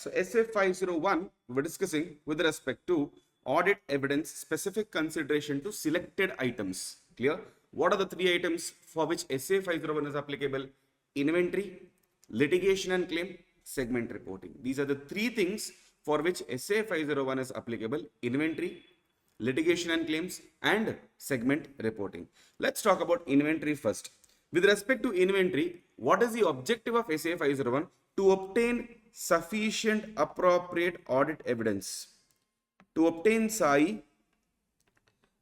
So SA 501, we're discussing with respect to audit evidence specific consideration to selected items. Clear? What are the three items for which SA 501 is applicable? Inventory, litigation and claim, segment reporting. These are the three things for which SA 501 is applicable: inventory, litigation and claims, and segment reporting. Let's talk about inventory first. With respect to inventory, what is the objective of SA 501? To obtain sufficient appropriate audit evidence. To obtain SAI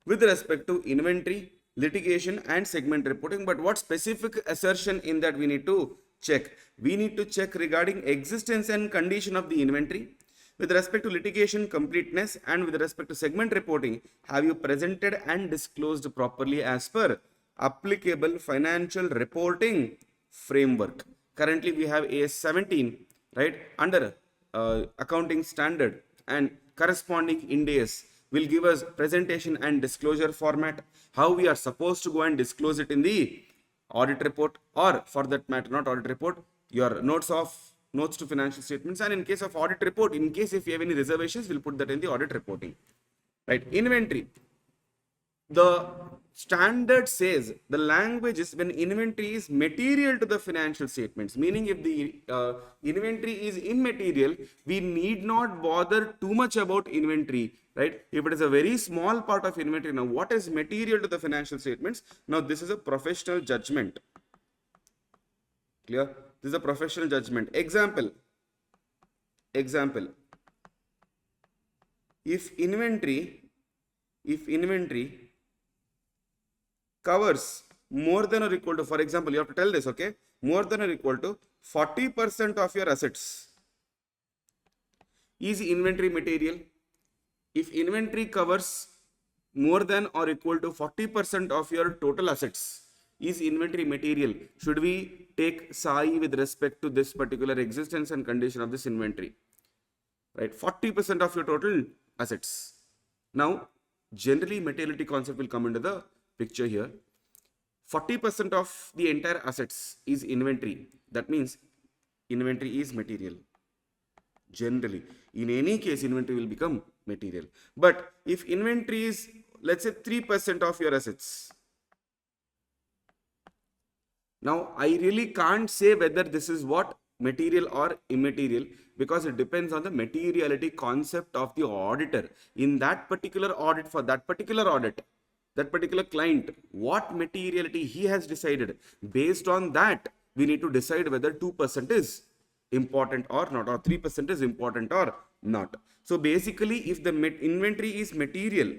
with respect to inventory, litigation, and segment reporting. But what specific assertion in that we need to check? We need to check regarding existence and condition of the inventory. With respect to litigation completeness, and with respect to segment reporting, have you presented and disclosed properly as per applicable financial reporting framework? Currently, we have AS 17, right, under accounting standard, and corresponding Ind AS will give us presentation and disclosure format, how we are supposed to go and disclose it in the audit report, or for that matter, not audit report, your notes to financial statements. And in case of audit report, in case if you have any reservations, we'll put that in the audit reporting. Right? Inventory. The standard says, the language is when inventory is material to the financial statements, meaning if the inventory is immaterial, we need not bother too much about inventory, right? If it is a very small part of inventory, now what is material to the financial statements? Now this is a professional judgment. Clear? This is a professional judgment. Example. If inventory covers more than or equal to, for example, you have to tell this, okay, more than or equal to 40% of your assets, is inventory material? If inventory covers more than or equal to 40% of your total assets, is inventory material? Should we take SAI with respect to this particular existence and condition of this inventory? Right, 40% of your total assets. Now, generally materiality concept will come into the picture here. 40% of the entire assets is inventory. That means inventory is material. Generally, in any case, inventory will become material. But if inventory is, let's say, 3% of your assets, now I really can't say whether this is what material or immaterial, because it depends on the materiality concept of the auditor. In that particular audit, for that particular audit, that particular client, what materiality he has decided. Based on that, we need to decide whether 2% is important or not, or 3% is important or not. So basically, if the inventory is material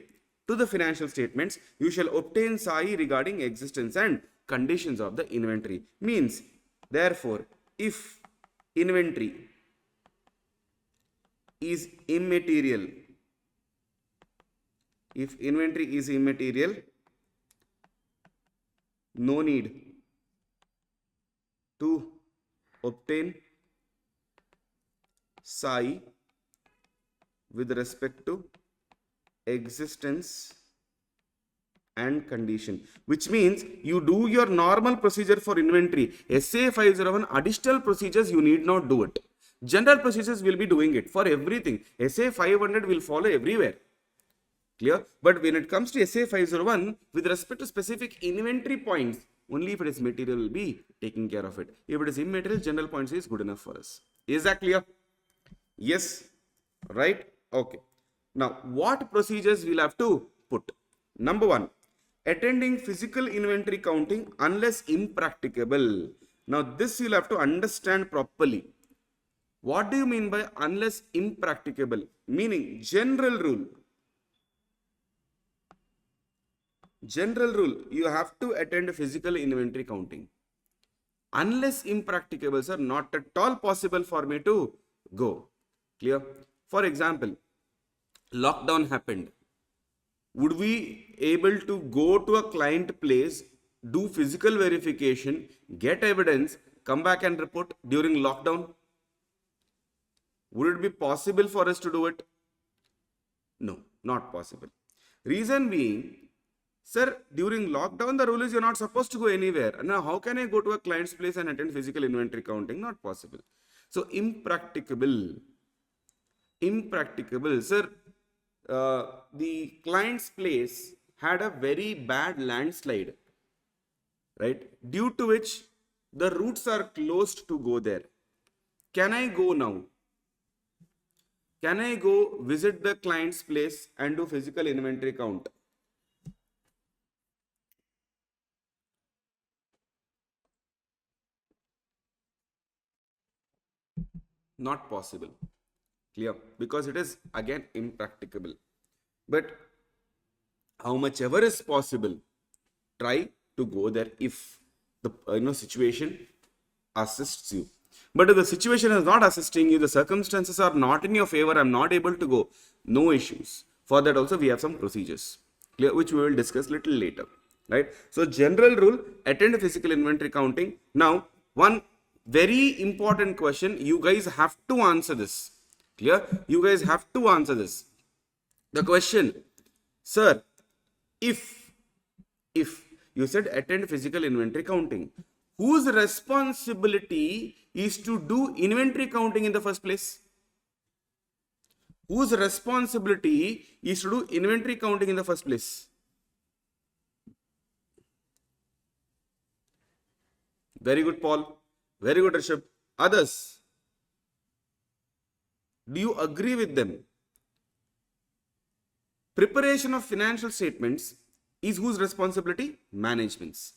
to the financial statements, you shall obtain SAI regarding existence and conditions of the inventory. Means, therefore, if inventory is immaterial, no need to obtain SAI with respect to existence and condition, which means you do your normal procedure for inventory. SA 501 additional procedures you need not do it. General procedures will be doing it for everything. SA 500 will follow everywhere. Clear? But when it comes to SA 501, with respect to specific inventory points, only if it is material will be taking care of it. If it is immaterial, general points is good enough for us. Is that clear? Yes. Right? Okay. Now, what procedures we'll have to put? Number one, attending physical inventory counting unless impracticable. Now, this you'll have to understand properly. What do you mean by unless impracticable? Meaning, general rule, you have to attend physical inventory counting. Unless impracticable, sir, not at all possible for me to go. Clear? For example, lockdown happened. Would we able to go to a client place, do physical verification, get evidence, come back and report during lockdown? Would it be possible for us to do it? No, not possible. Reason being, sir, during lockdown, the rule is you're not supposed to go anywhere. Now, how can I go to a client's place and attend physical inventory counting? Not possible. So, impracticable. Impracticable. Sir, the client's place had a very bad landslide, right? Due to which the routes are closed to go there. Can I go now? Can I go visit the client's place and do physical inventory count? Not possible. Clear? Because it is again impracticable. But how much ever is possible, try to go there if the situation assists you. But if the situation is not assisting you, the circumstances are not in your favor, I'm not able to go, no issues. For that also we have some procedures, clear, which we will discuss little later, right? So general rule, attend physical inventory counting. Now, one very important question, you guys have to answer this, clear? You guys have to answer this. The question, sir, if you said attend physical inventory counting, whose responsibility is to do inventory counting in the first place? Whose responsibility is to do inventory counting in the first place? Very good, Paul. Very good, Rishabh. Others, do you agree with them? Preparation of financial statements is whose responsibility? Management's.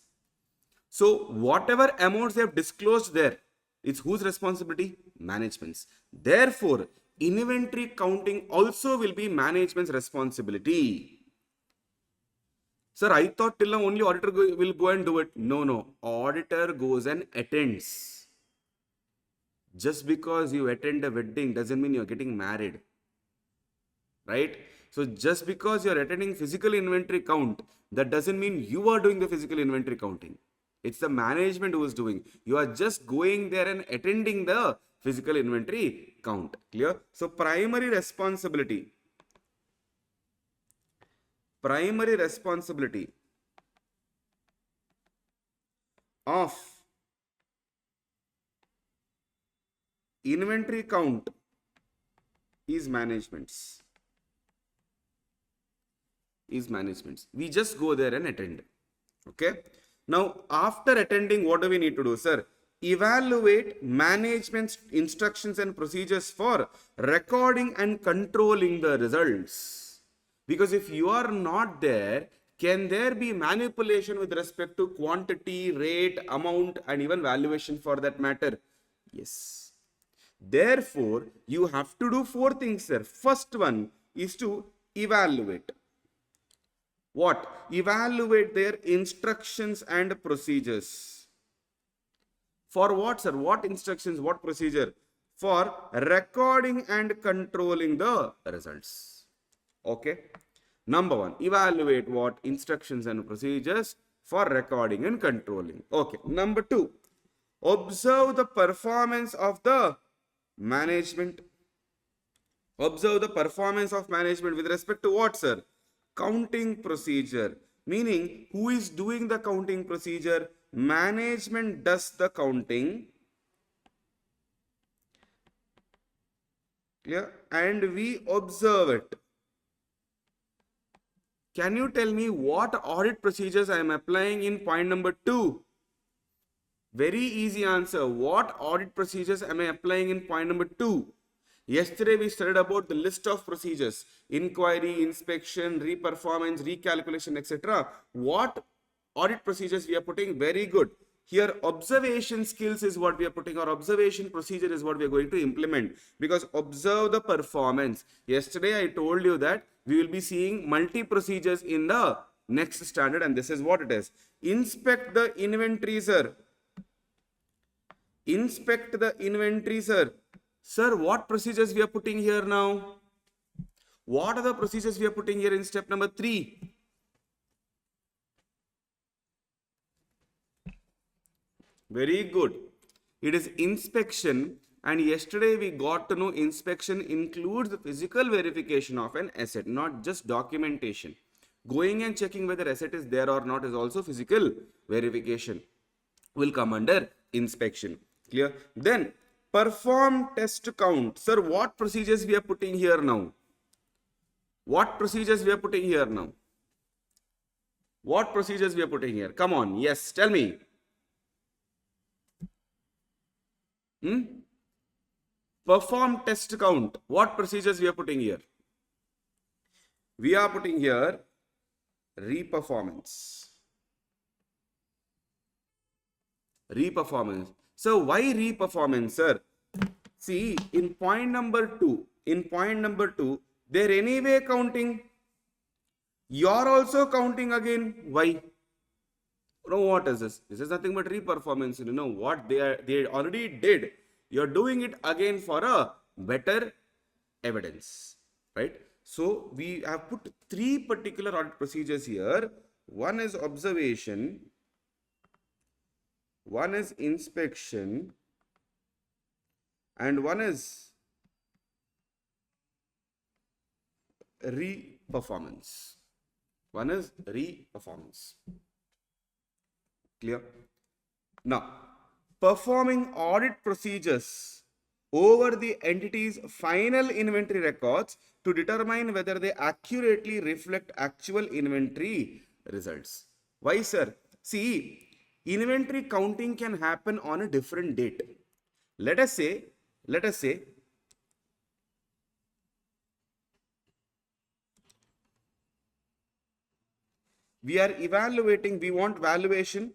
So whatever amounts they have disclosed there, it's whose responsibility? Management's. Therefore, inventory counting also will be management's responsibility. Sir, I thought till now only auditor will go and do it. No. Auditor goes and attends. Just because you attend a wedding doesn't mean you're getting married. Right? So just because you're attending physical inventory count, that doesn't mean you are doing the physical inventory counting. It's the management who is doing. You are just going there and attending the physical inventory count. Clear? So primary responsibility of inventory count is management's. We just go there and attend. Okay. Now, after attending, what do we need to do, sir? Evaluate management's instructions and procedures for recording and controlling the results. Because if you are not there, can there be manipulation with respect to quantity, rate, amount, and even valuation for that matter? Yes. Therefore, you have to do 4 things, sir. First one is to evaluate. What? Evaluate their instructions and procedures. For what, sir? What instructions, what procedure? For recording and controlling the results. Okay. Number 1, evaluate what? Instructions and procedures for recording and controlling. Okay. Number 2, observe the performance of the management. Observe the performance of management with respect to what, sir? Counting procedure. Meaning, who is doing the counting procedure? Management does the counting. Clear? And we observe it. Can you tell me what audit procedures I am applying in point number 2? Very easy answer. What audit procedures am I applying in point number 2? Yesterday we studied about the list of procedures, inquiry, inspection, reperformance, recalculation, etc. What audit procedures we are putting? Very good. Here observation skills is what we are putting, or observation procedure is what we are going to implement, because observe the performance. Yesterday I told you that we will be seeing multi procedures in the next standard, and this is what it is. Inspect the inventory, sir. Inspect the inventory, sir. Sir, what procedures we are putting here now? What are the procedures we are putting here in step number 3? Very good. It is inspection, and yesterday we got to know inspection includes the physical verification of an asset, not just documentation. Going and checking whether asset is there or not is also physical verification. Will come under inspection. Clear? Then Perform test count. Sir, what procedures we are putting here now? What procedures we are putting here now? What procedures we are putting here? Come on. Yes, tell me. Perform test count. What procedures we are putting here? We are putting here reperformance. Reperformance. So why reperformance, sir? See, in point number two, they're anyway counting. You're also counting again. Why? No, what is this? This is nothing but reperformance. You know what they already did. You're doing it again for a better evidence, right? So we have put three particular audit procedures here. One is observation, one is inspection, and one is reperformance. One is reperformance. Clear? Now, performing audit procedures over the entity's final inventory records to determine whether they accurately reflect actual inventory results. Why, sir? See, inventory counting can happen on a different date. Let us say, we are evaluating, we want valuation,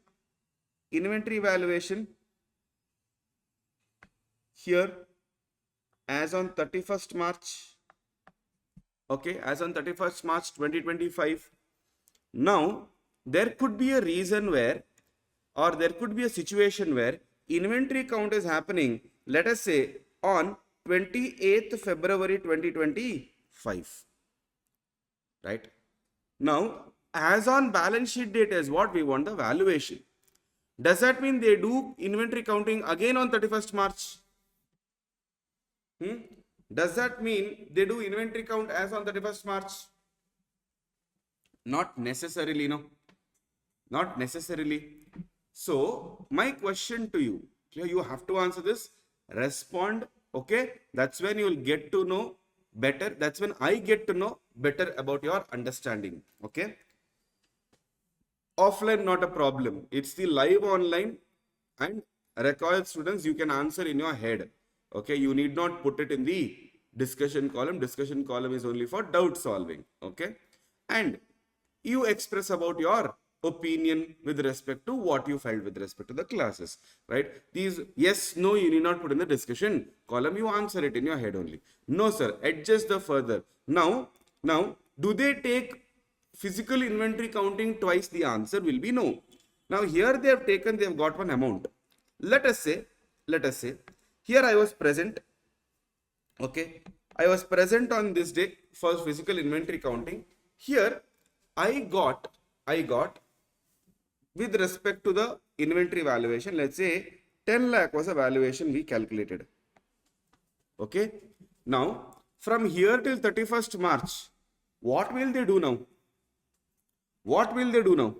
inventory valuation here as on 31st March. Okay, as on 31st March 2025. Now, there could be a reason where, or there could be a situation where inventory count is happening, let us say, on 28th February 2025. Right? Now, as on balance sheet date is what we want the valuation. Does that mean they do inventory counting again on 31st March? Does that mean they do inventory count as on 31st March? Not necessarily, no. Not necessarily. So, my question to you, you have to answer this, respond, okay? That's when you will get to know better. That's when I get to know better about your understanding, okay? Offline, not a problem. It's the live online, and required students, you can answer in your head. Okay, you need not put it in the discussion column. Discussion column is only for doubt solving. Okay, and you express about your opinion with respect to what you felt with respect to the classes, right? These yes, no, you need not put in the discussion column. You answer it in your head only. No, sir, adjust the further. Now, do they take physical inventory counting twice? The answer will be no. Now here they have got one amount. Let us say, here I was present. Okay, I was present on this day for physical inventory counting. Here I got with respect to the inventory valuation, let's say 10 lakh was a valuation we calculated. Okay, now from here till 31st March, what will they do now? What will they do now?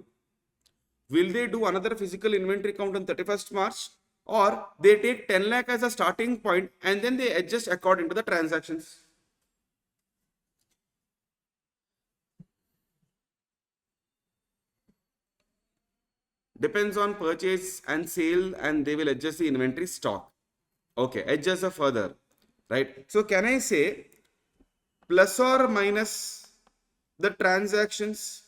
Will they do another physical inventory count on 31st March? Or they take 10 lakh as a starting point and then they adjust according to the transactions? Depends on purchase and sale, and they will adjust the inventory stock. Okay, adjust the further, right? So can I say plus or minus the transactions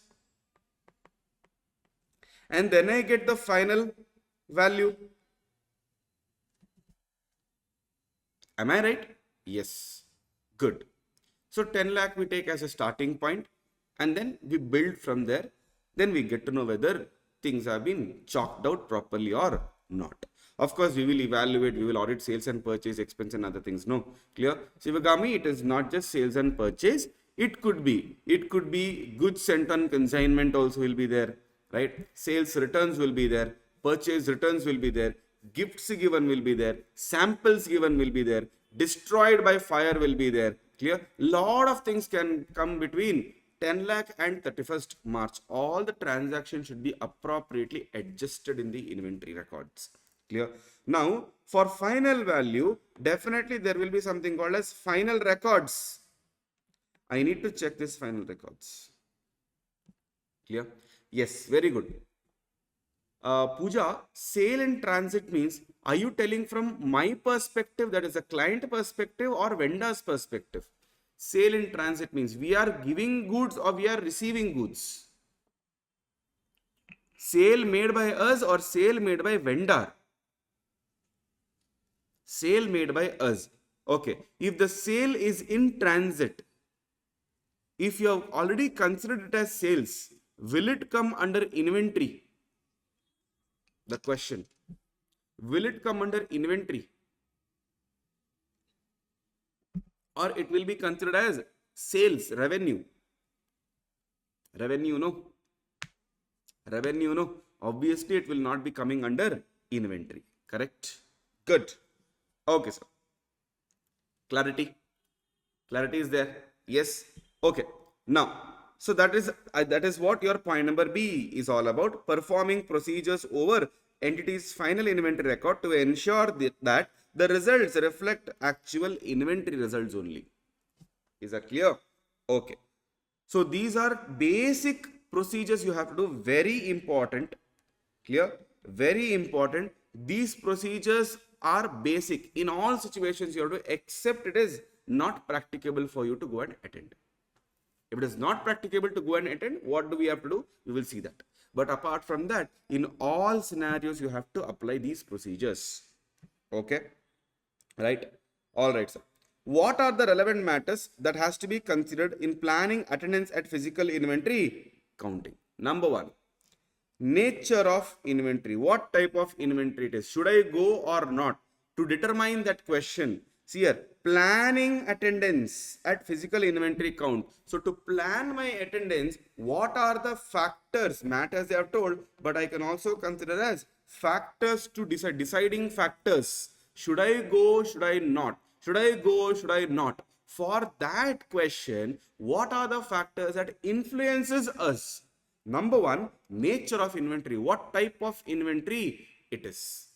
and then I get the final value? Am I right? Yes. Good. So 10 lakh we take as a starting point and then we build from there. Then we get to know whether things have been chalked out properly or not. Of course, we will evaluate, we will audit sales and purchase, expense and other things. No, clear? Shivagami, it is not just sales and purchase. It could be goods sent on consignment also will be there, right? Sales returns will be there, purchase returns will be there, gifts given will be there, samples given will be there, destroyed by fire will be there. Clear? Lot of things can come between 10 lakh and 31st March. All the transactions should be appropriately adjusted in the inventory records. Clear? Clear? Now, for final value, definitely there will be something called as final records. I need to check this final records. Clear? Yes, very good. Pooja, sale in transit means, are you telling from my perspective, that is a client perspective, or vendor's perspective? Sale in transit means we are giving goods or we are receiving goods. Sale made by us or sale made by vendor? Sale made by us. Okay. If the sale is in transit, if you have already considered it as sales, will it come under inventory? The question. Will it come under inventory? Or it will be considered as sales, revenue? Revenue, no? Revenue, no? Obviously, it will not be coming under inventory. Correct? Good. Okay, sir. Clarity? Clarity is there? Yes. Okay. Now, so that is what your point number B is all about. Performing procedures over entity's final inventory record to ensure that the results reflect actual inventory results only. Is that clear? Okay. So these are basic procedures you have to do. Very important. Clear? Very important. These procedures are basic. In all situations you have to, except it is not practicable for you to go and attend. If it is not practicable to go and attend, what do we have to do? We will see that. But apart from that, in all scenarios, you have to apply these procedures. Okay? Right? All right, sir. What are the relevant matters that has to be considered in planning attendance at physical inventory counting? Number one, nature of inventory. What type of inventory it is? Should I go or not? To determine that question, see here, planning attendance at physical inventory count. So to plan my attendance, what are the factors, matters they have told, but I can also consider as factors to decide, deciding factors. Should I go, should I not? Should I go, should I not? For that question, what are the factors that influences us? Number one, nature of inventory. What type of inventory it is?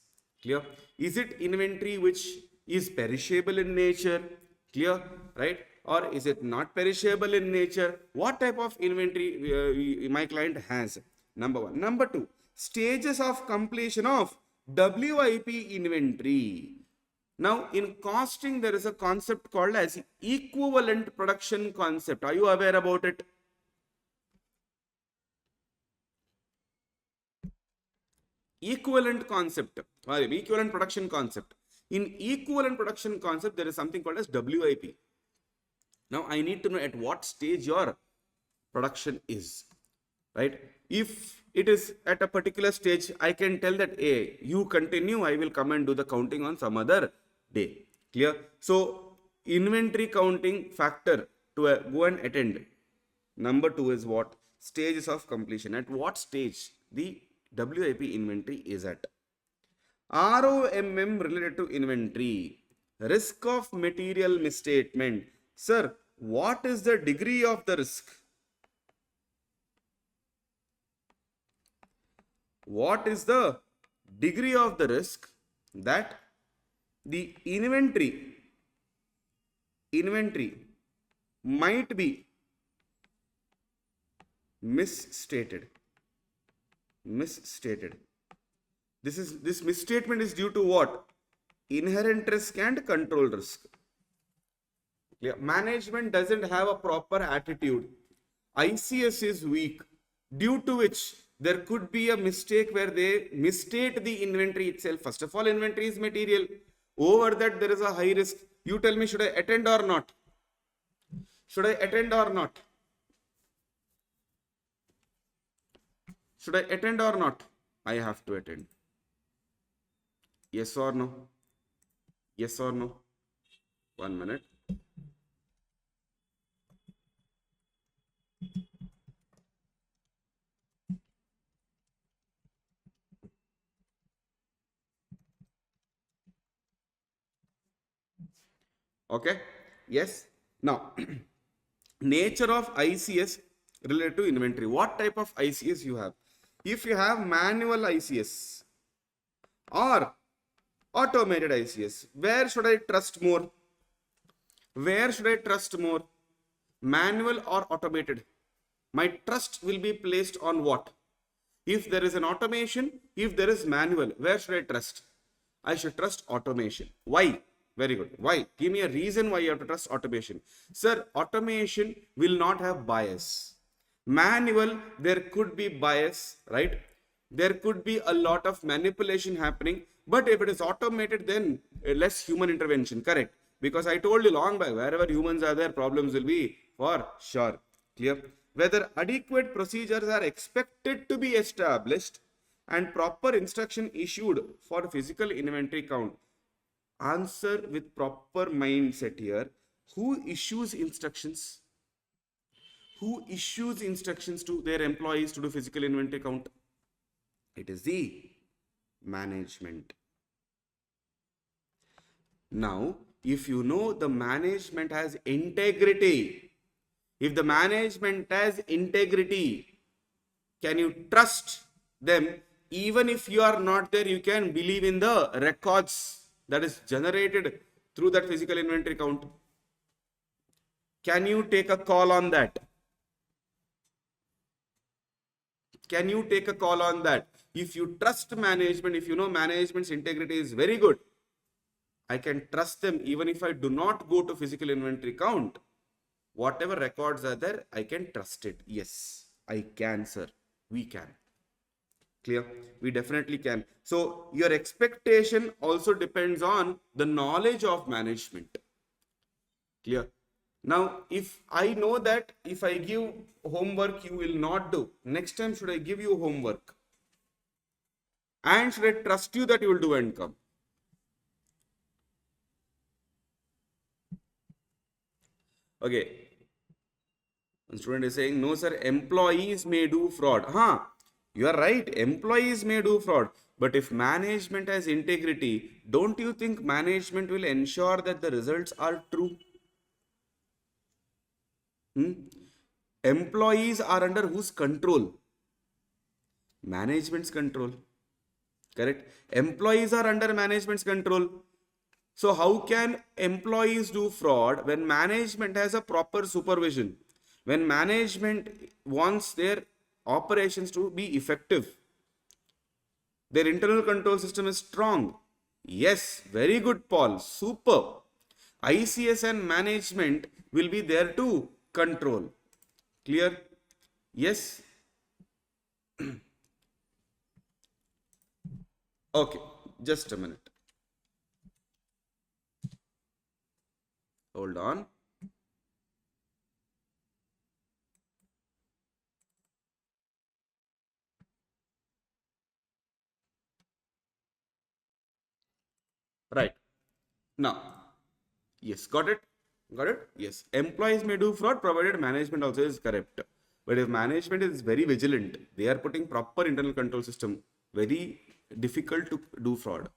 Clear? Is it inventory which is perishable in nature? Clear? Right? Or is it not perishable in nature? What type of inventory my client has? Number one. Number two, stages of completion of WIP inventory. Now, in costing, there is a concept called as equivalent production concept. Are you aware about it? Equivalent concept, equivalent production concept. In equivalent production concept, there is something called as WIP. Now, I need to know at what stage your production is, right? If it is at a particular stage, I can tell that, hey, you continue, I will come and do the counting on some other day. Clear? So, inventory counting factor to go and attend. Number two is what? Stages of completion. At what stage the WIP inventory is at. ROMM related to inventory. Risk of material misstatement. Sir, what is the degree of the risk? What is the degree of the risk that the inventory might be misstated? This misstatement is due to what? Inherent risk and control risk. Yeah. Management doesn't have a proper attitude. ICS is weak, due to which there could be a mistake where they misstate the inventory itself. First of all, inventory is material. Over that, there is a high risk. You tell me, should I attend or not? Should I attend or not? Should I attend or not? I have to attend. Yes or no? Yes or no? 1 minute. Okay. Yes. Now, nature of ICS related to inventory. What type of ICS you have? If you have manual ICS or Automated ICS. Where should I trust more? Where should I trust more? Manual or automated? My trust will be placed on what? If there is an automation, if there is manual, where should I trust? I should trust automation. Why? Very good. Why? Give me a reason why you have to trust automation. Sir, automation will not have bias. Manual, there could be bias, right? There could be a lot of manipulation happening. But if it is automated, then less human intervention, correct? Because I told you long back, wherever humans are there, problems will be for sure. Clear? Whether adequate procedures are expected to be established and proper instruction issued for physical inventory count. Answer with proper mindset here. Who issues instructions? Who issues instructions to their employees to do physical inventory count? It is the management. Now, if you know the management has integrity, if the management has integrity, can you trust them? Even if you are not there, you can believe in the records that is generated through that physical inventory count. Can you take a call on that? Can you take a call on that? If you trust management, if you know management's integrity is very good, I can trust them even if I do not go to physical inventory count. Whatever records are there, I can trust it. Yes, I can, sir. We can. Clear? We definitely can. So your expectation also depends on the knowledge of management. Clear? Now, if I know that if I give homework, you will not do. Next time, should I give you homework? And should I trust you that you will do and come? Okay. One student is saying, no, sir, employees may do fraud. You are right. Employees may do fraud. But if management has integrity, don't you think management will ensure that the results are true? Employees are under whose control? Management's control. Correct? Employees are under management's control. So how can employees do fraud when management has a proper supervision? When management wants their operations to be effective, their internal control system is strong. Yes, very good, Paul. Super. ICS and management will be there to control. Clear? Yes. Okay, just a minute. Hold on. Right. Now, yes, got it? Got it? Yes. Employees may do fraud provided management also is correct. But if management is very vigilant, they are putting proper internal control system, very difficult to do fraud.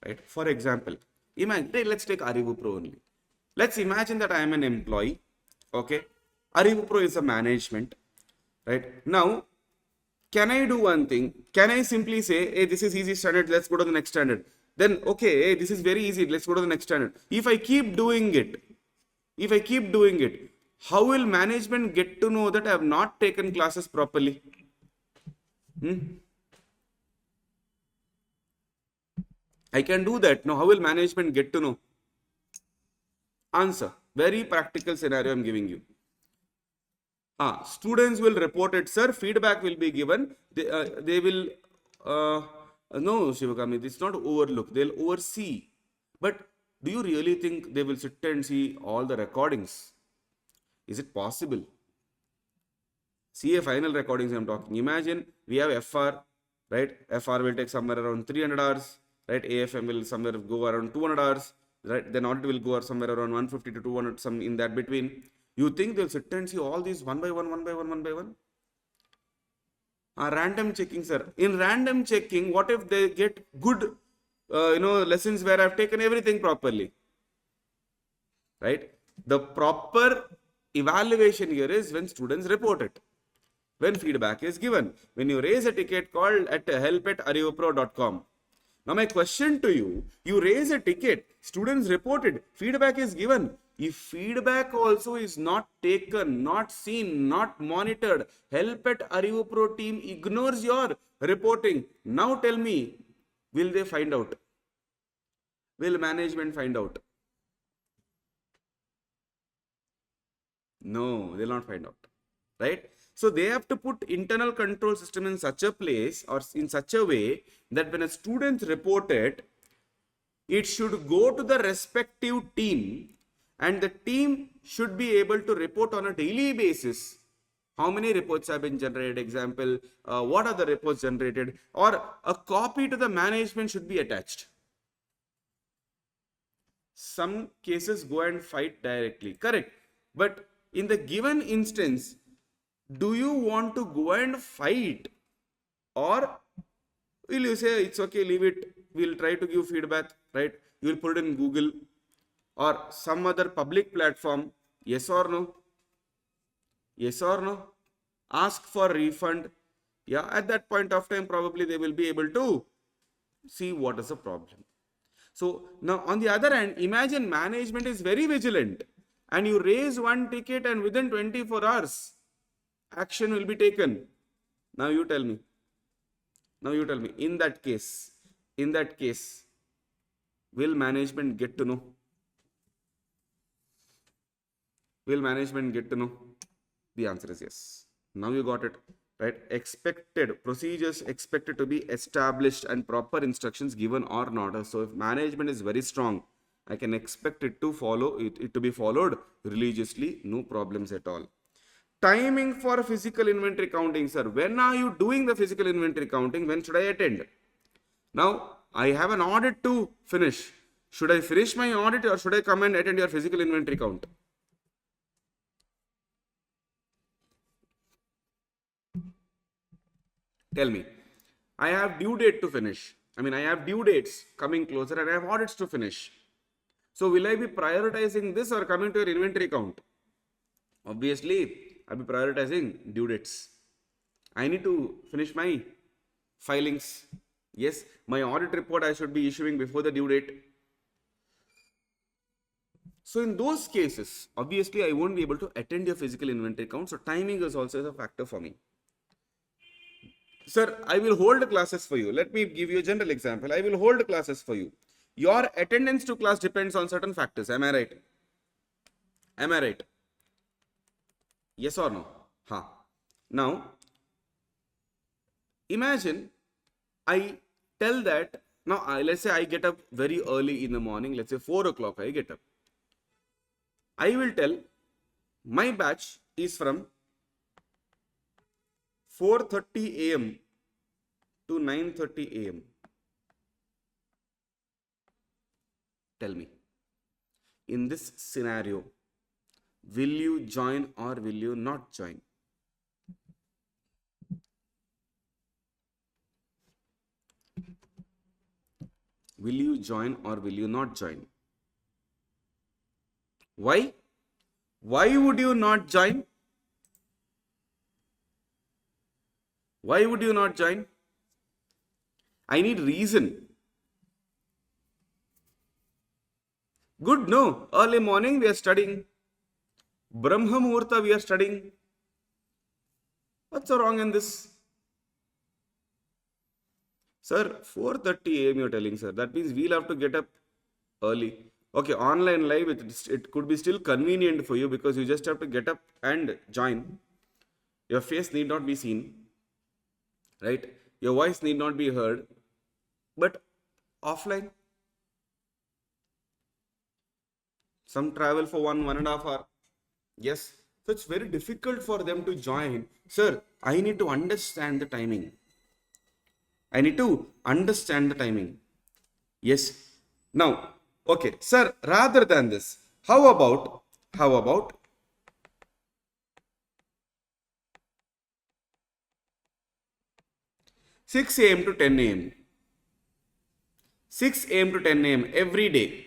Right? For example, imagine, let's take ArivuPro only. Let's imagine that I am an employee. Okay. ArivuPro is a management. Right? Now, can I do one thing? Can I simply say, hey, this is easy standard, let's go to the next standard. Then, okay, hey, this is very easy, let's go to the next standard. If I keep doing it, how will management get to know that I have not taken classes properly? I can do that. Now, how will management get to know? Answer. Very practical scenario I'm giving you. Students will report it, sir. Feedback will be given. They will, no, Shivakami, it's not overlook. They'll oversee. But do you really think they will sit and see all the recordings? Is it possible? CA final recordings I'm talking. Imagine we have FR, right? FR will take somewhere around 300 hours, right? AFM will somewhere go around 200 hours, right? Then audit will go somewhere around 150 to 200, some in that between. You think they'll sit and see all these one by one? Random checking, sir. In random checking, what if they get good, lessons where I've taken everything properly? Right? The proper evaluation here is when students report it. When feedback is given. When you raise a ticket called at help@arivupro.com. Now my question to you, you raise a ticket, students reported, feedback is given. If feedback also is not taken, not seen, not monitored, help at ArivuPro team ignores your reporting. Now tell me, will they find out? Will management find out? No, they'll not find out, right? So they have to put internal control system in such a place or in such a way that when a student report it, it should go to the respective team and the team should be able to report on a daily basis how many reports have been generated, example, what are the reports generated, or a copy to the management should be attached. Some cases go and fight directly, correct, but in the given instance, do you want to go and fight, or will you say it's okay, leave it, we'll try to give feedback, right? You will put it in Google or some other public platform, yes or no? Yes or no? Ask for refund. Yeah, at that point of time, probably they will be able to see what is the problem. So now on the other hand, imagine management is very vigilant and you raise one ticket and within 24 hours, action will be taken. Now you tell me. Now you tell me, in that case, will management get to know? Will management get to know? The answer is yes. Now you got it, right? Expected procedures expected to be established and proper instructions given or not. So if management is very strong, I can expect it to follow it to be followed religiously, no problems at all. Timing for physical inventory counting, sir. When are you doing the physical inventory counting? When should I attend? Now, I have an audit to finish. Should I finish my audit or should I come and attend your physical inventory count? Tell me. I have due date to finish. I have due dates coming closer and I have audits to finish. So, will I be prioritizing this or coming to your inventory count? Obviously, I'll be prioritizing due dates. I need to finish my filings. Yes, my audit report I should be issuing before the due date. So in those cases, obviously I won't be able to attend your physical inventory count. So timing is also a factor for me. Sir, I will hold classes for you. Let me give you a general example. I will hold classes for you. Your attendance to class depends on certain factors. Am I right? Am I right? Yes or no? Ha. Now, imagine I tell that, now let's say I get up very early in the morning, let's say 4 o'clock I get up. I will tell my batch is from 4:30 a.m. to 9:30 a.m. Tell me, in this scenario, will you join or will you not join? Will you join or will you not join? Why? Why would you not join? Why would you not join? I need reason. Good, no. Early morning we are studying. Brahma Muhurta we are studying. What's so wrong in this? Sir, 4:30 a.m. you're telling, sir. That means we'll have to get up early. Okay, online live, it could be still convenient for you because you just have to get up and join. Your face need not be seen, right? Your voice need not be heard. But offline, some travel for 1.5 hour. Yes, so it's very difficult for them to join. Sir, I need to understand the timing. I need to understand the timing. Yes. Now, okay, sir, rather than this, how about 6 a.m. to 10 a.m. 6 a.m. to 10 a.m. every day.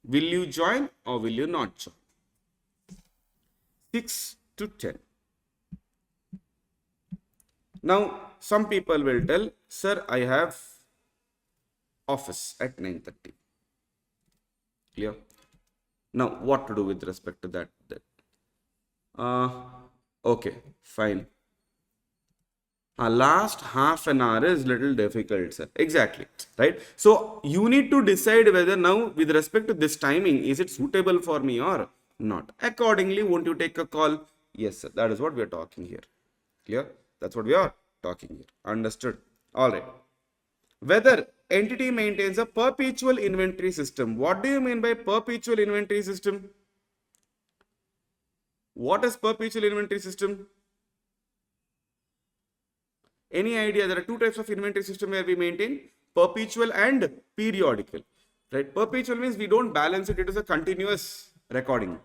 Will you join or will you not join? 6 to 10. Now, some people will tell, sir, I have office at 9:30. Clear? Now, what to do with respect to that? Okay, fine. Last half an hour is little difficult, sir. Exactly, right? So you need to decide whether now, with respect to this timing, is it suitable for me or not? Accordingly, won't you take a call? Yes, sir. That is what we are talking here. Clear? That's what we are talking here. Understood? All right. Whether entity maintains a perpetual inventory system. What do you mean by perpetual inventory system? What is perpetual inventory system? Any idea? There are two types of inventory system where we maintain perpetual and periodical. Right? Perpetual means we don't balance it, it is a continuous recording.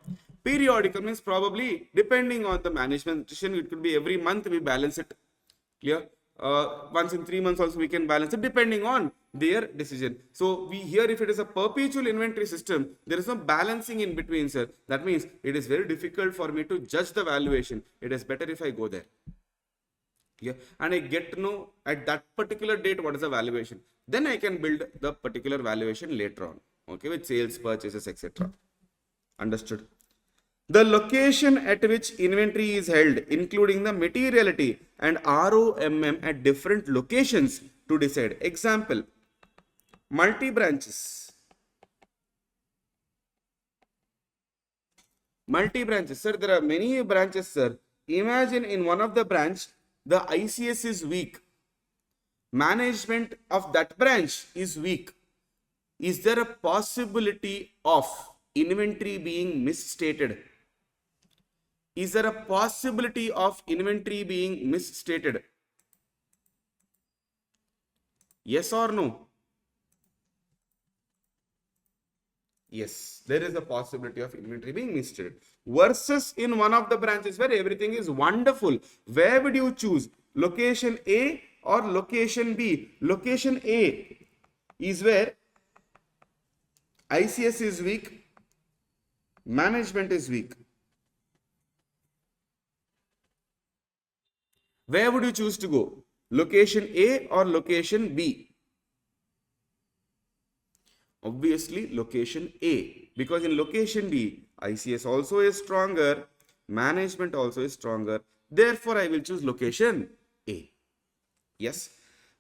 Periodical means probably depending on the management decision, it could be every month we balance it. Clear? Once in 3 months also we can balance it depending on their decision. So we here, if it is a perpetual inventory system, there is no balancing in between, sir. That means it is very difficult for me to judge the valuation. It is better if I go there. Yeah, and I get to know at that particular date what is the valuation. Then I can build the particular valuation later on. Okay, with sales, purchases, etc. Understood? The location at which inventory is held, including the materiality and ROMM at different locations to decide. Example, multi-branches. Multi-branches, sir, there are many branches, sir. Imagine in one of the branch, the ICS is weak. Management of that branch is weak. Is there a possibility of inventory being misstated? Is there a possibility of inventory being misstated? Yes or no? Yes, there is a possibility of inventory being misstated. Versus in one of the branches where everything is wonderful. Where would you choose? Location A or location B? Location A is where ICS is weak, management is weak. Where would you choose to go? Location A or location B? Obviously, location A. Because in location B, ICS also is stronger, management also is stronger. Therefore, I will choose location A. Yes.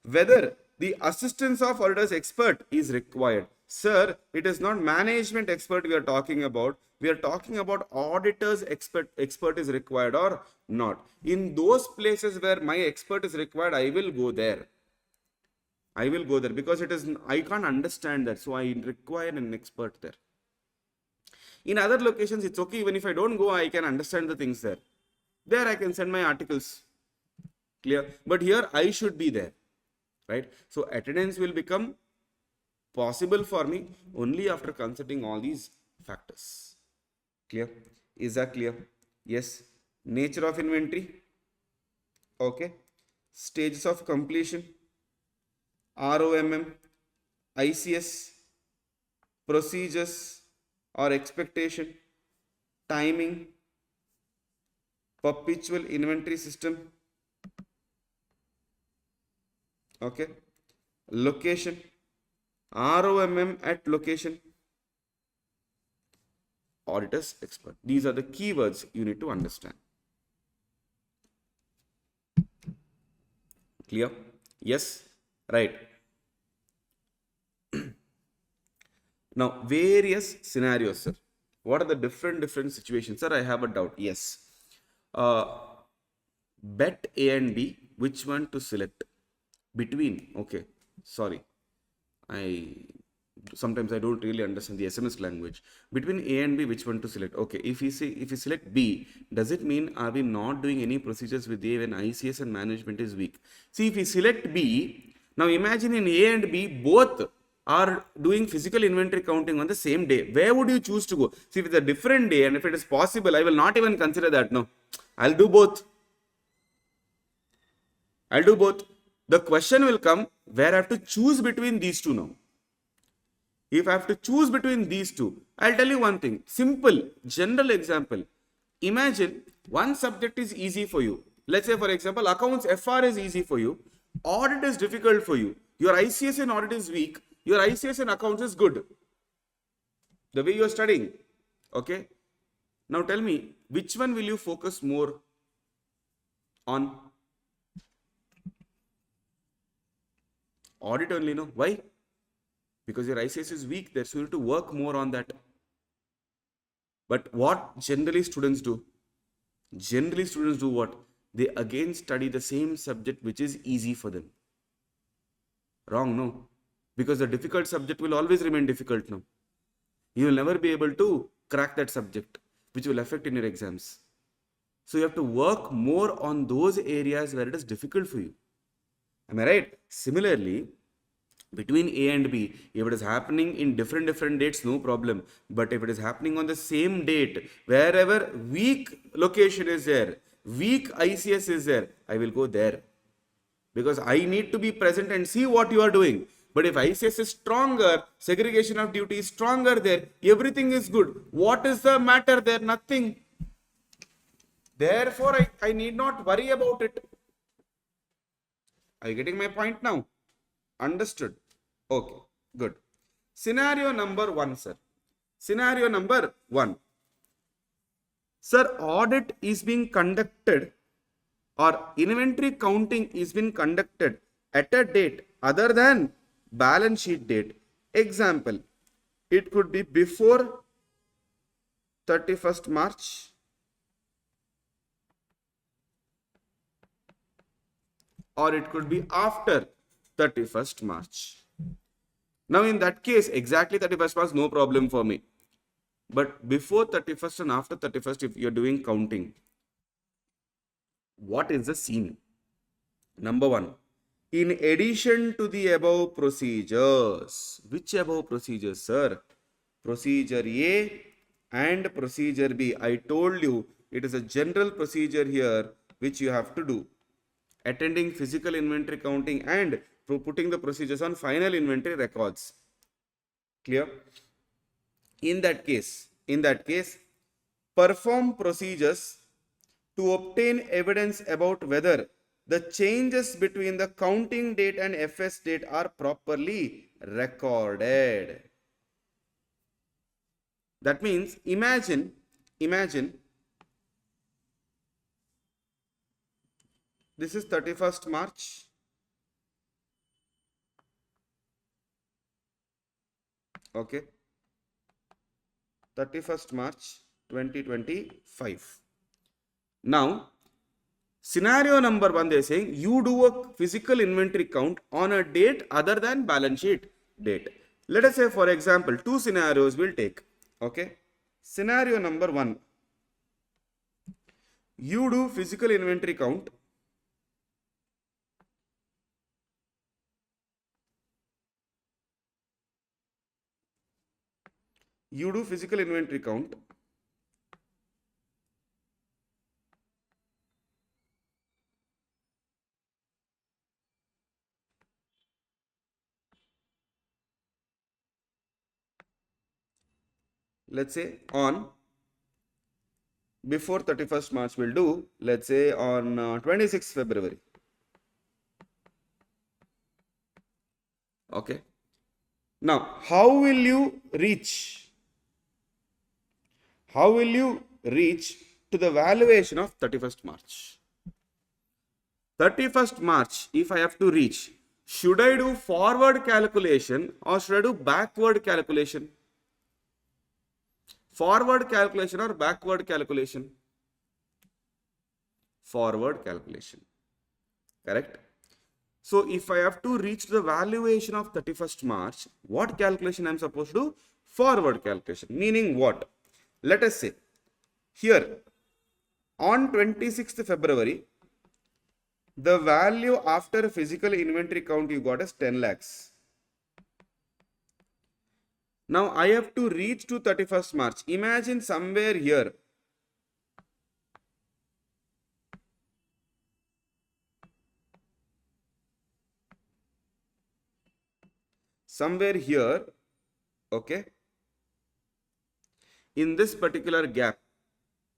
Whether the assistance of auditor's expert is required. Sir, it is not management expert we are talking about. We are talking about auditor's expert is required or not. In those places where my expert is required, I will go there. I will go there because it is, I can't understand that. So I require an expert there. In other locations, it's okay. Even if I don't go, I can understand the things there. There I can send my articles. Clear? But here I should be there. Right? So attendance will become possible for me only after considering all these factors. Clear? Is that clear? Yes. Nature of inventory. Okay. Stages of completion. ROMM. ICS. Procedures or expectation. Timing. Perpetual inventory system. Okay. Location. ROMM at location. Auditor's expert. These are the keywords you need to understand. Clear? Yes? Right. Now, various scenarios, sir. What are the different situations? Sir, I have a doubt. Yes. Bet A and B, which one to select? Between, okay, sorry. Sometimes I don't really understand the SMS language. Between A and B, which one to select? Okay, if we select B, does it mean are we not doing any procedures with A when ICS and management is weak? See, if we select B, now imagine in A and B, both are doing physical inventory counting on the same day. Where would you choose to go? See, if it's a different day and if it is possible, I will not even consider that. No, I'll do both. I'll do both. The question will come where I have to choose between these two now. If I have to choose between these two, I'll tell you one thing. Simple, general example. Imagine one subject is easy for you. Let's say, for example, accounts FR is easy for you. Audit is difficult for you. Your ICS and audit is weak. Your ICS and accounts is good. The way you are studying. Okay. Now tell me, which one will you focus more on? Audit only, no? Why? Because your ICS is weak there, so you have to work more on that. But what generally students do? Generally students do what? They again study the same subject which is easy for them. Wrong, no? Because the difficult subject will always remain difficult now. You will never be able to crack that subject, which will affect in your exams. So you have to work more on those areas where it is difficult for you. Am I right? Similarly, between A and B, if it is happening in different dates, no problem. But if it is happening on the same date, wherever weak location is there, weak ICS is there, I will go there. Because I need to be present and see what you are doing. But if ICS is stronger, segregation of duty is stronger there, everything is good. What is the matter there? Nothing. Therefore, I need not worry about it. Are you getting my point now? Understood. Okay, good. Scenario number 1, sir. Scenario number 1. Sir, audit is being conducted or inventory counting is being conducted at a date other than balance sheet date. Example, it could be before 31st March or it could be after 31st March. Now in that case, exactly 31st March, no problem for me. But before 31st and after 31st, if you're doing counting, what is the scene? Number 1, in addition to the above procedures, which above procedures, sir? Procedure A and procedure B. I told you it is a general procedure here which you have to do. Attending physical inventory counting and putting the procedures on final inventory records. Clear? In that case, perform procedures to obtain evidence about whether the changes between the counting date and FS date are properly recorded. That means, imagine this is 31st March. Okay. 31st March 2025. Now, scenario number 1, they are saying you do a physical inventory count on a date other than balance sheet date. Let us say, for example, 2 scenarios we'll take. Okay. Scenario number 1, you do physical inventory count let's say on before 31st March, we'll do, let's say on 26th February. Okay. Now, how will you reach to the valuation of 31st March? 31st March, if I have to reach, should I do forward calculation or should I do backward calculation? Forward calculation or backward calculation? Forward calculation. Correct? So if I have to reach the valuation of 31st March, what calculation I am supposed to do? Forward calculation. Meaning what? Let us say, here on 26th February, the value after physical inventory count you got is 10 lakhs. Now I have to reach to 31st March. Imagine somewhere here. Somewhere here, okay, in this particular gap,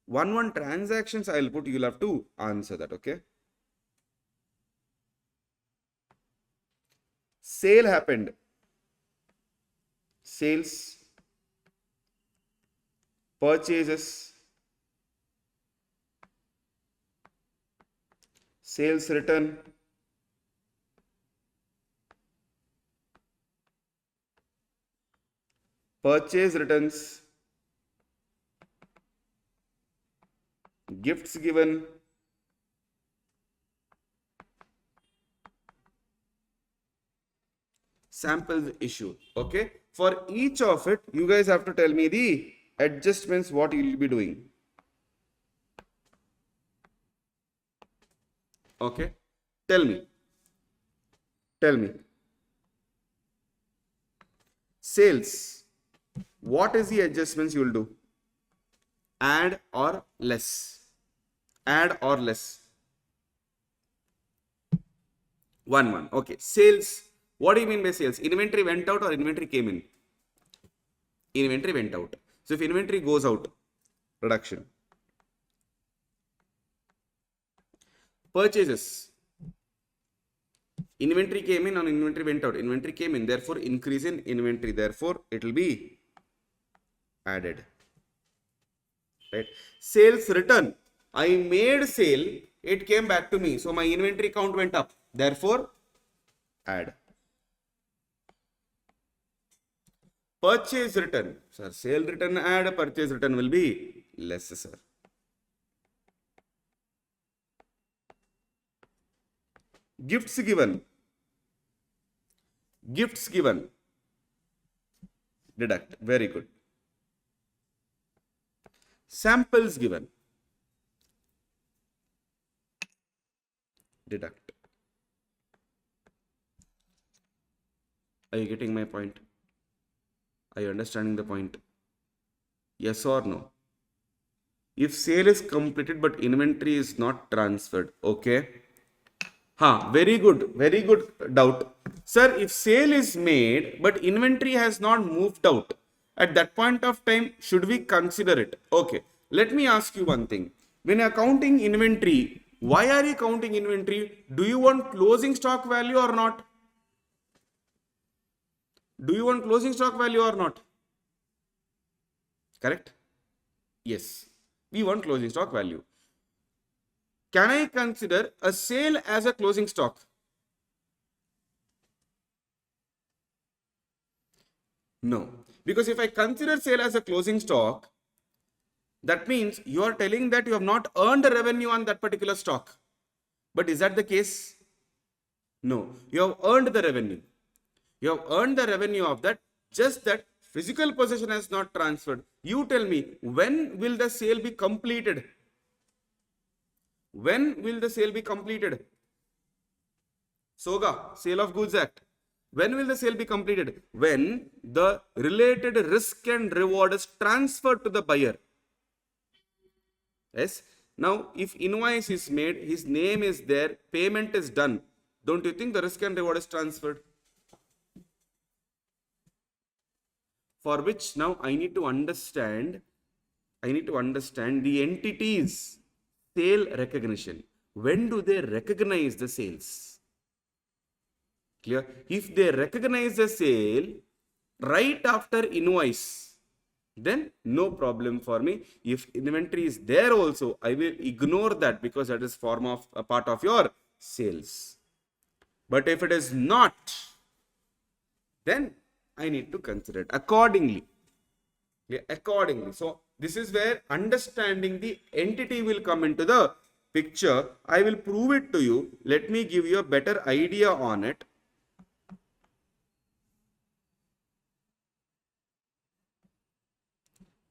one transactions I will put, you will have to answer that, okay. Sale happened sales, purchases, sales return, purchase returns, gifts given, samples issued. Okay, for each of it you guys have to tell me the adjustments what you will be doing. Okay, tell me sales, what is the adjustments you will do? Add or less? Add or less? 1 okay. Sales, what do you mean by sales? Inventory went out or inventory came in? Inventory went out. So if inventory goes out, reduction. Purchases, inventory came in or inventory went out? Inventory came in, therefore increase in inventory, therefore it will be added. Right? Sales return, I made sale, it came back to me, so my inventory count went up, therefore add. Purchase return, sir, sale return add, purchase return will be less, sir. Gifts given, deduct, very good. Samples given, deduct. Are you getting my point? Are you understanding the point? Yes or no? If sale is completed but inventory is not transferred, okay? Very good doubt. Sir, if sale is made but inventory has not moved out, at that point of time, should we consider it? Okay, let me ask you one thing. When you're counting inventory, why are you counting inventory? Do you want closing stock value or not? Do you want closing stock value or not? Correct? Yes, we want closing stock value. Can I consider a sale as a closing stock? No, because if I consider sale as a closing stock, that means you are telling that you have not earned a revenue on that particular stock. But is that the case? No, you have earned the revenue. You have earned the revenue of that, just that physical possession has not transferred. You tell me, when will the sale be completed? When will the sale be completed? SOGA, Sale of Goods Act. When will the sale be completed? When the related risk and reward is transferred to the buyer. Yes. Now, if invoice is made, his name is there, payment is done, don't you think the risk and reward is transferred? For which now I need to understand the entities' sale recognition. When do they recognize the sales? Clear? If they recognize the sale right after invoice, then no problem for me. If inventory is there also, I will ignore that because that is form of a part of your sales. But if it is not, then I need to consider it accordingly. Accordingly. So this is where understanding the entity will come into the picture. I will prove it to you. Let me give you a better idea on it.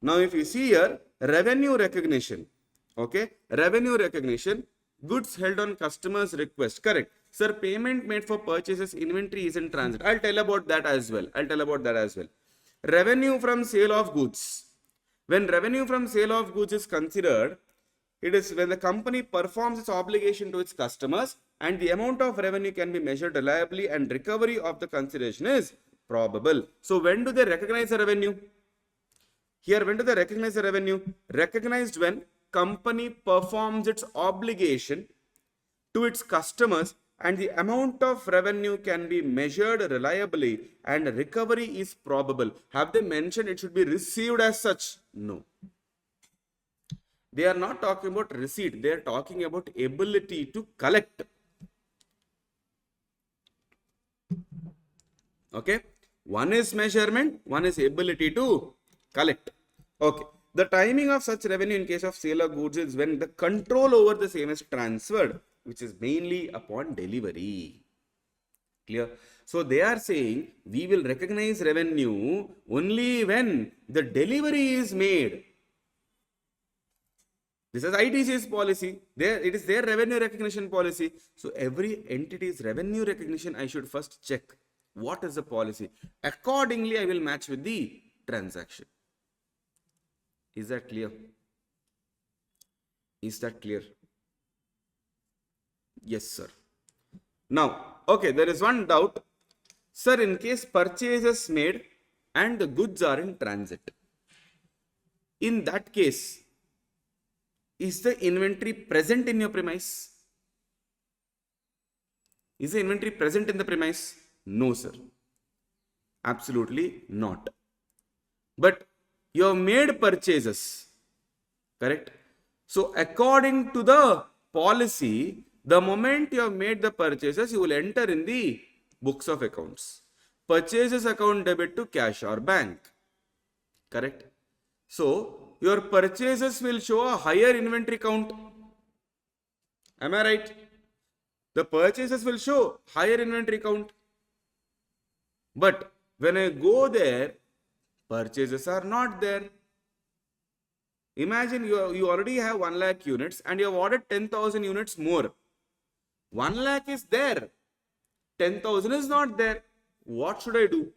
Now, if you see here, revenue recognition, okay, revenue recognition, goods held on customer's request, correct. Sir, payment made for purchases, inventory is in transit. I'll tell about that as well. Revenue from sale of goods. When revenue from sale of goods is considered, it is when the company performs its obligation to its customers and the amount of revenue can be measured reliably and recovery of the consideration is probable. So, when do they recognize the revenue? Here, when do they recognize the revenue? Recognized when company performs its obligation to its customers and the amount of revenue can be measured reliably and recovery is probable. Have they mentioned it should be received as such? No. They are not talking about receipt. They are talking about ability to collect. Okay. One is measurement, one is ability to collect. Okay. The timing of such revenue in case of sale of goods is when the control over the same is transferred, which is mainly upon delivery. Clear? So they are saying we will recognize revenue only when the delivery is made. This is ITC's policy. It is their revenue recognition policy. So every entity's revenue recognition, I should first check what is the policy. Accordingly, I will match with the transaction. Is that clear? Is that clear? Yes, sir. Now, okay, there is one doubt. Sir, in case purchase is made and the goods are in transit, in that case, is the inventory present in your premise? Is the inventory present in the premise? No, sir. Absolutely not. But you have made purchases, correct? So according to the policy, the moment you have made the purchases, you will enter in the books of accounts. Purchases account debit to cash or bank, correct? So your purchases will show a higher inventory count. Am I right? The purchases will show higher inventory count. But when I go there, purchases are not there. Imagine you already have 1 lakh units and you have ordered 10,000 units more. 1 lakh is there. 10,000 is not there. What should I do?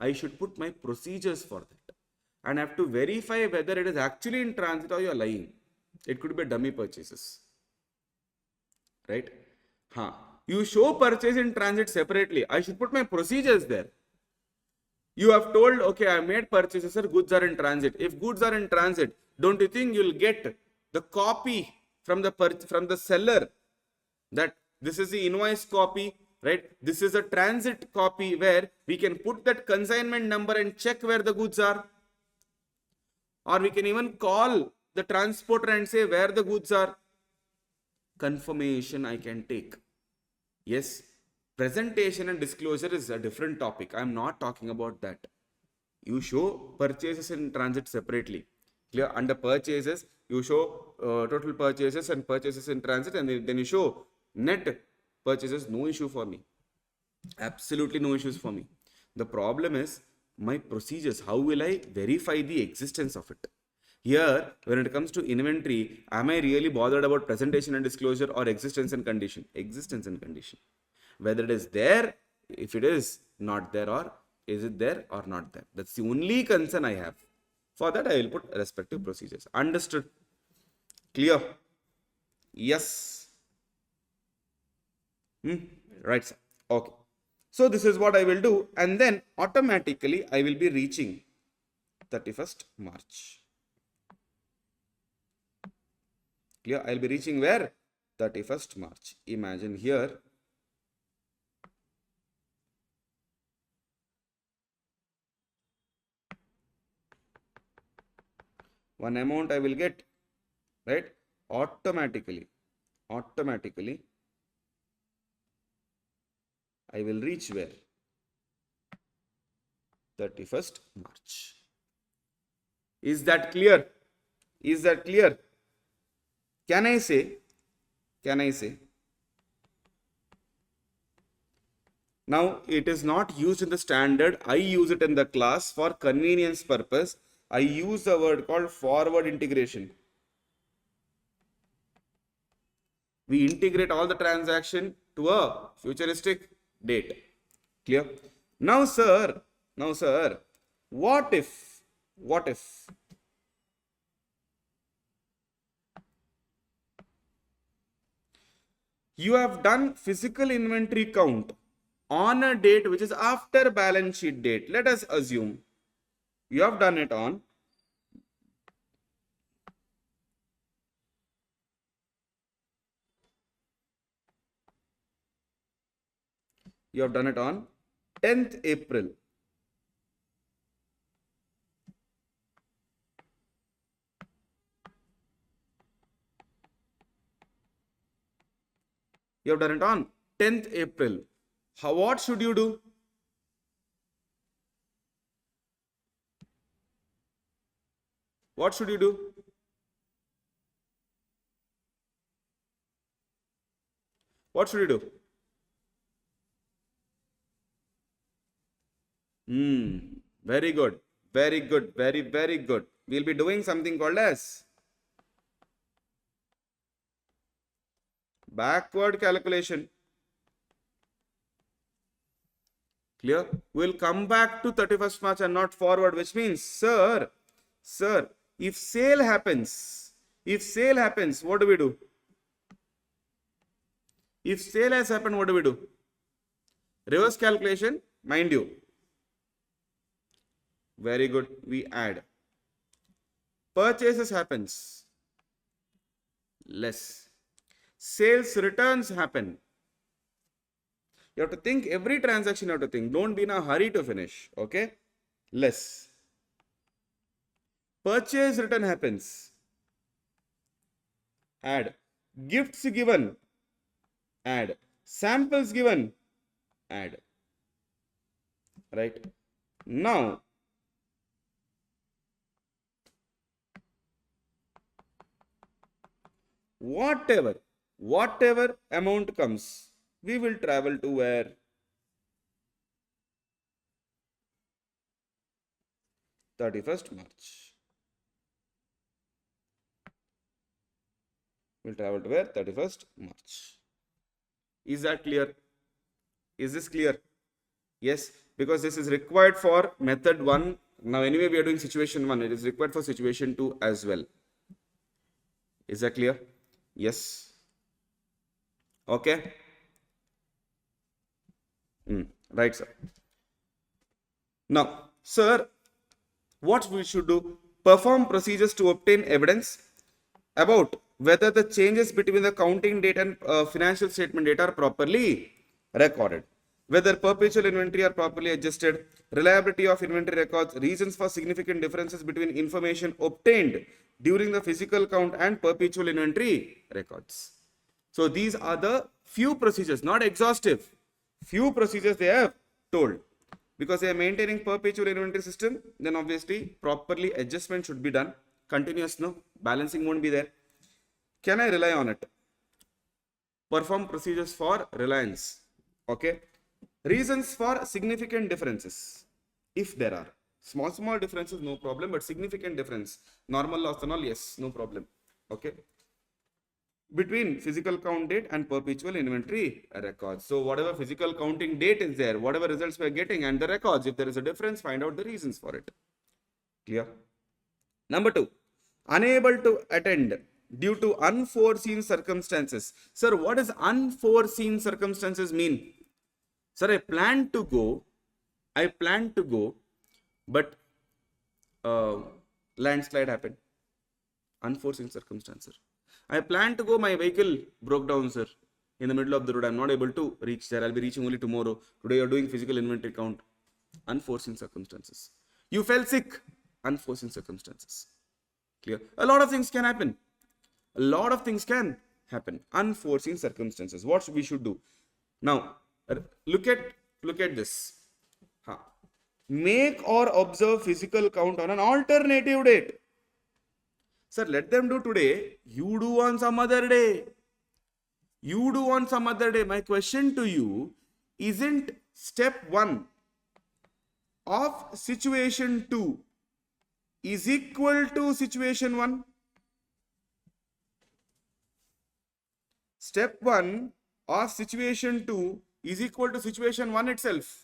I should put my procedures for that. And have to verify whether it is actually in transit or you are lying. It could be dummy purchases. Right? You show purchase in transit separately. I should put my procedures there. You have told, okay, I made purchases, sir, goods are in transit. If goods are in transit, don't you think you'll get the copy from the seller that this is the invoice copy, right? This is a transit copy where we can put that consignment number and check where the goods are. Or we can even call the transporter and say where the goods are. Confirmation I can take. Yes, presentation and disclosure is a different topic. I am not talking about that. You show purchases in transit separately. Clear? Under purchases, you show total purchases and purchases in transit, and then you show net purchases. No issue for me. Absolutely no issues for me. The problem is my procedures. How will I verify the existence of it? Here, when it comes to inventory, am I really bothered about presentation and disclosure or existence and condition? Existence and condition. Whether it is there, if it is not there, or is it there or not there. That's the only concern I have. For that, I will put respective procedures. Understood? Clear? Yes. Right, sir. Okay. So this is what I will do, and then automatically I will be reaching 31st March. Clear? I will be reaching where? 31st March. Imagine here. One amount I will get, right? Automatically, I will reach where? 31st March. Is that clear? Is that clear? Can I say? Now, it is not used in the standard. I use it in the class for convenience purpose. I use the word called forward integration. We integrate all the transaction to a futuristic date. Clear? Now, sir, what if you have done physical inventory count on a date which is after balance sheet date? Let us assume you have done it on You have done it on 10th April. You have done it on 10th April. What should you do? What should you do? What should you do? Very good. Very good. Very, very good. We'll be doing something called as backward calculation. Clear? We'll come back to 31st March and not forward, which means, sir, if sale happens, what do we do? If sale has happened, what do we do? Reverse calculation, mind you. Very good. We add. Purchases happens. Less. Sales returns happen. You have to think every transaction, you have to think. Don't be in a hurry to finish. Okay? Less. Purchase return happens. Add. Gifts given. Add. Samples given. Add. Right? Now, whatever amount comes, we will travel to where? 31st March. We'll travel to where? 31st March. Is that clear? Is this clear? Yes, because this is required for method 1. Now anyway we are doing situation 1. It is required for situation 2 as well. Is that clear? Yes. Okay. Right, sir. Now, sir, what we should do? Perform procedures to obtain evidence about whether the changes between the counting date and financial statement data are properly recorded, whether perpetual inventory are properly adjusted, reliability of inventory records, reasons for significant differences between information obtained during the physical count and perpetual inventory records. So these are the few procedures, not exhaustive. Few procedures they have told. Because they are maintaining perpetual inventory system, then obviously properly adjustment should be done. Continuous, no? Balancing won't be there. Can I rely on it? Perform procedures for reliance. Okay. Reasons for significant differences. If there are. Small differences, no problem. But significant difference. Normal loss and all, yes, no problem. Okay. Between physical count date and perpetual inventory records. So whatever physical counting date is there, whatever results we are getting and the records, if there is a difference, find out the reasons for it. Clear? Number 2, unable to attend due to unforeseen circumstances. Sir, what does unforeseen circumstances mean? Sir, I plan to go, but landslide happened. Unforeseen circumstances. I plan to go, my vehicle broke down, sir. In the middle of the road, I'm not able to reach there. I'll be reaching only tomorrow. Today, you're doing physical inventory count. Unforeseen circumstances. You fell sick. Unforeseen circumstances. Clear? A lot of things can happen. Unforeseen circumstances. What we should do? Now, look at this. Make or observe physical count on an alternative date. Sir, let them do today. You do on some other day. My question to you, isn't step 1 of situation 2 is equal to situation 1? Step 1 of situation 2 is equal to situation 1 itself.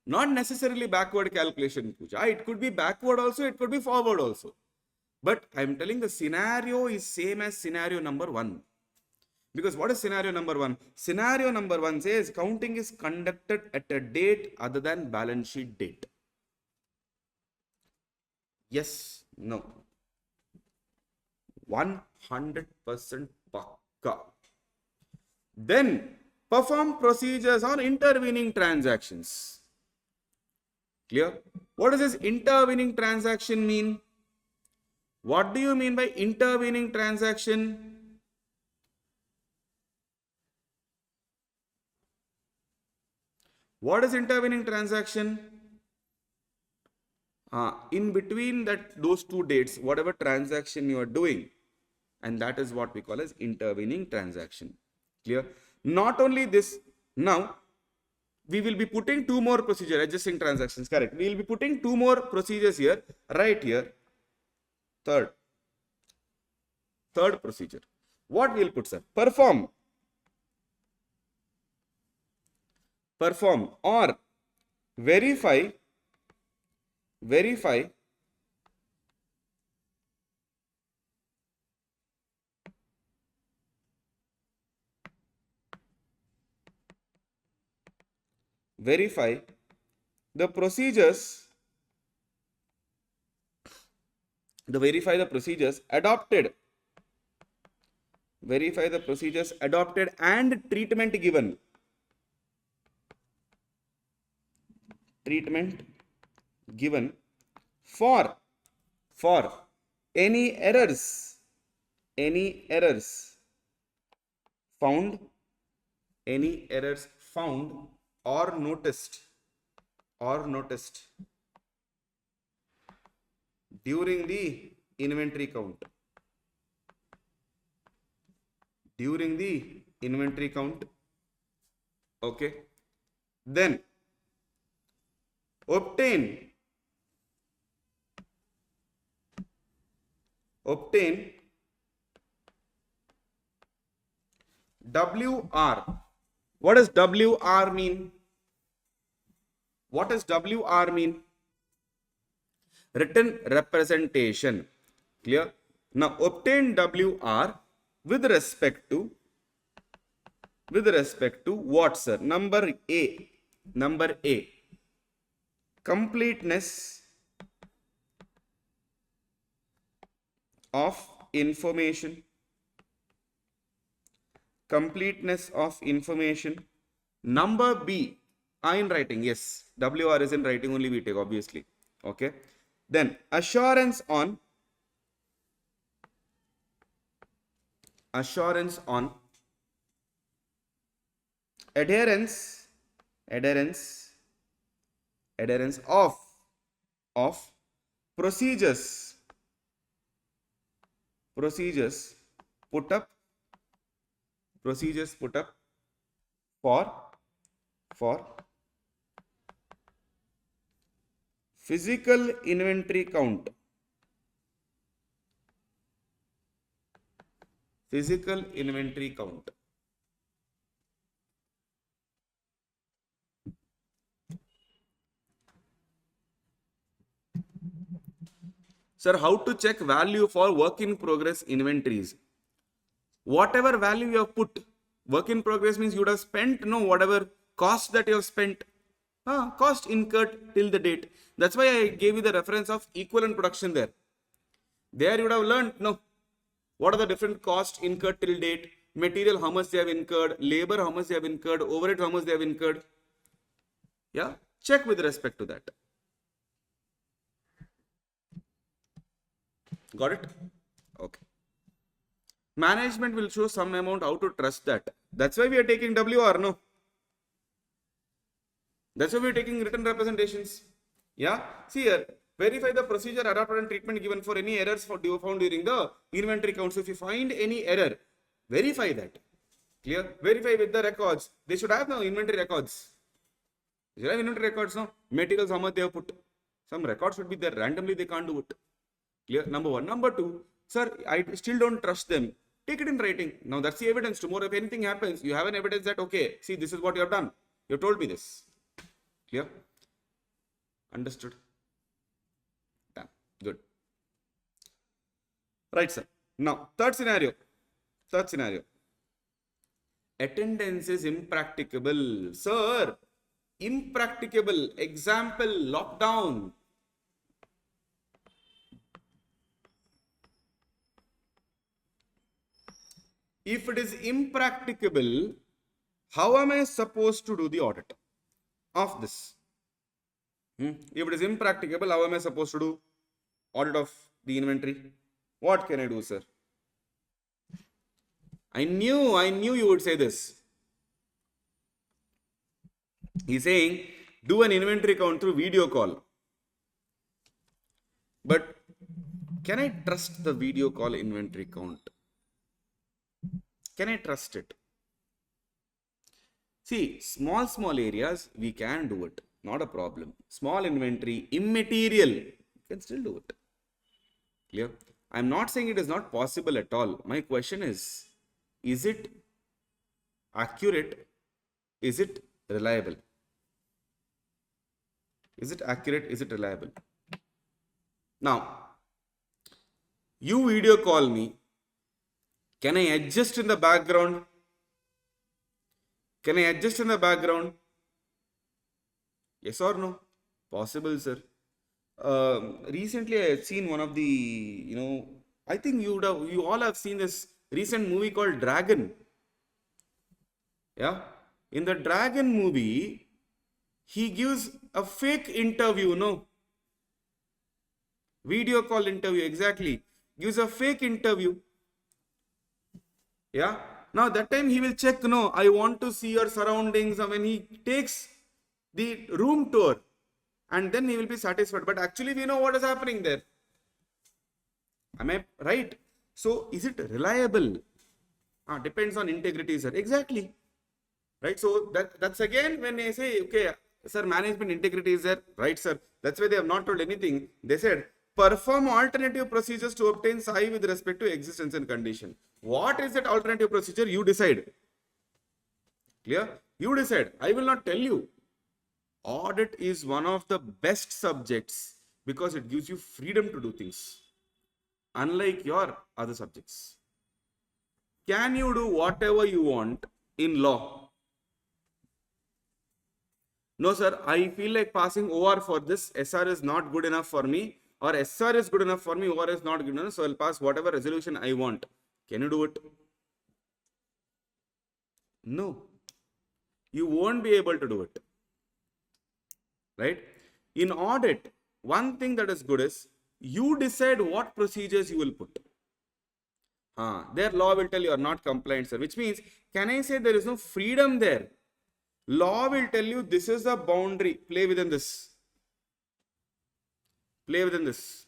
Not necessarily backward calculation, Pooja. It could be backward also, it could be forward also. But I'm telling the scenario is same as scenario number 1. Because what is scenario number 1? Scenario number 1 says counting is conducted at a date other than balance sheet date. Yes, no. 100% pakka. Then perform procedures on intervening transactions. Clear? What does this intervening transaction mean? What do you mean by intervening transaction? What is intervening transaction? In between those two dates, whatever transaction you are doing, and that is what we call as intervening transaction. Clear? Not only this, now we will be putting two more procedures, adjusting transactions, correct? We will be putting two more procedures here, right here. Third procedure. What we will put, sir? Perform or verify the procedures adopted and treatment given for any errors found or noticed during the inventory count. Okay. Then obtain WR. What does WR mean? Written representation. Clear? Now obtain WR with respect to what, sir? Number A. Completeness of information. Number B, in writing. Yes, WR is in writing only, we take, obviously. Okay. Then assurance on adherence of procedures put up for physical inventory count. Sir, how to check value for work in progress inventories? Whatever value you have put, work in progress means you would have spent, whatever cost that you have spent, cost incurred till the date. That's why I gave you the reference of equivalent production there. There you would have learned, what are the different costs incurred till date, material how much they have incurred, labor how much they have incurred, overhead how much they have incurred. Yeah, check with respect to that. Got it? Okay. Management will show some amount how to trust that. That's why we are taking WR, no? That's why we are taking written representations. Yeah. See here, verify the procedure adopted and treatment given for any errors found during the inventory count. So if you find any error, verify that. Clear? Verify with the records. They should have no inventory records. They should have inventory records, no? Materials how much they have put. Some records should be there. Randomly they can't do it. Clear? Number one. Number two, sir, I still don't trust them. Take it in writing. Now that's the evidence. Tomorrow, if anything happens, you have an evidence that, okay, see, this is what you have done. You have told me this. Clear? Understood? Done. Good. Right, sir. Now, third scenario. Attendance is impracticable. Sir, impracticable. Example, lockdown. If it is impracticable, How am I supposed to do the audit of this? If it is impracticable, how am I supposed to do audit of the inventory? What can I do, sir? I knew you would say this. He's saying, do an inventory count through video call. But can I trust the video call inventory count? Can I trust it? See, small areas, we can do it. Not a problem. Small inventory, immaterial, you can still do it. Clear? I'm not saying it is not possible at all. My question is it accurate? Is it reliable? Is it accurate? Is it reliable? Now, you video call me. Can I adjust in the background? Can I adjust in the background? Yes or no? Possible, sir. Recently, I had seen one of the, I think you all have seen this recent movie called Dragon. Yeah. In the Dragon movie, he gives a fake interview, no? Video call interview, exactly. Gives a fake interview. Yeah. Now that time he will check, no, I want to see your surroundings. I mean, he takes the room tour and then he will be satisfied. But actually we know what is happening there. Am I right? So is it reliable? Depends on integrity, sir. Exactly. Right. So that's again when they say, okay, sir, management integrity is there. Right, sir. That's why they have not told anything. They said, perform alternative procedures to obtain SAI with respect to existence and condition. What is that alternative procedure? You decide. Clear? You decide. I will not tell you. Audit is one of the best subjects because it gives you freedom to do things. Unlike your other subjects. Can you do whatever you want in law? No, sir. I feel like passing OR for this. SR is not good enough for me. Or SR is good enough for me, OR is not good enough, so I'll pass whatever resolution I want. Can you do it? No. You won't be able to do it. Right? In audit, one thing that is good is, you decide what procedures you will put. Their law will tell you are not compliant, sir. Which means, can I say there is no freedom there? Law will tell you this is the boundary. Play within this. Play within this.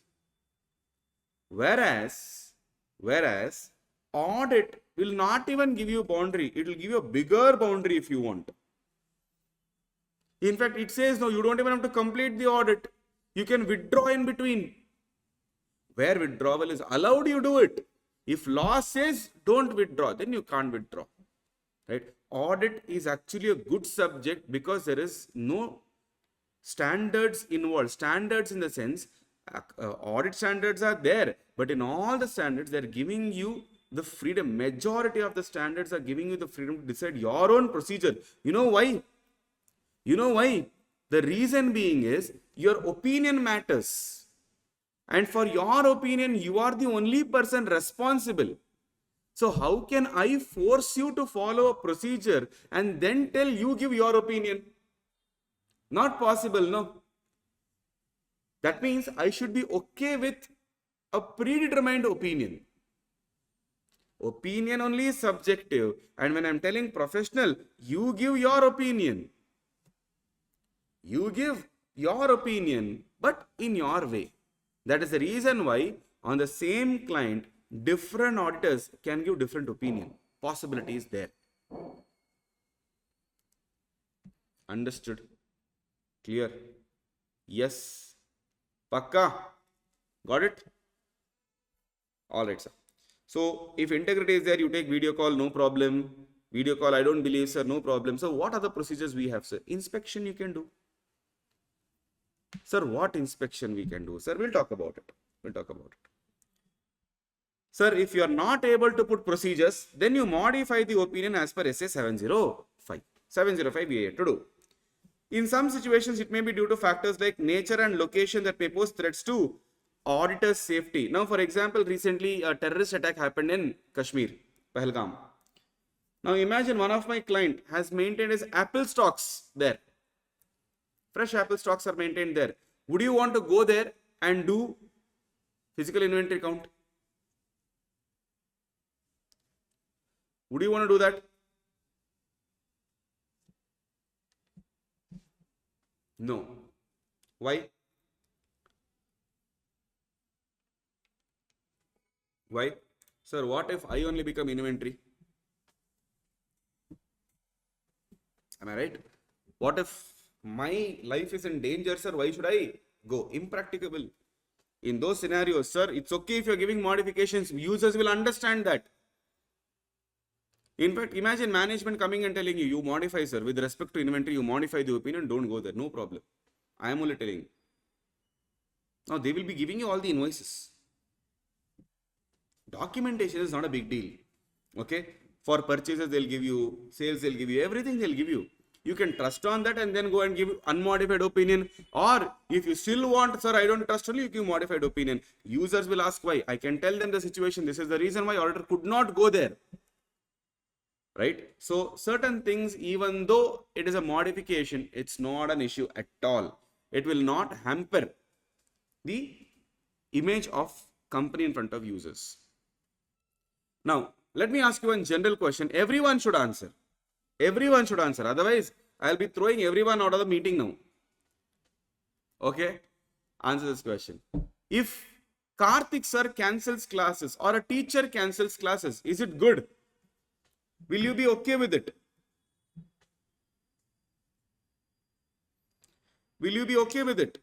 Whereas audit will not even give you a boundary. It will give you a bigger boundary if you want. In fact, it says, no, you don't even have to complete the audit. You can withdraw in between. Where withdrawal is allowed, you do it. If law says don't withdraw, then you can't withdraw. Right? Audit is actually a good subject because there is no standards involved. Standards in the sense, audit standards are there, but in all the standards, they're giving you the freedom. Majority of the standards are giving you the freedom to decide your own procedure. You know why? The reason being is your opinion matters. And for your opinion, you are the only person responsible. So how can I force you to follow a procedure and then tell you give your opinion? Not possible, no. That means I should be okay with a predetermined opinion. Opinion only is subjective. And when I'm telling professional, you give your opinion. You give your opinion, but in your way. That is the reason why on the same client, different auditors can give different opinion. Possibility is there. Understood? Clear? Yes. Pakka? Got it? Alright, sir. So, if integrity is there, you take video call, no problem. Video call, I don't believe, sir, no problem. So, what are the procedures we have, sir? Inspection you can do. Sir, what inspection we can do? Sir, we'll talk about it. Sir, if you are not able to put procedures, then you modify the opinion as per SA 705. 705 we have to do. In some situations, it may be due to factors like nature and location that may pose threats to auditor's safety. Now, for example, recently a terrorist attack happened in Kashmir, Pahalgam. Now imagine one of my client has maintained his Apple stocks there. Fresh Apple stocks are maintained there. Would you want to go there and do physical inventory count? Would you want to do that? No. Why? Why? Sir, what if I only become inventory? Am I right? What if my life is in danger, sir? Why should I go? Impracticable. In those scenarios, sir, it's okay if you're giving modifications. Users will understand that. In fact, imagine management coming and telling you, you modify, sir, with respect to inventory, you modify the opinion, don't go there. No problem. I am only telling you. Now, they will be giving you all the invoices. Documentation is not a big deal. Okay? For purchases, they'll give you, sales, they'll give you, everything they'll give you. You can trust on that and then go and give unmodified opinion. Or if you still want, sir, I don't trust only, you give modified opinion. Users will ask why. I can tell them the situation. This is the reason why auditor could not go there. Right? So certain things, even though it is a modification, it's not an issue at all. It will not hamper the image of company in front of users. Now, let me ask you one general question. Everyone should answer. Everyone should answer. Otherwise, I'll be throwing everyone out of the meeting now. Okay? Answer this question. If Karthik sir cancels classes or a teacher cancels classes, is it good? Will you be okay with it? Will you be okay with it?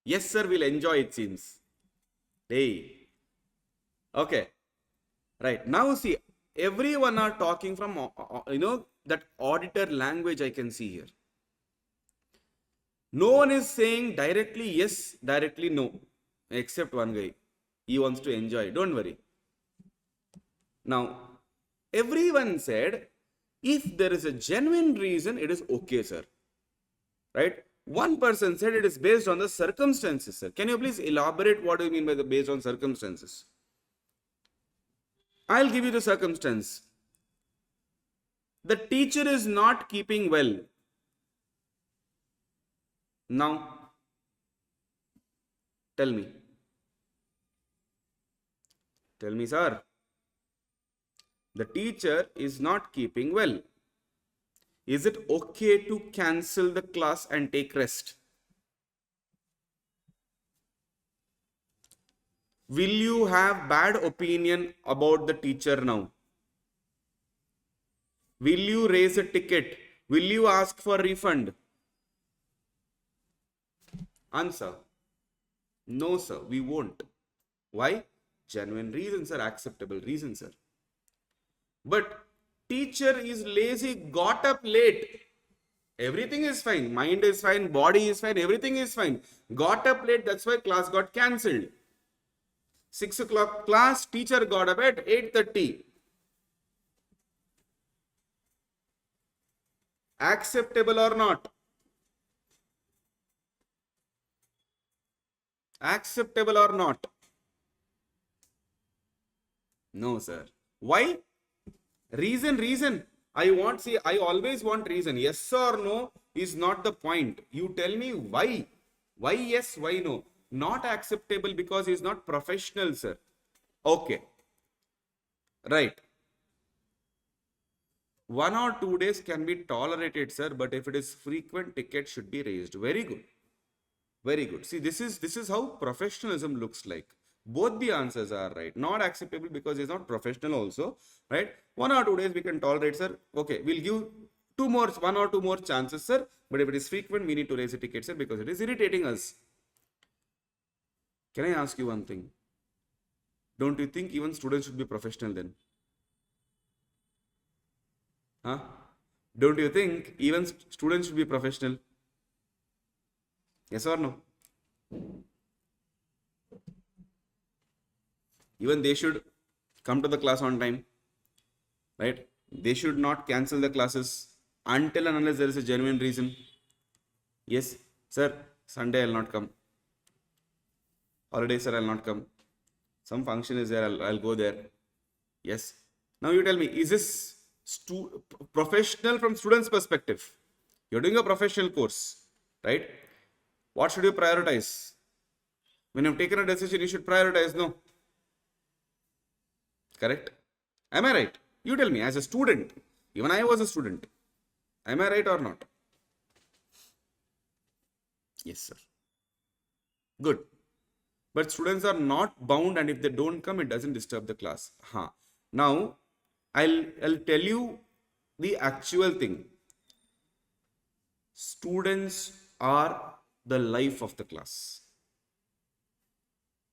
Yes, sir, we'll enjoy it seems. Hey. Okay. Right. Now see, everyone are talking from, that auditor language I can see here. No one is saying directly yes, directly no, except one guy. He wants to enjoy. Don't worry. Now, everyone said, if there is a genuine reason, it is okay, sir. Right? One person said it is based on the circumstances, sir. Can you please elaborate what you mean by the based on circumstances? I'll give you the circumstance. The teacher is not keeping well. Now, tell me. Tell me, sir. The teacher is not keeping well. Is it okay to cancel the class and take rest? Will you have bad opinion about the teacher now? Will you raise a ticket? Will you ask for refund? Answer. No, sir, we won't. Why? Genuine reasons are acceptable reasons, sir. But teacher is lazy, got up late. Everything is fine. Mind is fine, body is fine, everything is fine. Got up late, that's why class got cancelled. 6 o'clock class, teacher got up at 8:30. Acceptable or not? Acceptable or not? No, sir. Why? Reason. I always want reason. Yes or no is not the point. You tell me why. Why yes, why no? Not acceptable because he is not professional, sir. Okay. Right. 1 or 2 days can be tolerated, sir, but if it is frequent, ticket should be raised. Very good. Very good. See, this is how professionalism looks like. Both the answers are right. Not acceptable because he's not professional also, right? 1 or 2 days we can tolerate, sir. Okay, we'll give 1 or 2 more chances, sir. But if it is frequent, we need to raise a ticket, sir, because it is irritating us. Can I ask you one thing? Don't you think even students should be professional then? Huh? Don't you think even students should be professional? Yes or no? Even they should come to the class on time, right? They should not cancel the classes until and unless there is a genuine reason. Yes, Sir, Sunday I'll not come. Holiday, sir, I'll not come. Some function is there, I'll go there. Yes. Now you tell me, is this professional from student's perspective? You're doing a professional course, right? What should you prioritize? When you've taken a decision, you should prioritize, no? Correct? Am I right? You tell me, as a student, even I was a student. Am I right or not? Yes, sir. Good. But students are not bound, and if they don't come, it doesn't disturb the class. Now, I'll tell you the actual thing. Students are the life of the class.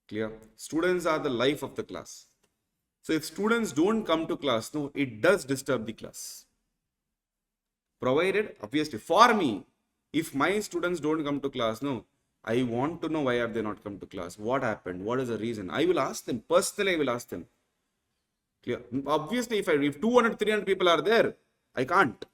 Clear? Students are the life of the class. So if students don't come to class, no, it does disturb the class. Provided, obviously, for me, if my students don't come to class, no, I want to know why have they not come to class. What happened? What is the reason? I will ask them. Personally, I will ask them. Clear? Obviously, if 200, 300 people are there, I can't.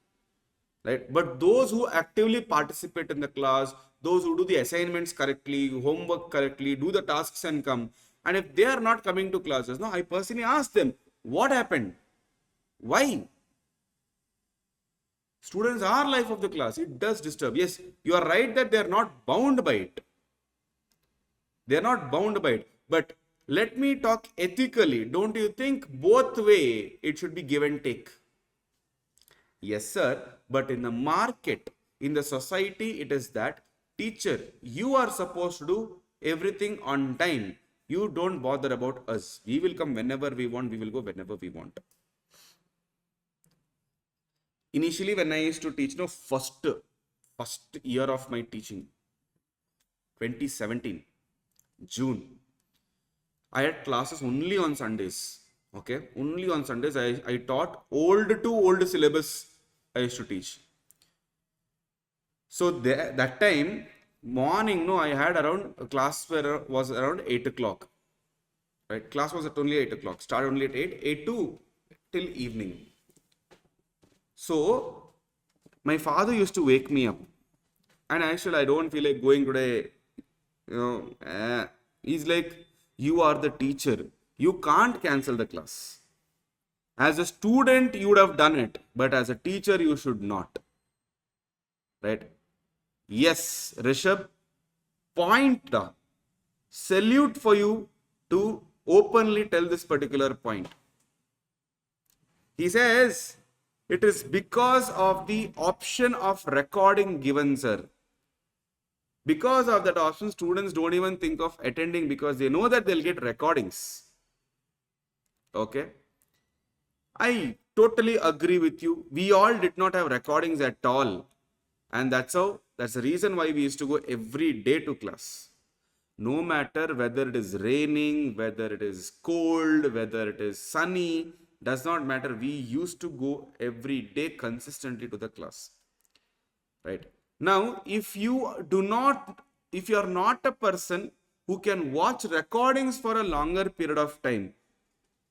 Right? But those who actively participate in the class, those who do the assignments correctly, homework correctly, do the tasks and come. And if they are not coming to classes, no, I personally ask them, what happened? Why? Students are life of the class. It does disturb. Yes, you are right that they are not bound by it. They are not bound by it. But let me talk ethically. Don't you think both way it should be give and take? Yes, sir. But in the market, in the society, it is that teacher, you are supposed to do everything on time. You don't bother about us. We will come whenever we want. We will go whenever we want. Initially, when I used to teach, first year of my teaching, 2017, June, I had classes only on Sundays. Okay, only on Sundays. I taught old to old syllabus I used to teach. So that time, morning, I had around, class was around 8 o'clock. Right, class was at only 8 o'clock. Start only at 8 to till evening. So, my father used to wake me up. And actually, I don't feel like going today. He's like, you are the teacher. You can't cancel the class. As a student, you would have done it. But as a teacher, you should not. Right? Yes, Rishabh, point. Salute for you to openly tell this particular point. He says, it is because of the option of recording given, sir. Because of that option, students don't even think of attending because they know that they'll get recordings. Okay. I totally agree with you. We all did not have recordings at all. And that's the reason why we used to go every day to class. No matter whether it is raining, whether it is cold, whether it is sunny, does not matter. We used to go every day consistently to the class. Right? Now, if you are not a person who can watch recordings for a longer period of time,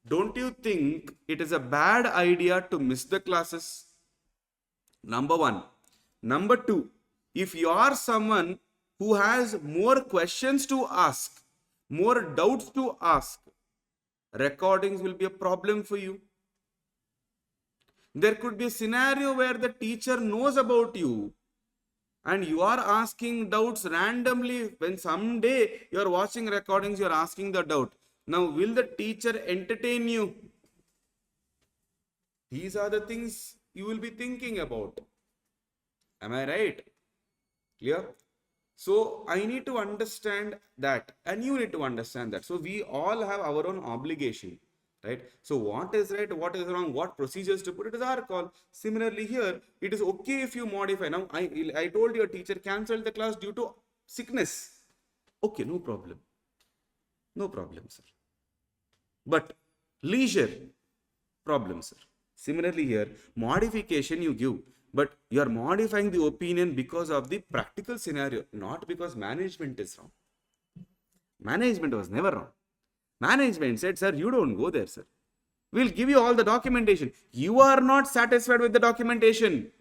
don't you think it is a bad idea to miss the classes? Number one. Number two, if you are someone who has more questions to ask, more doubts to ask, recordings will be a problem for you. There could be a scenario where the teacher knows about you and you are asking doubts randomly. When someday you are watching recordings, you are asking the doubt. Now, will the teacher entertain you? These are the things you will be thinking about. Am I right? Clear? So, I need to understand that and you need to understand that. So, we all have our own obligation, right? So, what is right, what is wrong, what procedures to put, it is our call. Similarly here, it is okay if you modify. Now, I told your teacher cancelled the class due to sickness. Okay, no problem. No problem, sir. But leisure, problem, sir. Similarly here, modification you give. But you are modifying the opinion because of the practical scenario, not because management is wrong. Management was never wrong. Management said, sir, you don't go there, sir. We'll give you all the documentation. You are not satisfied with the documentation.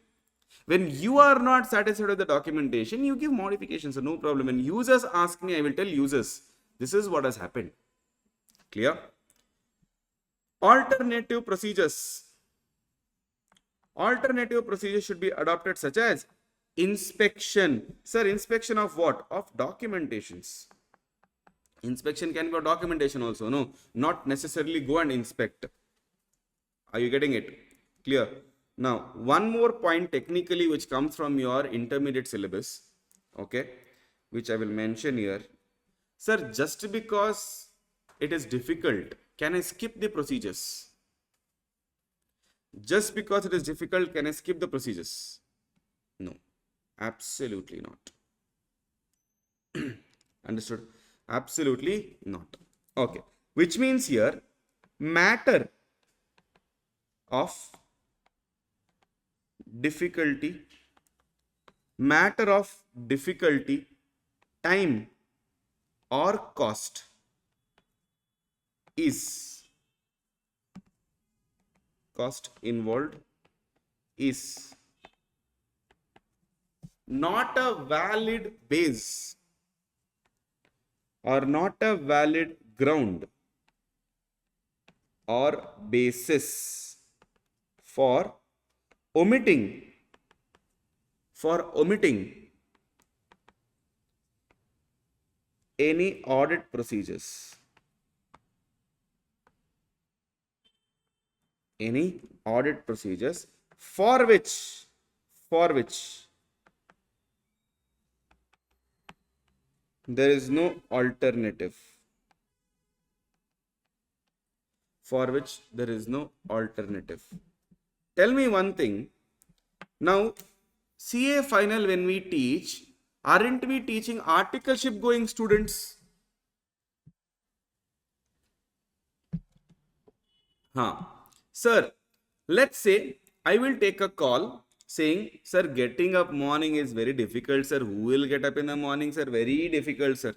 When you are not satisfied with the documentation, you give modifications, so no problem. When users ask me, I will tell users, this is what has happened. Clear? Alternative procedures. Alternative procedures should be adopted, such as inspection. Sir, inspection of what? Of documentations. Inspection can be a documentation also. No, not necessarily go and inspect. Are you getting it? Clear? Now, one more point technically which comes from your intermediate syllabus, okay, which I will mention here. Sir, just because it is difficult, can I skip the procedures? Just because it is difficult, can I skip the procedures? No, absolutely not. Understood? Absolutely not. Okay, which means here, matter of difficulty, time or cost is, cost involved is not a valid base or not a valid ground or basis for omitting any audit procedures. Any audit procedures for which there is no alternative. For which there is no alternative. Tell me one thing. Now, CA final when we teach, aren't we teaching articleship going students? Sir, let's say I will take a call saying, sir, getting up morning is very difficult, sir. Who will get up in the morning, sir? Very difficult, sir.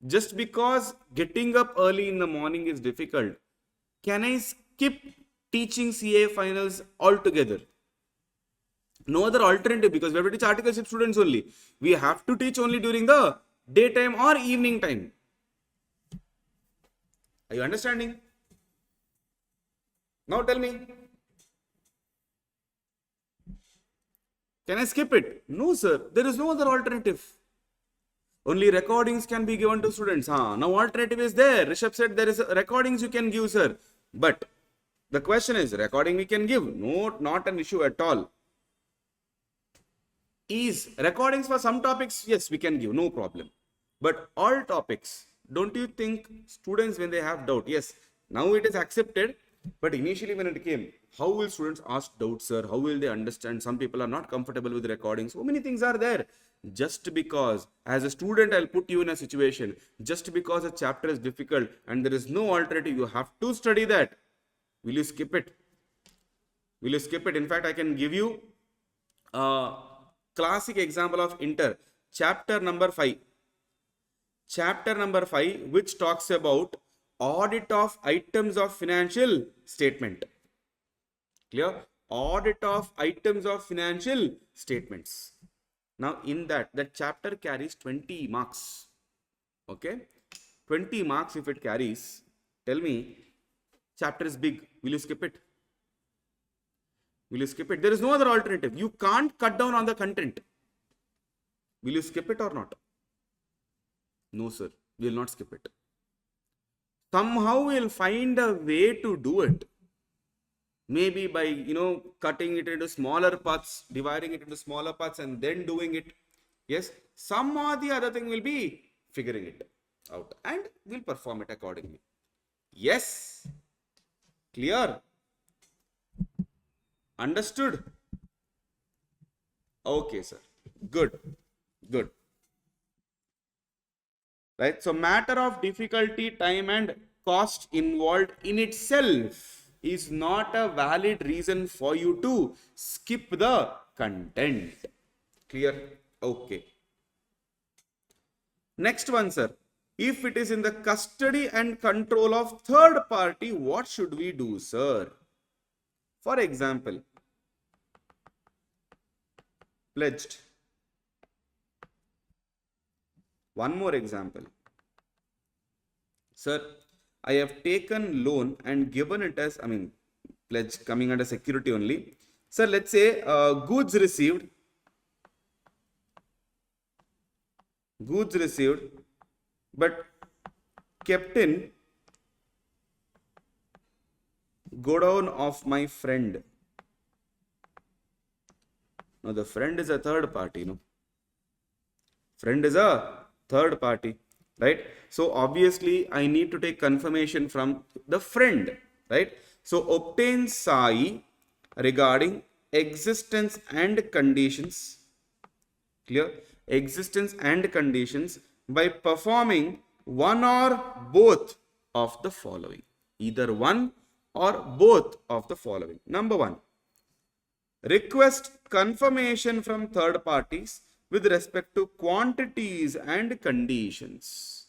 Just because getting up early in the morning is difficult, can I skip teaching CA finals altogether? No other alternative, because we have to teach articleship students only. We have to teach only during the daytime or evening time. Are you understanding? Now tell me. Can I skip it? No, sir. There is no other alternative. Only recordings can be given to students. Now alternative is there. Rishabh said there is recordings you can give, sir. But the question is, recording we can give. No, not an issue at all. Is recordings for some topics? Yes, we can give. No problem. But all topics, don't you think students, when they have doubt? Yes, now it is accepted. But initially when it came, how will students ask doubts, sir? How will they understand? Some people are not comfortable with recording. So many things are there. Just because, as a student, I'll put you in a situation, just because a chapter is difficult and there is no alternative, you have to study that. Will you skip it? Will you skip it? In fact, I can give you a classic example of Inter. Chapter number 5. Chapter number 5, which talks about audit of items of financial statement. Clear? Audit of items of financial statements. Now, in that chapter carries 20 marks. Okay? 20 marks if it carries. Tell me, chapter is big. Will you skip it? Will you skip it? There is no other alternative. You can't cut down on the content. Will you skip it or not? No, sir. We will not skip it. Somehow we'll find a way to do it. Maybe by, cutting it into smaller parts, dividing it into smaller parts and then doing it. Yes, some or the other thing will be figuring it out and we'll perform it accordingly. Yes. Clear? Understood? Okay, sir. Good. Good. Right? So matter of difficulty, time and cost involved in itself is not a valid reason for you to skip the content. Clear? Okay. Next one, sir. If it is in the custody and control of third party, what should we do, sir? For example, pledged. One more example. Sir, I have taken loan and given it as, pledge coming under security only. Sir, let's say goods received, but kept in godown of my friend. Now, the friend is a third party, no? Friend is a third party, right? So, obviously, I need to take confirmation from the friend, right? So, obtain SAI regarding existence and conditions, clear? Existence and conditions by performing one or both of the following. Either one or both of the following. Number one, request confirmation from third parties with respect to quantities and conditions.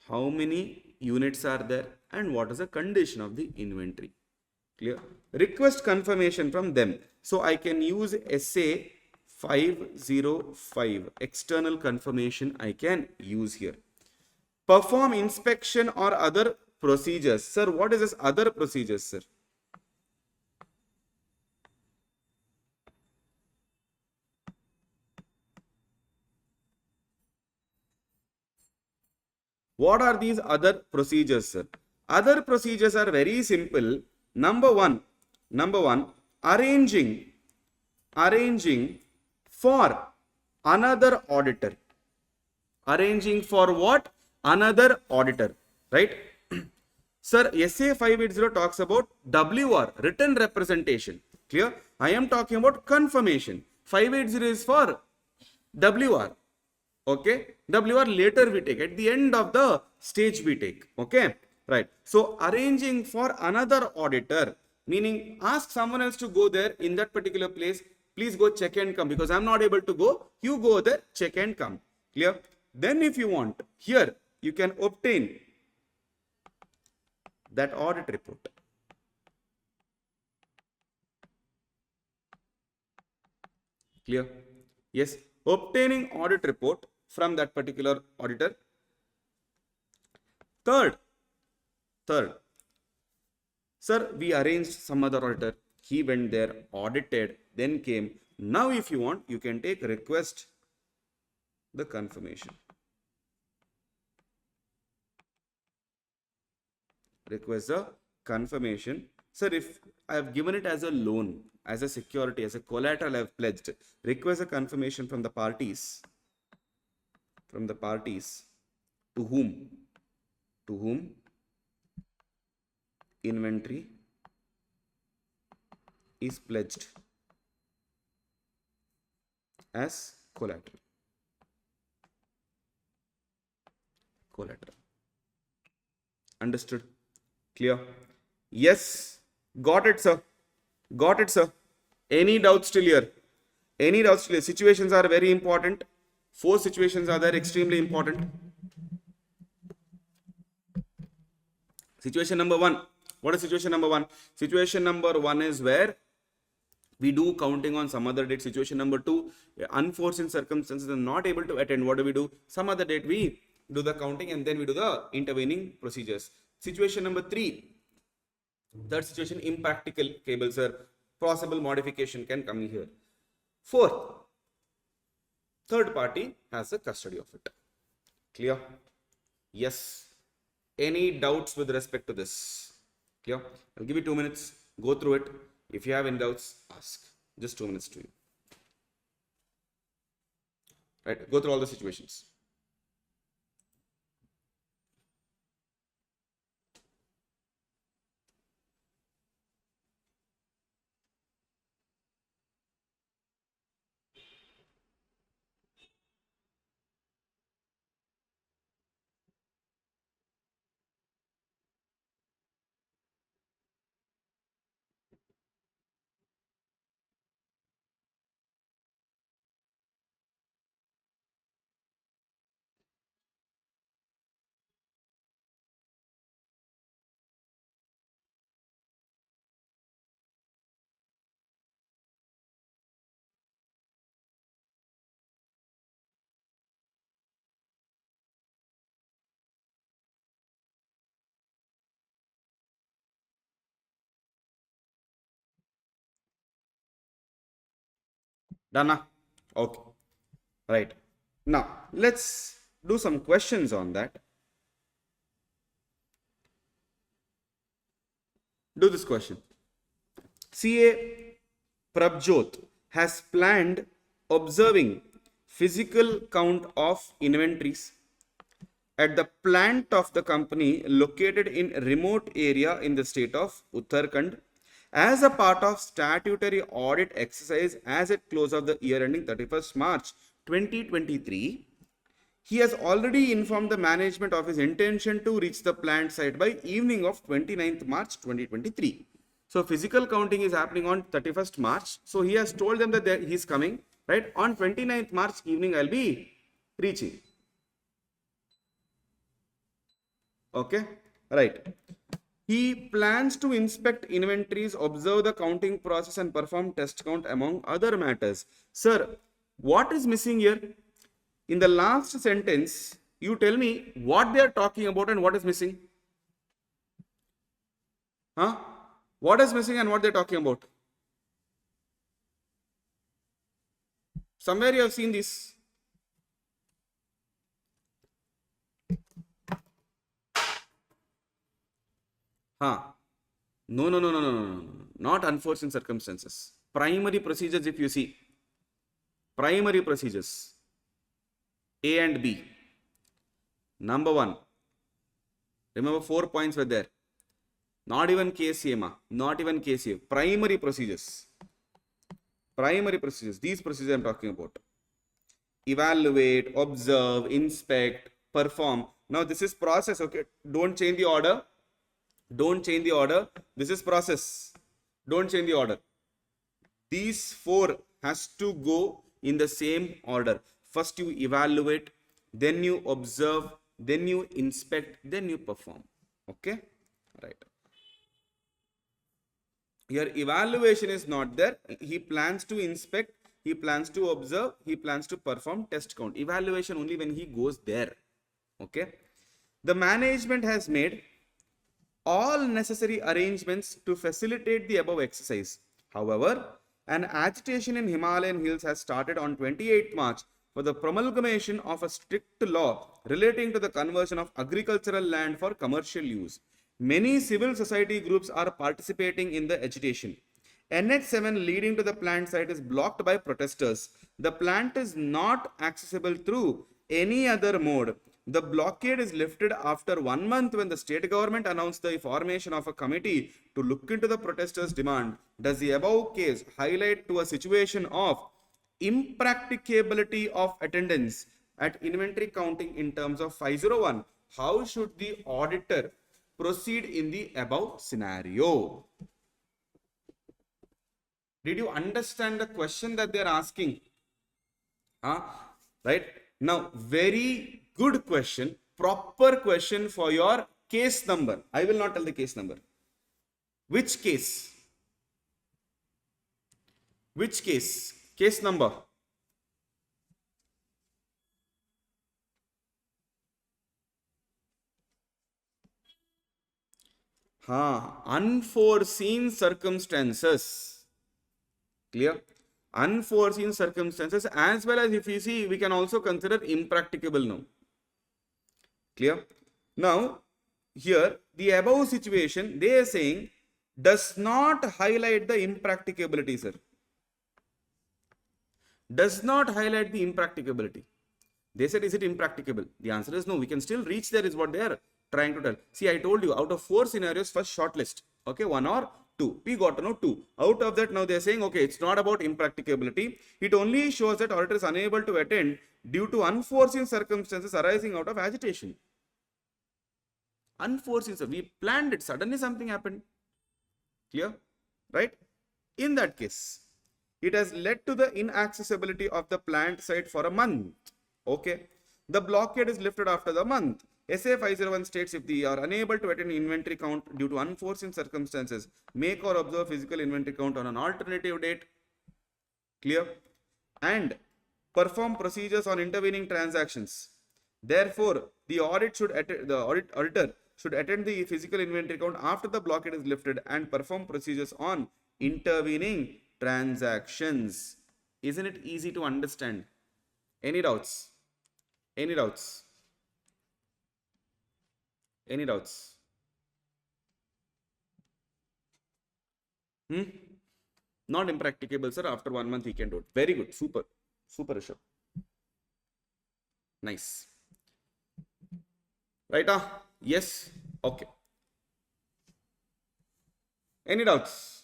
How many units are there and what is the condition of the inventory? Clear? Request confirmation from them. So I can use SA 505. External confirmation I can use here. Perform inspection or other procedures. Sir, what is this other procedures, sir? What are these other procedures, sir? Other procedures are very simple. Number one, arranging for another auditor. Arranging for what? Another auditor, right? Sir, SA 580 talks about WR, written representation. Clear? I am talking about confirmation. 580 is for WR. Okay, WR later we take, at the end of the stage we take. Okay, right. So arranging for another auditor, meaning ask someone else to go there in that particular place. Please go check and come, because I'm not able to go. You go there, check and come. Clear? Then if you want, here you can obtain that audit report. Clear? Yes, obtaining audit report from that particular auditor. Third, sir, we arranged some other auditor. He went there, audited, then came. Now, if you want, you can take request the confirmation. Request the confirmation. Sir, if I have given it as a loan, as a security, as a collateral I have pledged, request a confirmation from the parties. From the parties to whom? To whom inventory is pledged as collateral. Collateral. Understood? Clear? Yes. Got it, sir. Got it, sir. Any doubts still here? Any doubts still here? Situations are very important. 4 situations are there, extremely important. Situation number 1. What is situation number 1? Situation number 1 is where we do counting on some other date. Situation number 2, unforeseen circumstances are not able to attend. What do? Some other date we do the counting and then we do the intervening procedures. Situation number 3, third situation, impractical cables, sir. Possible modification can come here. 4th, third party has the custody of it. Clear? Yes. Any doubts with respect to this? Clear? I'll give you 2 minutes. Go through it. If you have any doubts, ask. Just 2 minutes to you. Right? Go through all the situations. Done? Okay. Right. Now, let's do some questions on that. Do this question. CA Prabjot has planned observing physical count of inventories at the plant of the company located in a remote area in the state of Uttarakhand as a part of statutory audit exercise as at close of the year ending 31st March 2023. He has already informed the management of his intention to reach the plant site by evening of 29th March 2023. So physical counting is happening on 31st March. So he has told them that he is coming, right? On 29th March evening, I'll be reaching. Okay, right. He plans to inspect inventories, observe the counting process and perform test count among other matters. Sir, what is missing here? In the last sentence, you tell me what they are talking about and what is missing. Huh? What is missing and what they're talking about? Somewhere you have seen this. Huh? No, no, no, no, no, no, no, no. Not unforeseen circumstances. Primary procedures, if you see. Primary procedures. A and B. Number one. Remember 4 points were there. Not even KCMA. Not even KCA. Primary procedures. Primary procedures. These procedures I'm talking about. Evaluate, observe, inspect, perform. Now this is process. Okay. Don't change the order. Don't change the order. This is process. Don't change the order. These 4 has to go in the same order. First you evaluate, then you observe, then you inspect, then you perform. Okay, right. Your evaluation is not there. He plans to inspect, he plans to observe, he plans to perform test count. Evaluation only when he goes there. Okay. The management has made all necessary arrangements to facilitate the above exercise. However, an agitation in Himalayan hills has started on 28 March for the promulgation of a strict law relating to the conversion of agricultural land for commercial use. Many civil society groups are participating in the agitation. NH7 leading to the plant site is blocked by protesters. The plant is not accessible through any other mode. The blockade is lifted after 1 month when the state government announced the formation of a committee to look into the protesters' demand. Does the above case highlight to a situation of impracticability of attendance at inventory counting in terms of 501? How should the auditor proceed in the above scenario? Did you understand the question that they are asking? Right? Now, very good question, proper question for your case number. I will not tell the case number. Which case? Which case? Case number. Unforeseen circumstances. Clear? Unforeseen circumstances, as well as if you see, we can also consider impracticable now. Clear? Now, here, the above situation, they are saying, does not highlight the impracticability, sir. Does not highlight the impracticability. They said, is it impracticable? The answer is no. We can still reach there is what they are trying to tell. See, I told you, out of 4 scenarios, first shortlist. Okay, 1 or 2. We got to know 2. Out of that, now they are saying, okay, it's not about impracticability. It only shows that auditor is unable to attend due to unforeseen circumstances arising out of agitation. Unforeseen, so we planned it, suddenly something happened. Clear? Right? In that case, it has led to the inaccessibility of the plant site for a month. Okay. The blockade is lifted after the month. SA 501 states if they are unable to attend inventory count due to unforeseen circumstances, make or observe physical inventory count on an alternative date. Clear? And perform procedures on intervening transactions. Therefore, the auditor should attend the physical inventory count after the blockade is lifted and perform procedures on intervening transactions. Isn't it easy to understand? Any doubts? Any doubts? Any doubts? Not impracticable, sir. After 1 month, he can do it. Very good. Super. Super, Rishabh. Nice. Right? Yes. Okay. Any doubts?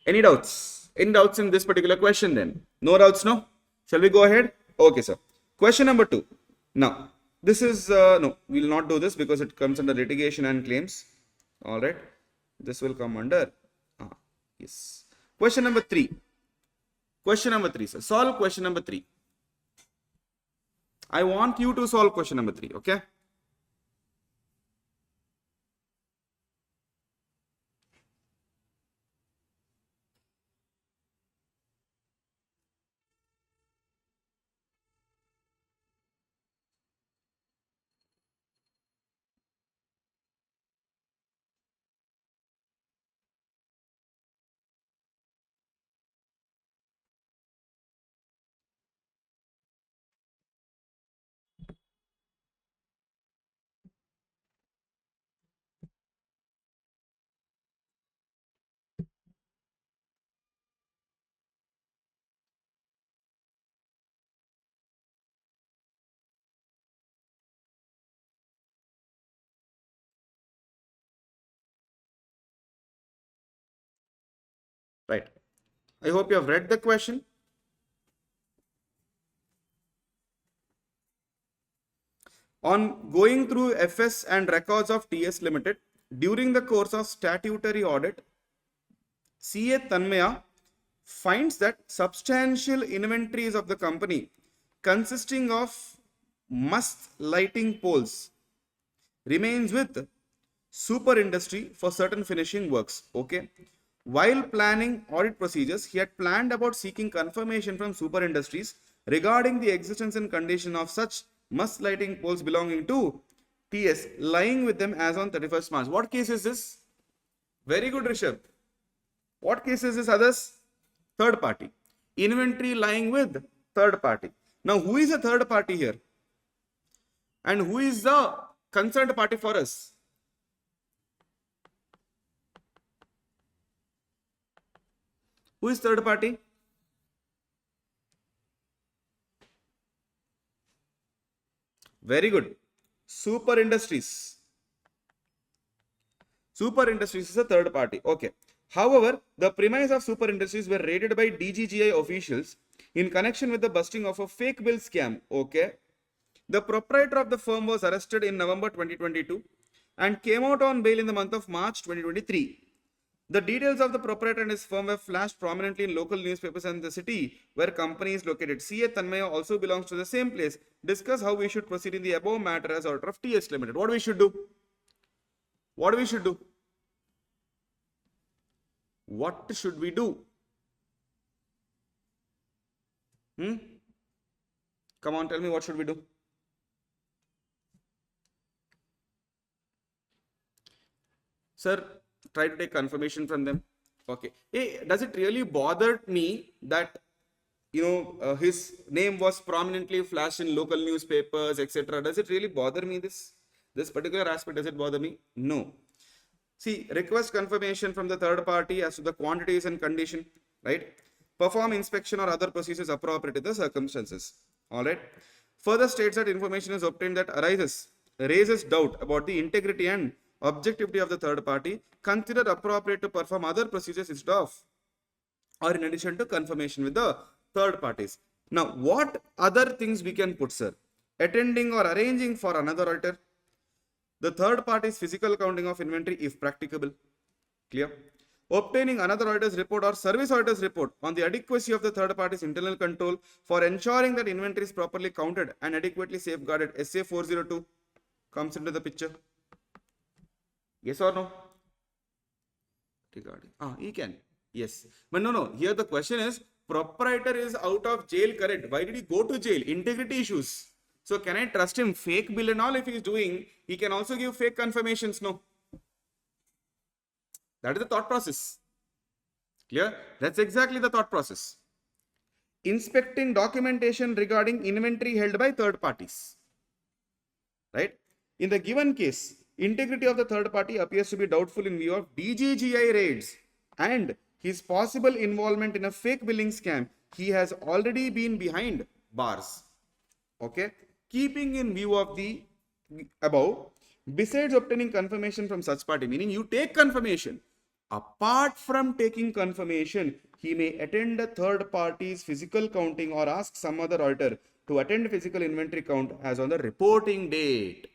Any doubts? Any doubts in this particular question then? No doubts, no? Shall we go ahead? Okay, sir. Question number 2. Now, this is, no, we will not do this because it comes under litigation and claims. All right. This will come under, yes. Question number 3. Question number 3, sir. Solve question number 3. I want you to solve question number 3, okay? Right. I hope you have read the question. On going through FS and records of TS Limited, during the course of statutory audit, CA Tanmaya finds that substantial inventories of the company consisting of must lighting poles remains with Super Industry for certain finishing works. Okay. While planning audit procedures, he had planned about seeking confirmation from Super Industries regarding the existence and condition of such must lighting poles belonging to TS lying with them as on 31st March. What case is this? Very good, Rishabh. What case is this, others? Third party. Inventory lying with third party. Now, who is a third party here? And who is the concerned party for us? Who is third party? Very good. Super Industries. Super Industries is a third party. Okay. However, the premise of Super Industries were raided by DGGI officials in connection with the busting of a fake bill scam. Okay. The proprietor of the firm was arrested in November 2022 and came out on bail in the month of March 2023. The details of the proprietor and his firm were flashed prominently in local newspapers and the city where company is located. CA Tanmaya also belongs to the same place. Discuss how we should proceed in the above matter as auditor of TS Limited. What we should do? What we should do? What should we do? Come on, tell me, what should we do? Sir, try to take confirmation from them. Okay. Hey, does it really bother me that his name was prominently flashed in local newspapers, etc.? Does it really bother me, this particular aspect? Does it bother me? No. See, request confirmation from the third party as to the quantities and condition, right? Perform inspection or other procedures appropriate in the circumstances. All right. Further states that information is obtained that raises doubt about the integrity and objectivity of the third party, consider appropriate to perform other procedures instead of or in addition to confirmation with the third parties. Now, what other things we can put, sir? Attending or arranging for another auditor. The third party's physical counting of inventory if practicable. Clear? Obtaining another auditor's report or service auditor's report on the adequacy of the third party's internal control for ensuring that inventory is properly counted and adequately safeguarded. SA 402 comes into the picture. Yes or no? Regarding. He can. Yes. But no. Here the question is, proprietor is out of jail, correct? Why did he go to jail? Integrity issues. So can I trust him? Fake bill and all if he is doing, he can also give fake confirmations. No. That is the thought process. Clear? That's exactly the thought process. inspecting documentation regarding inventory held by third parties. Right? In the given case, integrity of the third party appears to be doubtful in view of DGGI raids and his possible involvement in a fake billing scam. He has already been behind bars. Okay? Keeping in view of the above, besides obtaining confirmation from such party, meaning you take confirmation, apart from taking confirmation, he may attend a third party's physical counting or ask some other auditor to attend physical inventory count as on the reporting date.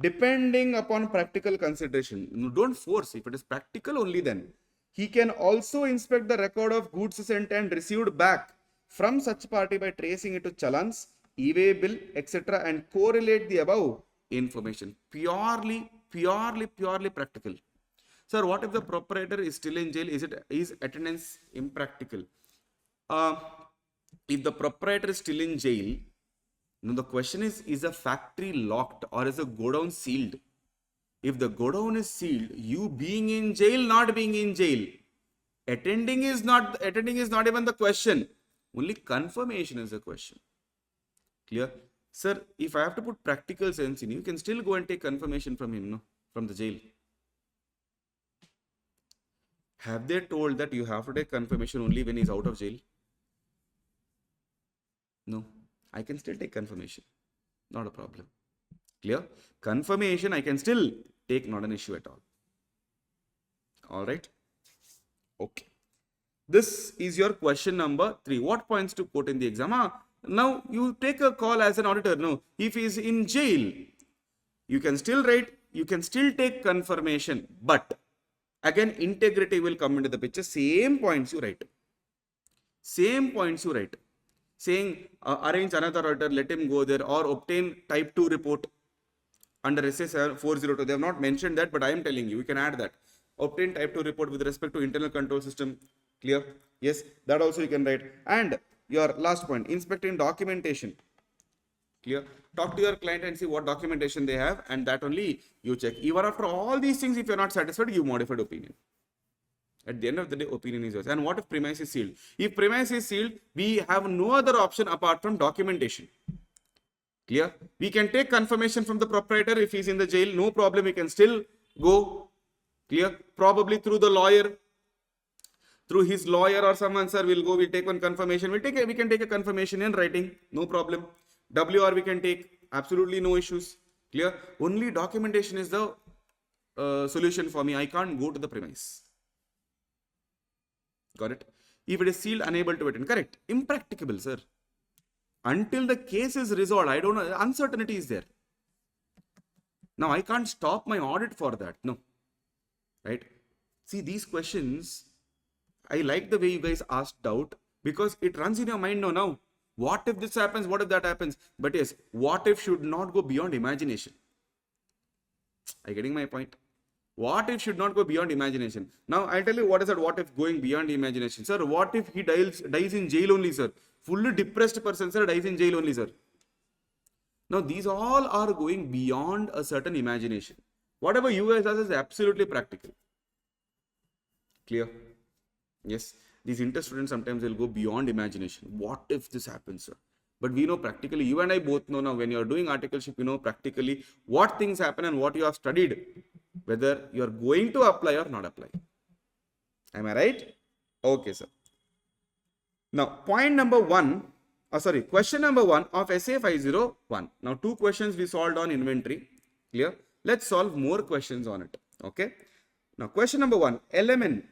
Depending upon practical consideration, don't force. If it is practical, only then. He can also inspect the record of goods sent and received back from such party by tracing it to challans, e-way bill, etc. and correlate the above information. Purely practical. Sir, what if the proprietor is still in jail? Is attendance impractical? If the proprietor is still in jail, now the question is a factory locked or is a godown sealed? If the godown is sealed, you being in jail, not being in jail, attending is not even the question. Only confirmation is the question. Clear? Sir, if I have to put practical sense in, you can still go and take confirmation from him, no? From the jail. Have they told that you have to take confirmation only when he's out of jail? No. I can still take confirmation. Not a problem. Clear? Confirmation I can still take, not an issue at all. Alright? Okay. This is your question number 3. What points to quote in the exam? Now you take a call as an auditor. No, if he is in jail, you can still write, you can still take confirmation, but again integrity will come into the picture. Same points you write. Same points you write. Saying arrange another auditor, let him go there, or obtain type 2 report under SA 402. They have not mentioned that, but I am telling you, you can add that. Obtain type 2 report with respect to internal control system. Clear? Yes, that also you can write. And your last point, inspecting documentation. Clear? Talk to your client and see what documentation they have, and that only you check. Even after all these things, if you are not satisfied, you modified opinion. At the end of the day, opinion is yours. And what if premise is sealed? If premise is sealed, we have no other option apart from documentation. Clear? We can take confirmation from the proprietor if he's in the jail. No problem. We can still go. Clear? Probably through the lawyer. Through his lawyer or someone, sir, we'll take one confirmation. We can take a confirmation in writing. No problem. WR we can take. Absolutely no issues. Clear? Only documentation is the solution for me. I can't go to the premise. Got it? If it is sealed, unable to attend. Correct. Impracticable, sir. Until the case is resolved, I don't know. Uncertainty is there. Now, I can't stop my audit for that. No. Right? See, these questions, I like the way you guys asked out because it runs in your mind now. What if this happens? What if that happens? But yes, what if should not go beyond imagination. Are you getting my point? What if should not go beyond imagination. Now, I'll tell you what is that what if going beyond imagination. Sir, what if he dies in jail only, sir? Fully depressed person, sir, dies in jail only, sir. Now, these all are going beyond a certain imagination. Whatever you guys ask is absolutely practical. Clear? Yes. These inter students sometimes will go beyond imagination. What if this happens, sir? But we know practically, you and I both know now when you are doing articleship, you know practically what things happen and what you have studied, whether you are going to apply or not apply. Am I right? Okay, sir. Now, question number 1 of SA 501. Now, 2 questions we solved on inventory. Clear? Let's solve more questions on it. Okay. Now, question number 1, LMN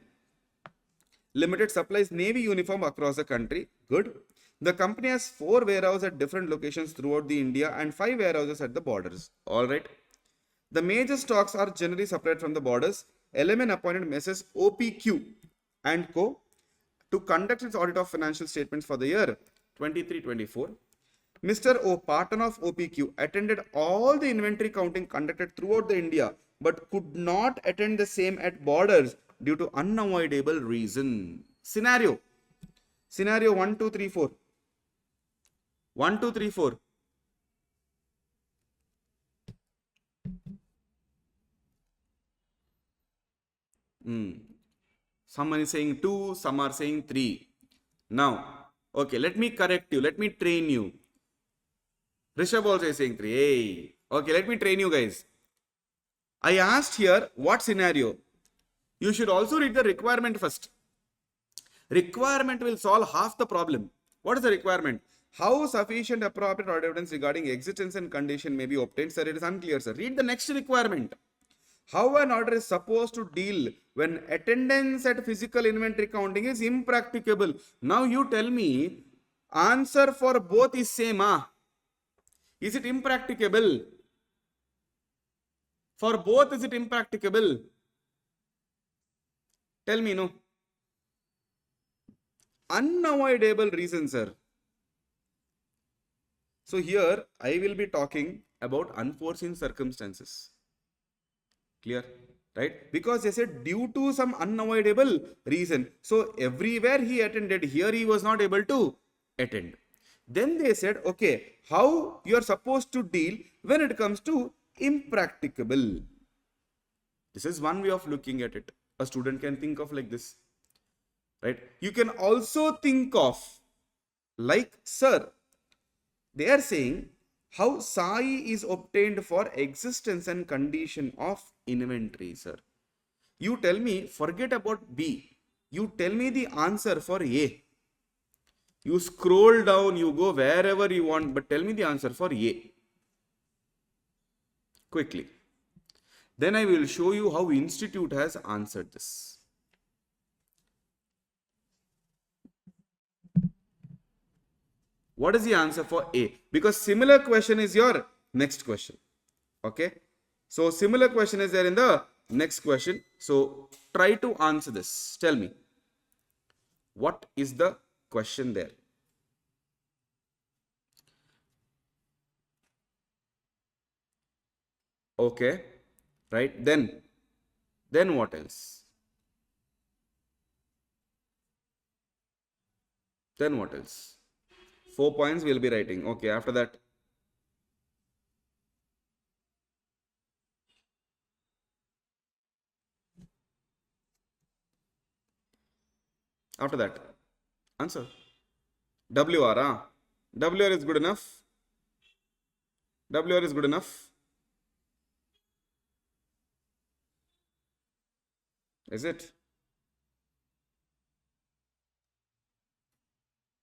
Limited supplies Navy uniform across the country. Good. The company has 4 warehouses at different locations throughout the India and 5 warehouses at the borders. All right. The major stocks are generally supplied from the borders. LMN appointed Messrs. OPQ and Co. to conduct its audit of financial statements for the year 23-24. Mr. O, partner of OPQ, attended all the inventory counting conducted throughout the India, but could not attend the same at borders due to unavoidable reason. Scenario 1, 2, 3, 4. 1, 2, 3, 4. Someone is saying 2, some are saying 3. Now, Okay, let me correct you. Let me train you. Rishabh also is saying 3. Hey. Okay, let me train you guys. I asked here what scenario. You should also read the requirement first. Requirement will solve half the problem. What is the requirement? How sufficient appropriate audit evidence regarding existence and condition may be obtained, sir? It is unclear, sir. Read the next requirement. How an auditor is supposed to deal when attendance at physical inventory counting is impracticable. Now you tell me, answer for both is same. Is it impracticable? For both, is it impracticable? Tell me, no. Unavoidable reason, sir. So here I will be talking about unforeseen circumstances. Clear? Right? Because they said due to some unavoidable reason. So everywhere he attended, here he was not able to attend. Then they said, okay, how you are supposed to deal when it comes to impracticable. This is one way of looking at it. A student can think of like this. Right? You can also think of like, sir, they are saying how psi is obtained for existence and condition of inventory, sir. You tell me, forget about B. You tell me the answer for A. You scroll down, you go wherever you want, but tell me the answer for A. Quickly. Then I will show you how Institute has answered this. What is the answer for A? Because similar question is your next question. Okay. So similar question is there in the next question. So try to answer this. Tell me. What is the question there? Okay. Right. Then what else? Then what else? 4 points we'll be writing. Okay. After that. After that. Answer. WR. WR is good enough. WR is good enough. Is it?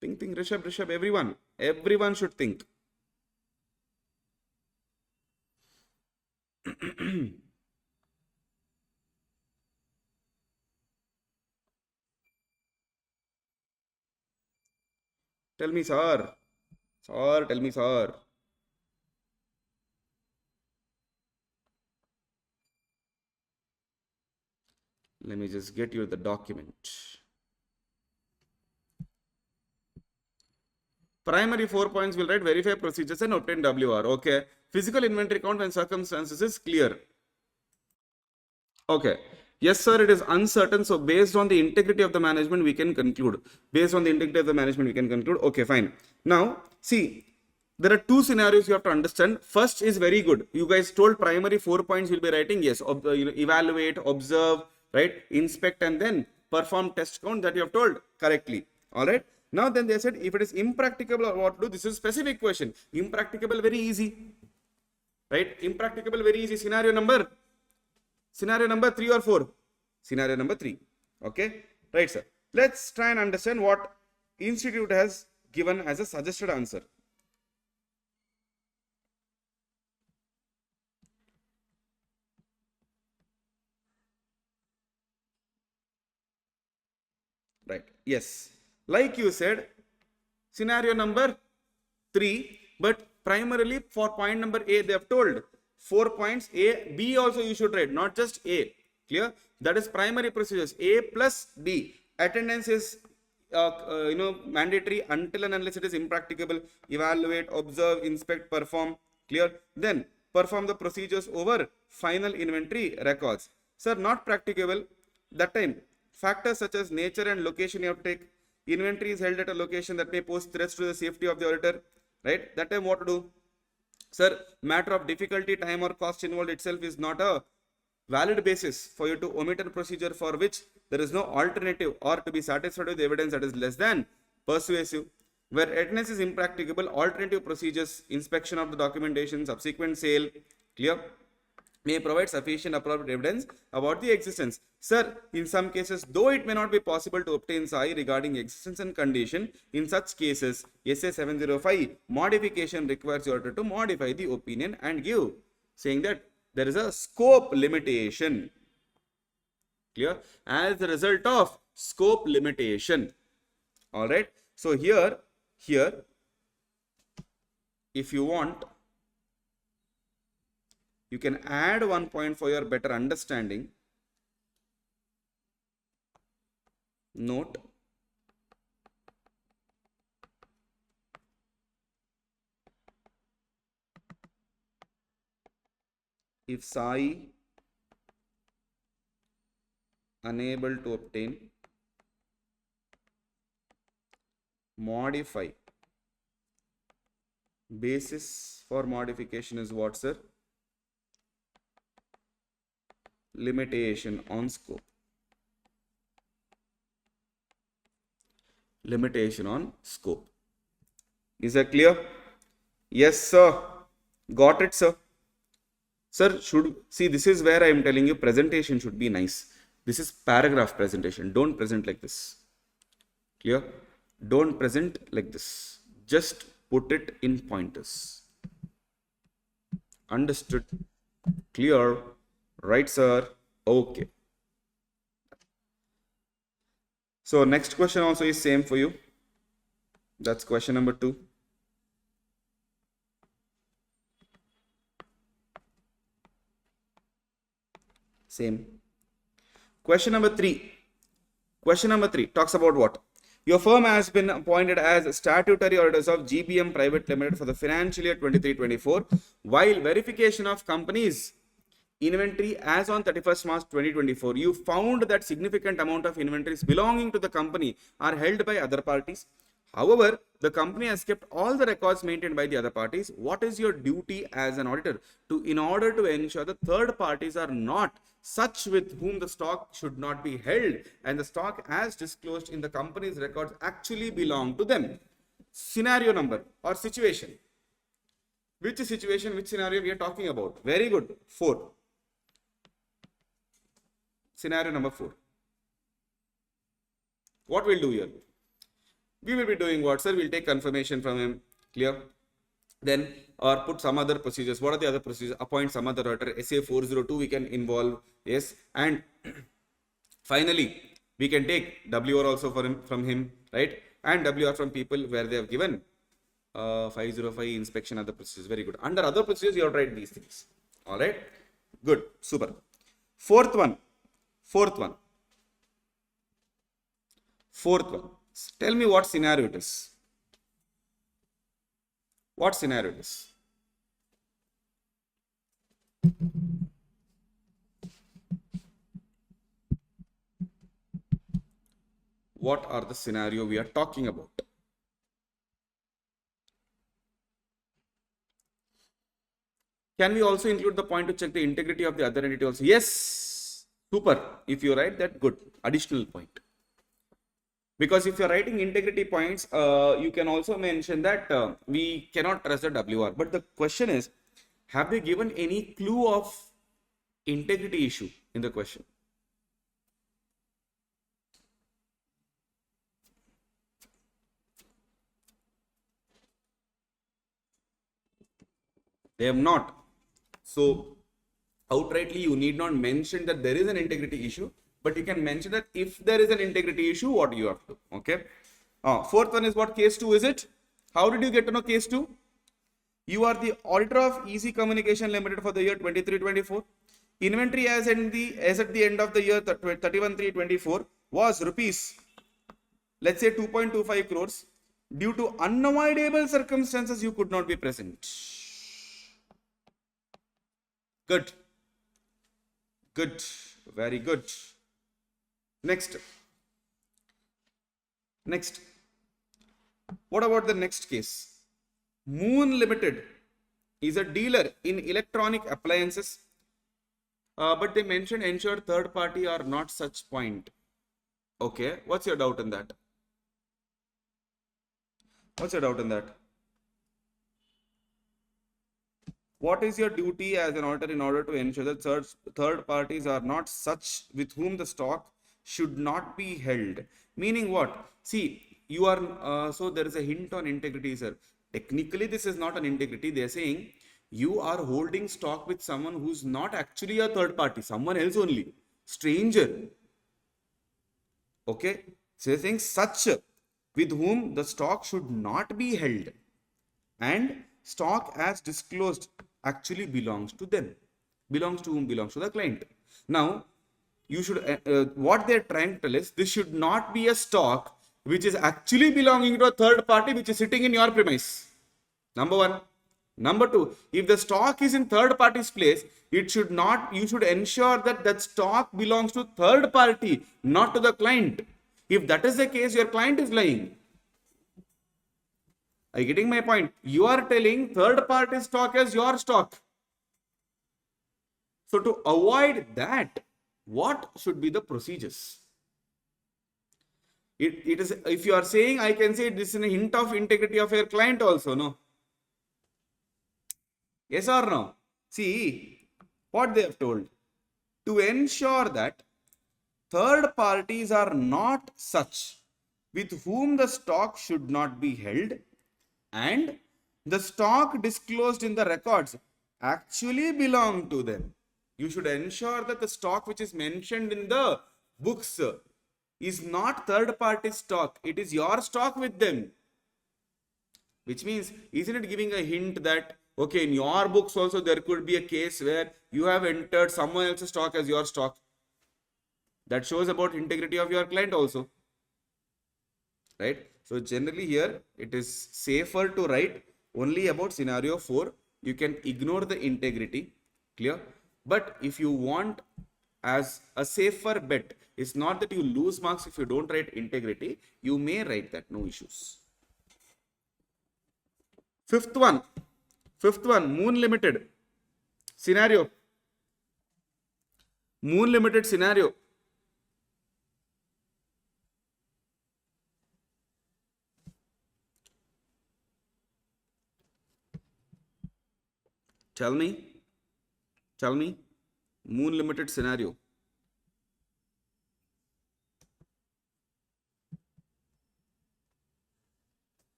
Think, Rishabh, everyone. Everyone should think. Tell me, sir. Sir, tell me, sir. Let me just get you the document. Primary 4 points will write verify procedures and obtain WR. Okay. Physical inventory count when circumstances is clear. Okay. Yes, sir, it is uncertain. So based on the integrity of the management, we can conclude. Based on the integrity of the management, we can conclude. Okay, fine. Now, see, there are two scenarios you have to understand. First is very good. You guys told primary 4 points will be writing. Yes, evaluate, observe, right? Inspect and then perform test count that you have told correctly. All right. Now then they said if it is impracticable or what to do. This is a specific question. Impracticable, very easy. Right? Impracticable, very easy. Scenario number 3 or 4? Scenario number 3. Okay. Right, sir. Let's try and understand what Institute has given as a suggested answer. Right. Yes. Like you said, scenario number 3, but primarily for point number A, they have told 4 points. A, B also you should write, not just A. Clear? That is primary procedures. A plus B. Attendance is mandatory until and unless it is impracticable. Evaluate, observe, inspect, perform. Clear? Then perform the procedures over final inventory records. Sir, not practicable. That time, factors such as nature and location you have to take. Inventory is held at a location that may pose threats to the safety of the auditor. Right? That time what to do? Sir, matter of difficulty, time or cost involved itself is not a valid basis for you to omit a procedure for which there is no alternative or to be satisfied with the evidence that is less than persuasive. Where attendance is impracticable, alternative procedures, inspection of the documentation, subsequent sale, clear, may provide sufficient appropriate evidence about the existence. Sir, in some cases, though it may not be possible to obtain SAI regarding existence and condition, in such cases, SA 705 modification requires the auditor to modify the opinion and give, saying that there is a scope limitation. Clear? As a result of scope limitation. All right. So here, if you want, you can add one point for your better understanding. Note, if SAI unable to obtain, modify. Basis for modification is what, sir? Limitation on scope. Limitation on scope. Is that clear? Yes, sir. Got it, sir. Sir, this is where I am telling you presentation should be nice. This is paragraph presentation. Don't present like this. Clear? Don't present like this. Just put it in pointers. Understood? Clear? Right, sir? Okay. So next question also is same for you. That's question number 2. Same. Question number 3. Question number 3 talks about what? Your firm has been appointed as statutory auditors of GBM Private Limited for the financial year 23-24, while verification of companies inventory as on 31st March 2024, you found that significant amount of inventories belonging to the company are held by other parties. However, the company has kept all the records maintained by the other parties. What is your duty as an auditor in order to ensure the third parties are not such with whom the stock should not be held and the stock as disclosed in the company's records actually belong to them? Scenario number or situation. Which situation, which scenario we are talking about? Very good. 4. Scenario number 4. What we'll do here? We will be doing what, sir? We'll take confirmation from him. Clear? Then, or put some other procedures. What are the other procedures? Appoint some other auditor. SA 402 we can involve. Yes. And finally, we can take WR also from him, right? And WR from people where they have given 505 inspection, other procedures. Very good. Under other procedures, you have to write these things. All right. Good. Super. Fourth one. Tell me what scenario it is. What scenario it is? What are the scenario we are talking about? Can we also include the point to check the integrity of the other entity also? Yes. Super. If you write that, good. Additional point. Because if you're writing integrity points, you can also mention that we cannot trust the WR. But the question is, have they given any clue of integrity issue in the question? They have not. So, outrightly, you need not mention that there is an integrity issue. But you can mention that if there is an integrity issue, what you have to do. Okay. Fourth one is what? Case 2 is it? How did you get to know case 2? You are the auditor of Easy Communication Limited for the year 23-24. Inventory as at the end of the year 31-3-24 was rupees, let's say 2.25 crores. Due to unavoidable circumstances, you could not be present. Good. Good. Very good. Next. What about the next case? Moon Limited is a dealer in electronic appliances, but they mentioned ensured third party are not such point. Okay, what's your doubt in that? What's your doubt in that? What is your duty as an auditor in order to ensure that third parties are not such with whom the stock should not be held? Meaning what? See, you are, so there is a hint on integrity, sir. Technically, this is not an integrity. They are saying you are holding stock with someone who's not actually a third party, someone else only, stranger. Okay, so they're saying such with whom the stock should not be held, and stock as disclosed actually belongs to them. Belongs to whom? Belongs to the client. Now, you should, what they're trying to tell is this should not be a stock which is actually belonging to a third party which is sitting in your premise. Number one. Number two, if the stock is in third party's place, it should not, you should ensure that that stock belongs to third party, not to the client. If that is the case, your client is lying. Are you getting my point? You are telling third party stock as your stock. So to avoid that, what should be the procedures? It is, if you are saying, I can say this is a hint of integrity of your client also, no? Yes or no? See, what they have told. To ensure that third parties are not such with whom the stock should not be held, and the stock disclosed in the records actually belong to them. You should ensure that the stock which is mentioned in the books is not third party stock. It is your stock with them. Which means, isn't it giving a hint that, okay, in your books also there could be a case where you have entered someone else's stock as your stock. That shows about integrity of your client also. Right? So generally here, it is safer to write only about scenario 4. You can ignore the integrity. Clear? But if you want as a safer bet, it's not that you lose marks if you don't write integrity. You may write that, no issues. Fifth one, Moon Limited scenario. Moon Limited scenario. Tell me, Moon Limited scenario.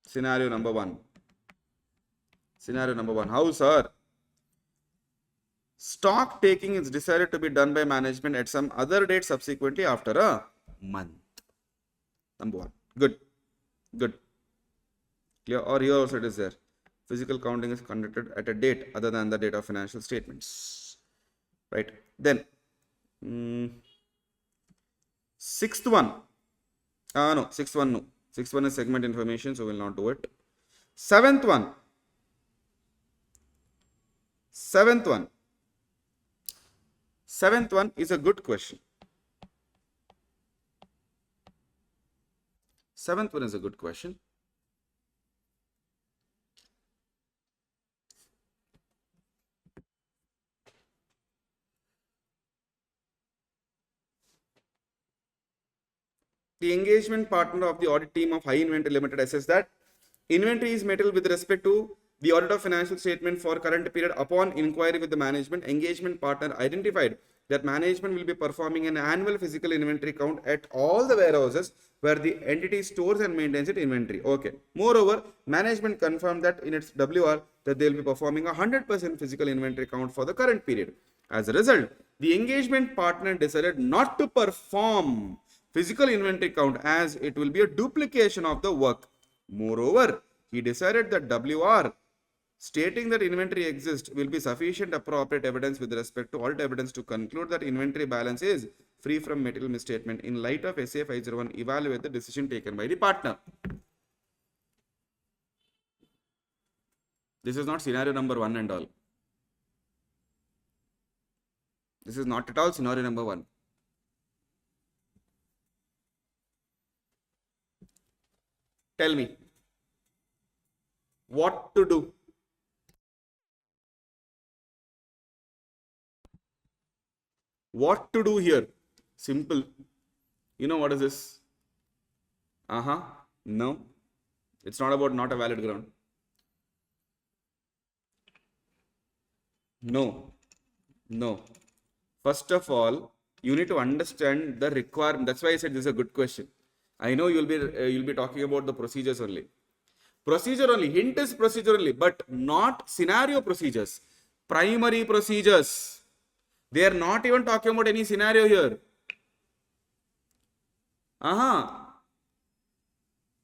Scenario number one. How, sir? Stock taking is decided to be done by management at some other date subsequently after a month. Number one. Good. Clear? Or here also it is there. Physical counting is conducted at a date other than the date of financial statements. Right. Then, sixth one. Sixth one is segment information, so we'll not do it. Seventh one is a good question. Seventh one is a good question. The engagement partner of the audit team of High Inventory Limited assessed that inventory is material with respect to the audit of financial statement for current period. Upon inquiry with the management, engagement partner identified that management will be performing an annual physical inventory count at all the warehouses where the entity stores and maintains its inventory. Okay. Moreover, management confirmed that in its WR that they will be performing a 100% physical inventory count for the current period. As a result, the engagement partner decided not to perform physical inventory count as it will be a duplication of the work. Moreover, he decided that WR stating that inventory exists will be sufficient appropriate evidence with respect to audit evidence to conclude that inventory balance is free from material misstatement. In light of SA 501, evaluate the decision taken by the partner. This is not scenario number 1 and all. This is not at all scenario number 1. Tell me what to do. What to do here? Simple. You know what is this? No. It's not about not a valid ground. No. No. First of all, you need to understand the requirement. That's why I said this is a good question. I know you'll be talking about the procedures only. Procedure only. Hint is procedure only, but not scenario procedures. Primary procedures. They are not even talking about any scenario here.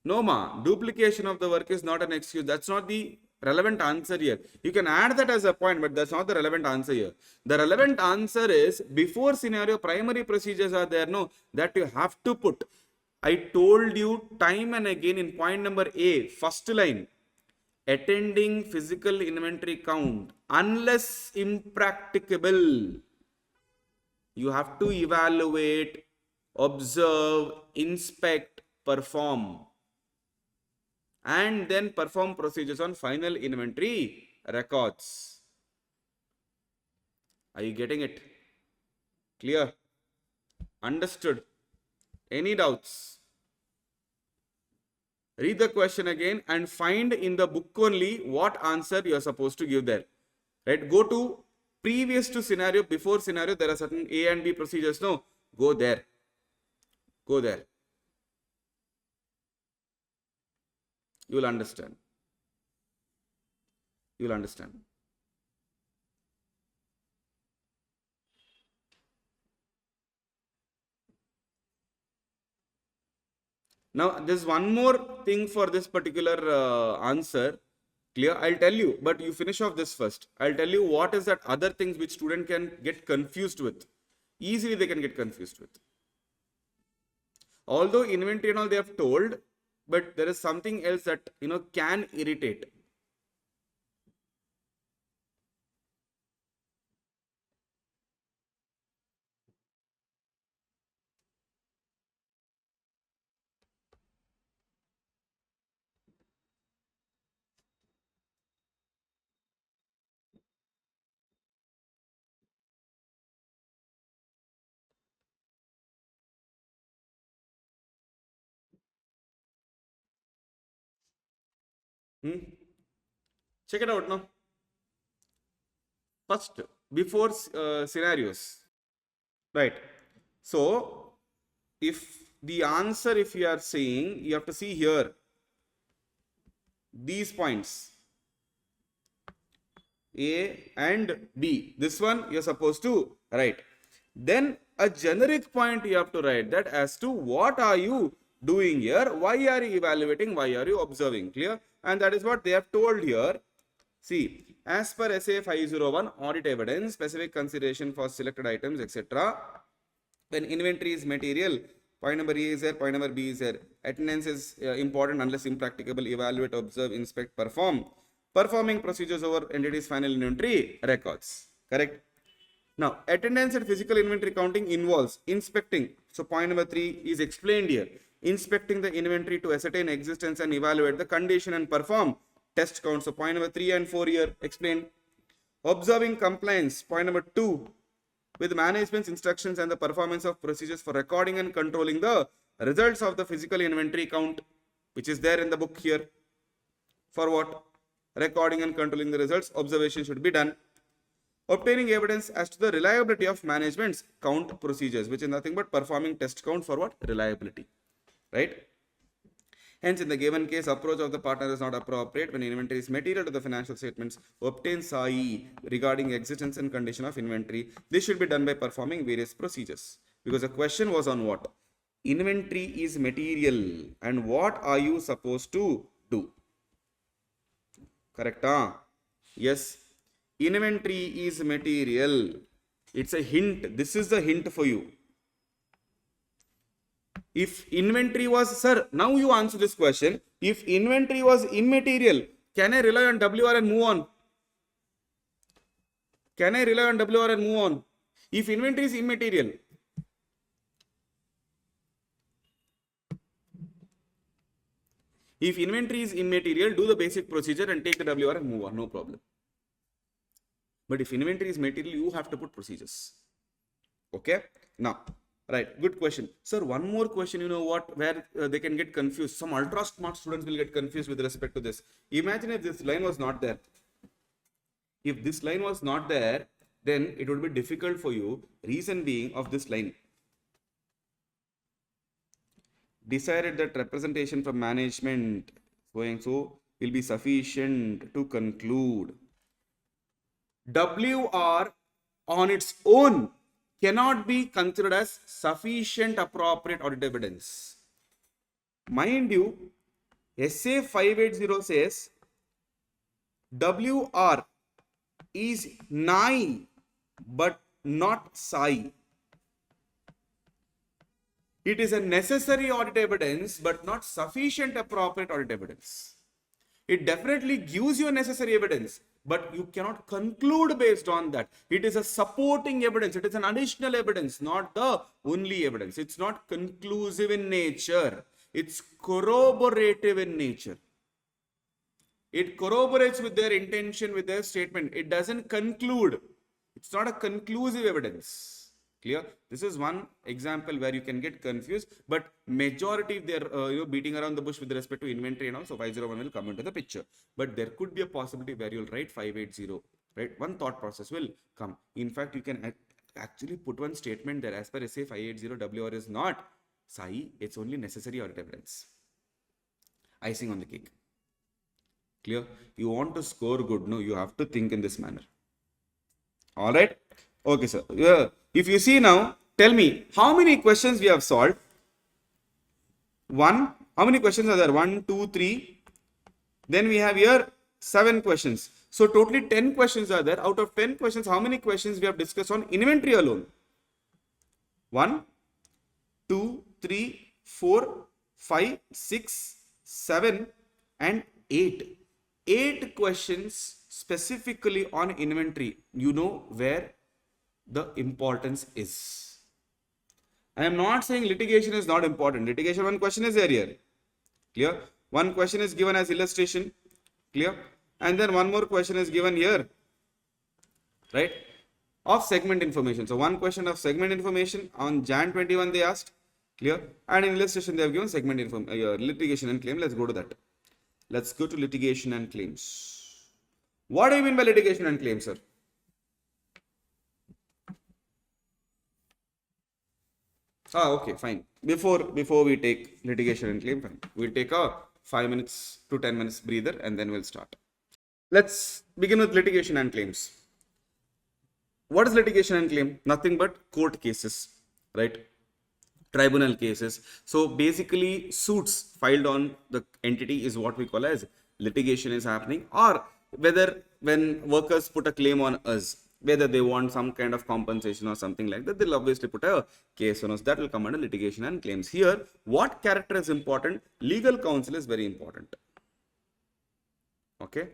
No, ma. Duplication of the work is not an excuse. That's not the relevant answer here. You can add that as a point, but that's not the relevant answer here. The relevant answer is before scenario, primary procedures are there. No, that you have to put. I told you time and again in point number A, first line, attending physical inventory count unless impracticable. You have to evaluate, observe, inspect, perform, and then perform procedures on final inventory records. Are you getting it? Clear? Understood? Any doubts? Read the question again and find in the book only what answer you are supposed to give there. Right? Go to previous to scenario, before scenario, there are certain A and B procedures. No, go there. Go there. You will understand. You will understand. Now, there's one more thing for this particular answer. Clear? I'll tell you, but you finish off this first. I'll tell you what is that other things which student can get confused with. Easily they can get confused with. Although inventory and all they have told, but there is something else that, can irritate. Check it out now. First, before scenarios. Right. So, if the answer, if you are saying, you have to see here, these points, A and B. This one you're supposed to write. Then a generic point you have to write that as to what are you doing here, why are you evaluating, why are you observing. Clear? And that is what they have told here. See, as per SA 501, audit evidence, specific consideration for selected items, etc. When inventory is material, point number A is there, point number B is there. Attendance is important unless impracticable. Evaluate, observe, inspect, perform. Performing procedures over entities' final inventory records. Correct? Now, attendance at physical inventory counting involves inspecting. So, point number 3 is explained here. Inspecting the inventory to ascertain existence and evaluate the condition and perform test count. So, point number 3 and 4 here explained. Observing compliance. Point number 2 with management's instructions and the performance of procedures for recording and controlling the results of the physical inventory count, which is there in the book here. For what? Recording and controlling the results, observation should be done. Obtaining evidence as to the reliability of management's count procedures, which is nothing but performing test count for what? Reliability. Right? Hence, in the given case, approach of the partner is not appropriate when inventory is material to the financial statements. Obtain SAI regarding existence and condition of inventory. This should be done by performing various procedures. Because the question was on what? Inventory is material and what are you supposed to do? Correct? Yes. Inventory is material. It's a hint. This is the hint for you. If inventory was, sir, now you answer this question. If inventory was immaterial, can I rely on WR and move on? Can I rely on WR and move on? If inventory is immaterial, do the basic procedure and take the WR and move on, no problem. But if inventory is material, you have to put procedures. Okay? Now, Right, good question. Sir, one more question, you know what, where they can get confused. Some ultra smart students will get confused with respect to this. Imagine if this line was not there. If this line was not there, then it would be difficult for you. Reason being of this line. Decided that representation from management going so will be sufficient to conclude. WR on its own cannot be considered as sufficient appropriate audit evidence. Mind you, SA 580 says WR is nigh but not psi. It is a necessary audit evidence but not sufficient appropriate audit evidence. It definitely gives you necessary evidence, but you cannot conclude based on that. It is a supporting evidence. It is an additional evidence, not the only evidence. It's not conclusive in nature. It's corroborative in nature. It corroborates with their intention, with their statement. It doesn't conclude. It's not a conclusive evidence. Clear? This is one example where you can get confused, but majority they're beating around the bush with respect to inventory and also 501 will come into the picture. But there could be a possibility where you'll write 580, right? One thought process will come. In fact, you can actually put one statement there as per SA 580 WR is not psi, it's only necessary audit evidence. Icing on the cake. Clear? You want to score good, no? You have to think in this manner. All right? Okay, sir. Yeah. If you see now, tell me how many questions we have solved. One. How many questions are there? 1, 2, 3. Then we have here 7 questions. So totally 10 questions are there. Out of 10 questions, how many questions we have discussed on inventory alone? 1, 2, 3, 4, 5, 6, 7, and 8. 8 questions specifically on inventory. You know where the importance is. I am not saying litigation is not important. Litigation, one question is there here. Clear? One question is given as illustration. Clear? And then one more question is given here. Right? Of segment information. So one question of segment information on Jan 21 they asked. Clear? And in illustration they have given segment litigation and claim. Let's go to that. Let's go to litigation and claims. What do you mean by litigation and claims, sir? Okay, fine. Before we take litigation and claim, fine. We'll take a 5 minutes to 10 minutes breather and then we'll start. Let's begin with litigation and claims. What is litigation and claim? Nothing but court cases, right? Tribunal cases. So basically suits filed on the entity is what we call as litigation is happening, or whether when workers put a claim on us, whether they want some kind of compensation or something like that, they'll obviously put a case on us. That will come under litigation and claims. Here, what character is important? Legal counsel is very important. Okay?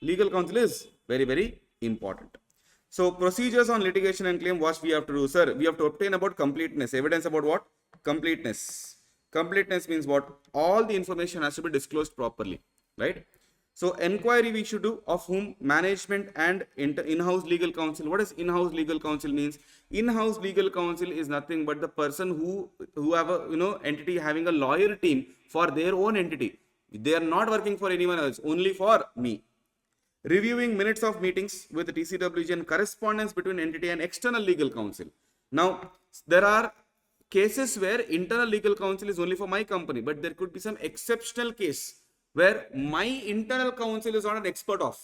Legal counsel is very, very important. So, procedures on litigation and claim, what we have to do, sir? We have to obtain about completeness. Evidence about what? Completeness. Completeness means what? All the information has to be disclosed properly, right? So, enquiry we should do of whom? Management and in-house legal counsel. What does in-house legal counsel means? In-house legal counsel is nothing but the person who have a entity having a lawyer team for their own entity. They are not working for anyone else, only for me. Reviewing minutes of meetings with the TCWG and correspondence between entity and external legal counsel. Now, there are cases where internal legal counsel is only for my company, but there could be some exceptional case where my internal counsel is not an expert of.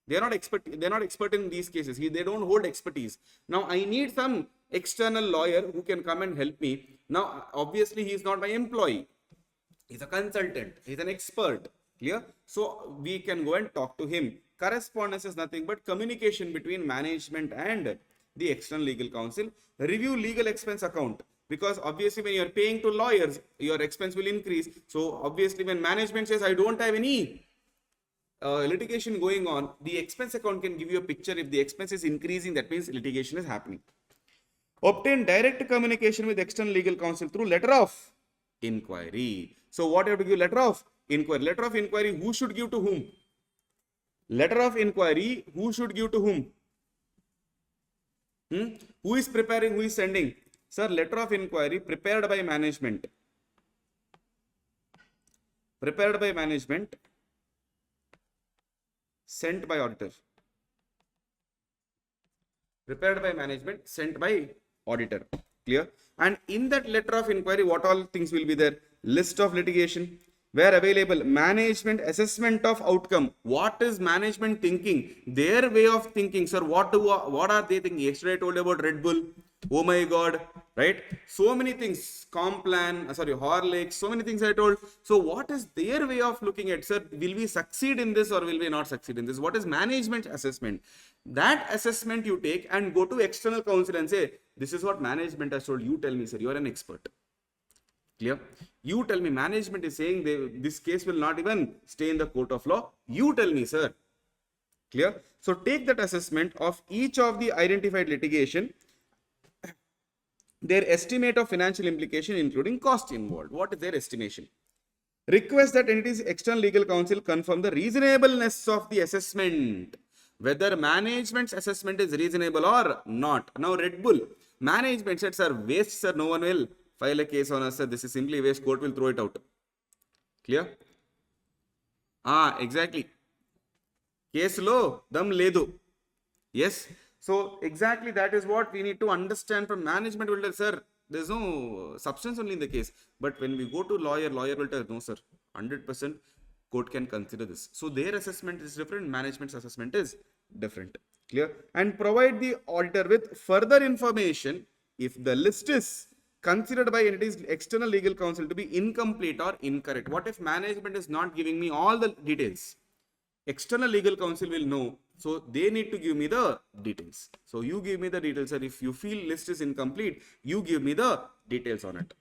They are not expert in these cases. They don't hold expertise. Now, I need some external lawyer who can come and help me. Now, obviously, he is not my employee. He's a consultant. He's an expert. Clear? So, we can go and talk to him. Correspondence is nothing but communication between management and the external legal counsel. Review legal expense account. Because obviously when you are paying to lawyers, your expense will increase. So obviously when management says, I don't have any litigation going on, the expense account can give you a picture. If the expense is increasing, that means litigation is happening. Obtain direct communication with external legal counsel through letter of inquiry. So what you have to give? Letter of inquiry. Letter of inquiry, who should give to whom? Letter of inquiry, who should give to whom? Who is preparing, who is sending? Sir, letter of inquiry prepared by management. Prepared by management, sent by auditor. Prepared by management, sent by auditor. Clear? And in that letter of inquiry, what all things will be there? List of litigation, where available, management assessment of outcome. What is management thinking? Their way of thinking, sir. What are they thinking? Yesterday I told you about Red Bull. Oh my God, right? So many things. Complan, sorry, Horlicks, so many things I told. So what is their way of looking at, sir? Will we succeed in this or will we not succeed in this? What is management assessment? That assessment you take and go to external counsel and say, this is what management has told. You tell me, sir, you are an expert. Clear? You tell me, management is saying this case will not even stay in the court of law. You tell me, sir. Clear? So take that assessment of each of the identified litigation, their estimate of financial implication, including cost involved. What is their estimation? Request that entities external legal counsel confirm the reasonableness of the assessment, whether management's assessment is reasonable or not. Now, Red Bull, management said, sir, waste, sir, no one will file a case on us, sir. This is simply waste, court will throw it out. Clear? Exactly. Case lo, dam ledu. Yes. So, exactly that is what we need to understand from management. Will tell, sir, there is no substance only in the case. But when we go to lawyer will tell, no, sir, 100% court can consider this. So, their assessment is different, management's assessment is different. Clear? And provide the auditor with further information if the list is considered by entities external legal counsel to be incomplete or incorrect. What if management is not giving me all the details? External legal counsel will know. So they need to give me the details. So you give me the details, and if you feel list is incomplete, you give me the details on it.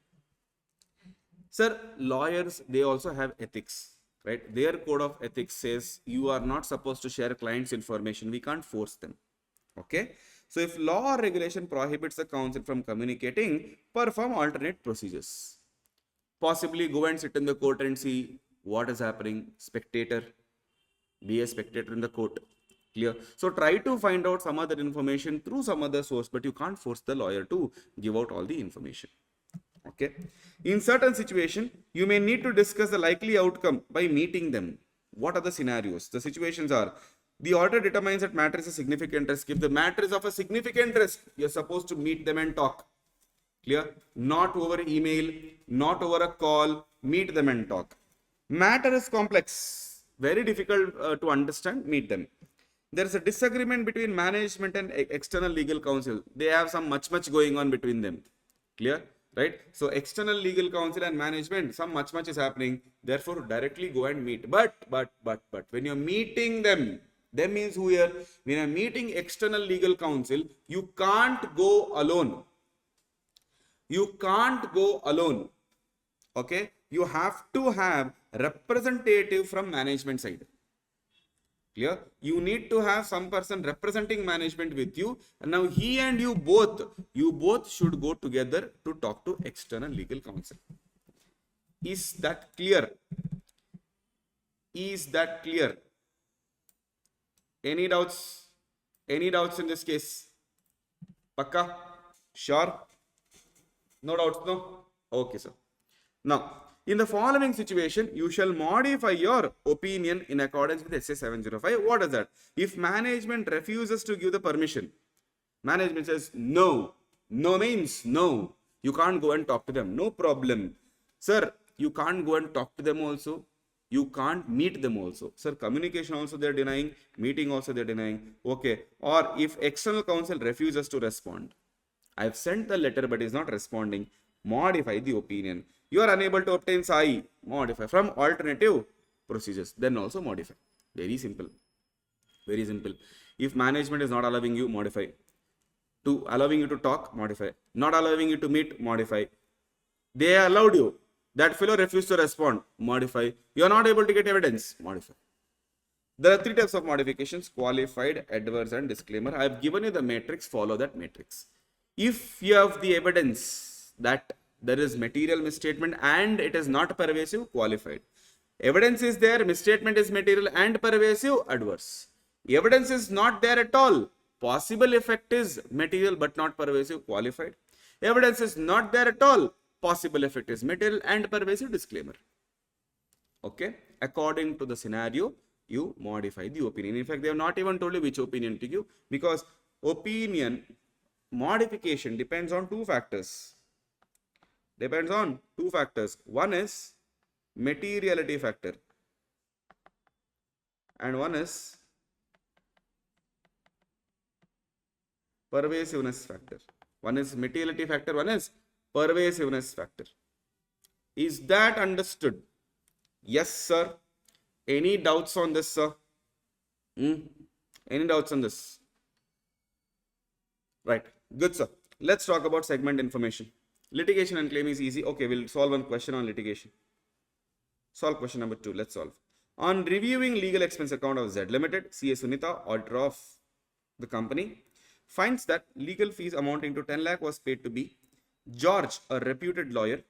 Sir, lawyers, they also have ethics, right? Their code of ethics says you are not supposed to share clients' information. We can't force them. Okay. So if law or regulation prohibits the counsel from communicating, perform alternate procedures. Possibly go and sit in the court and see what is happening. Spectator. Be a spectator in the court. Clear? So try to find out some other information through some other source, but you can't force the lawyer to give out all the information. Okay. In certain situation, you may need to discuss the likely outcome by meeting them. What are the scenarios? The situations are, the auditor determines that matter is a significant risk. If the matter is of a significant risk, you're supposed to meet them and talk. Clear? Not over email, not over a call, meet them and talk. Matter is complex, very difficult to understand, meet them. There is a disagreement between management and external legal counsel. They have some much going on between them. Clear? Right? So external legal counsel and management, some much is happening. Therefore, directly go and meet. But when you're meeting them means who here? When you're meeting external legal counsel, you can't go alone. You can't go alone. Okay? You have to have representative from management side. Clear? You need to have some person representing management with you. And now he and you both should go together to talk to external legal counsel. Is that clear? Is that clear? Any doubts? Any doubts in this case? Pakka? Sure? No doubts, no? Okay, sir. Now, in the following situation, you shall modify your opinion in accordance with SA 705. What is that? If management refuses to give the permission, management says no. No means no. You can't go and talk to them. No problem. Sir, you can't go and talk to them also. You can't meet them also. Sir, communication also they're denying. Meeting also they're denying. Okay. Or if external counsel refuses to respond. I've sent the letter but is not responding. Modify the opinion. You are unable to obtain SAI, modify from alternative procedures, then also modify. Very simple. Very simple. If management is not allowing you, modify. To allowing you to talk, modify. Not allowing you to meet, modify. They allowed you. That fellow refused to respond, modify. You are not able to get evidence, modify. There are three types of modifications: qualified, adverse, and disclaimer. I have given you the matrix, follow that matrix. If you have the evidence that there is material misstatement and it is not pervasive, qualified. Evidence is there, misstatement is material and pervasive, adverse. Evidence is not there at all, possible effect is material but not pervasive, qualified. Evidence is not there at all. Possible effect is material and pervasive disclaimer. Okay. According to the scenario, you modify the opinion. In fact, they have not even told you which opinion to give, because opinion modification depends on two factors. One is materiality factor and one is pervasiveness factor. One is materiality factor, one is pervasiveness factor. Is that understood? Yes, sir. Any doubts on this, sir? Any doubts on this? Right. Good, sir. Let's talk about segment information. Litigation and claim is easy. Okay, we'll solve one question on litigation. Solve question number 2. Let's solve. On reviewing legal expense account of Z Limited, C.A. Sunita, auditor of the company, finds that legal fees amounting to 10 lakh was paid to B. George, a reputed lawyer.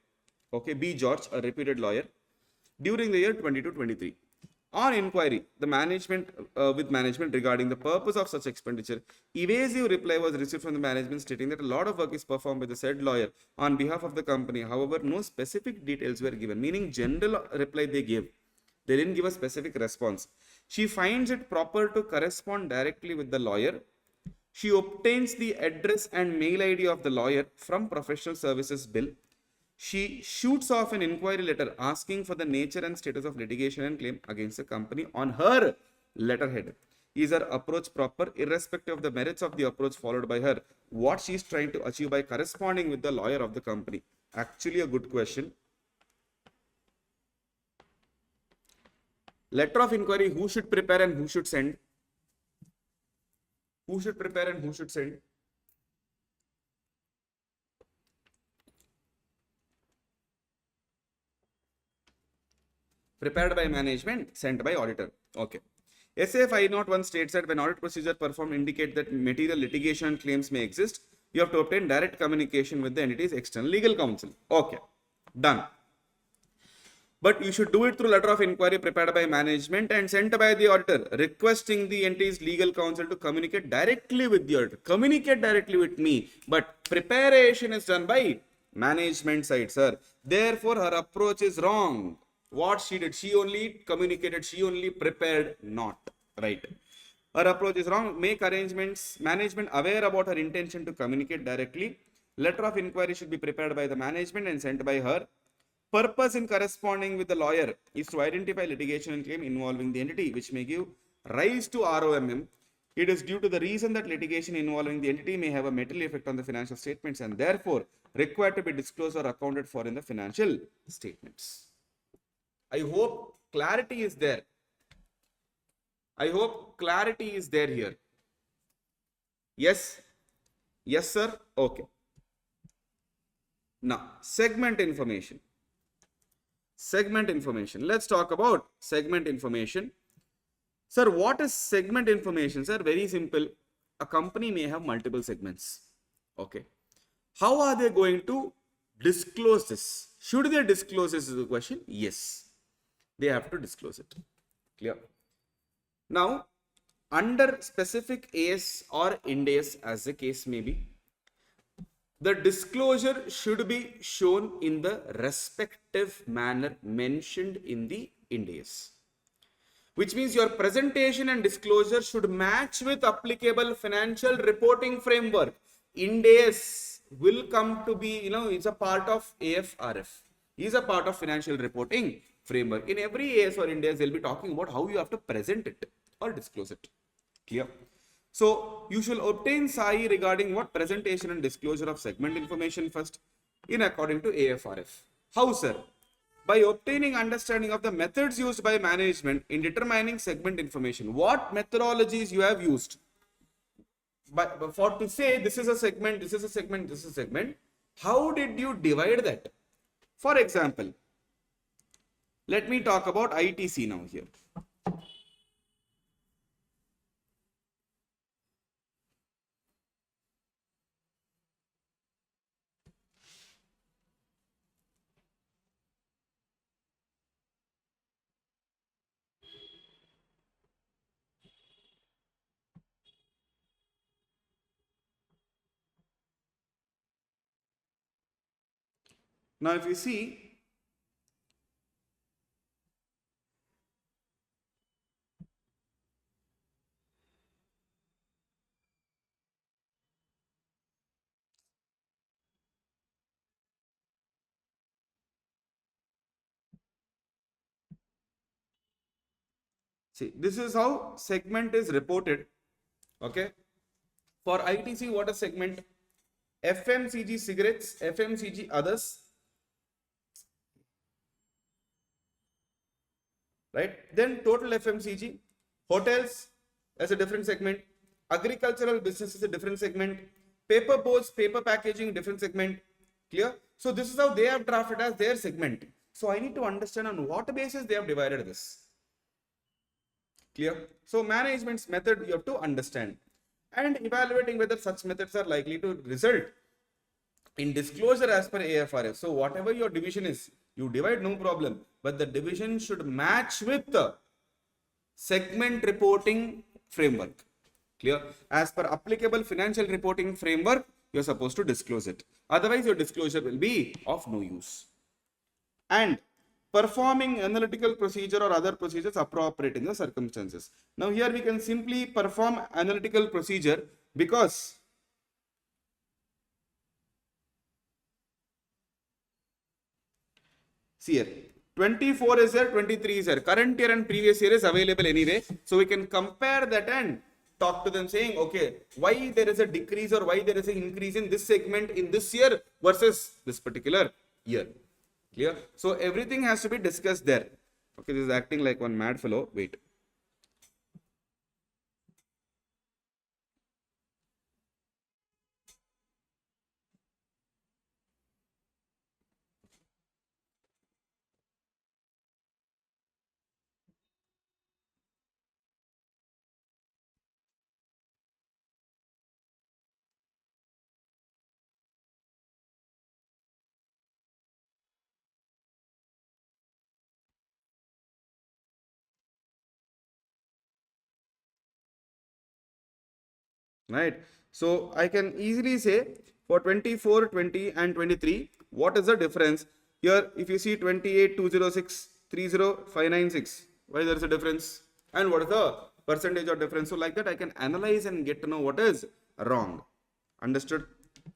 Okay, B. George, a reputed lawyer, during the year 22-23. On inquiry, the management regarding the purpose of such expenditure, evasive reply was received from the management stating that a lot of work is performed by the said lawyer on behalf of the company. However, no specific details were given, meaning general reply they gave. They didn't give a specific response. She finds it proper to correspond directly with the lawyer. She obtains the address and mail ID of the lawyer from professional services bill. She shoots off an inquiry letter asking for the nature and status of litigation and claim against the company on her letterhead. Is her approach proper, irrespective of the merits of the approach followed by her? What she is trying to achieve by corresponding with the lawyer of the company? Actually, a good question. Letter of inquiry, who should prepare and who should send? Who should prepare and who should send? Prepared by management, sent by auditor. Okay. SA 501 states that when audit procedure performed indicate that material litigation claims may exist, you have to obtain direct communication with the entity's external legal counsel. Okay. Done. But you should do it through letter of inquiry prepared by management and sent by the auditor, requesting the entity's legal counsel to communicate directly with the auditor. Communicate directly with me. But preparation is done by management side, sir. Therefore, her approach is wrong. What she did, she only communicated, she only prepared, not right. Her approach is wrong. Make arrangements, management aware about her intention to communicate directly. Letter of inquiry should be prepared by the management and sent by her. Purpose in corresponding with the lawyer is to identify litigation and claim involving the entity which may give rise to ROMM. It is due to the reason that litigation involving the entity may have a material effect on the financial statements and therefore required to be disclosed or accounted for in the financial statements. I hope clarity is there. I hope clarity is there here. Yes? Yes, sir? Okay. Now, segment information. Segment information. Let's talk about segment information. Sir, what is segment information? Sir, very simple. A company may have multiple segments. Okay. How are they going to disclose this? Should they disclose this is the question? Yes. They have to disclose it. Clear? Now, under specific AS or Ind AS, as the case may be, the disclosure should be shown in the respective manner mentioned in the Ind AS. Which means your presentation and disclosure should match with applicable financial reporting framework. Ind AS will come to be, it's a part of AFRF. Is a part of financial reporting framework. In every AS or Ind AS, they'll be talking about how you have to present it or disclose it. Clear? So you shall obtain SAI regarding what presentation and disclosure of segment information first in according to AFRF. How, sir? By obtaining understanding of the methods used by management in determining segment information. What methodologies you have used? But for to say this is a segment, this is a segment, this is a segment, how did you divide that? For example, let me talk about ITC now here. Now if you see, this is how segment is reported. Okay. For ITC, what is segment? FMCG cigarettes, FMCG others, right? Then total FMCG, hotels as a different segment, agricultural business is a different segment, paper boards, paper packaging, different segment. Clear? So this is how they have drafted as their segment. So I need to understand on what basis they have divided this. Clear? So management's method you have to understand, and evaluating whether such methods are likely to result in disclosure as per AFRF. So whatever your division is, you divide, no problem, but the division should match with the segment reporting framework. Clear? As per applicable financial reporting framework, you're supposed to disclose it. Otherwise, your disclosure will be of no use. And performing analytical procedure or other procedures appropriate in the circumstances. Now here we can simply perform analytical procedure because see here, 24 is there, 23 is there. Current year and previous year is available anyway. So we can compare that and talk to them saying, okay, why there is a decrease or why there is an increase in this segment in this year versus this particular year. Clear? So everything has to be discussed there. Okay, this is acting like one mad fellow. Wait. Right? So I can easily say for 24, 20 and 23, what is the difference? Here, if you see 28, 206, 30596, why there is a difference? And what is the percentage of difference? So like that, I can analyze and get to know what is wrong. Understood?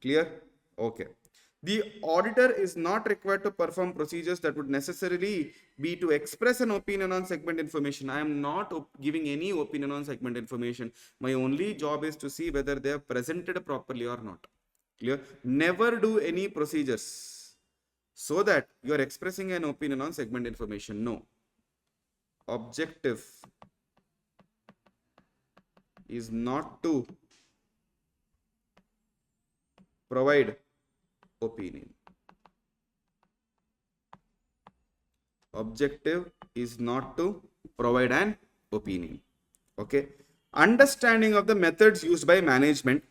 Clear? Okay. The auditor is not required to perform procedures that would necessarily be to express an opinion on segment information. I am not giving any opinion on segment information. My only job is to see whether they have presented properly or not. Clear? Never do any procedures so that you are expressing an opinion on segment information. No. Objective is not to provide opinion. Objective is not to provide an opinion. Okay. Understanding of the methods used by management.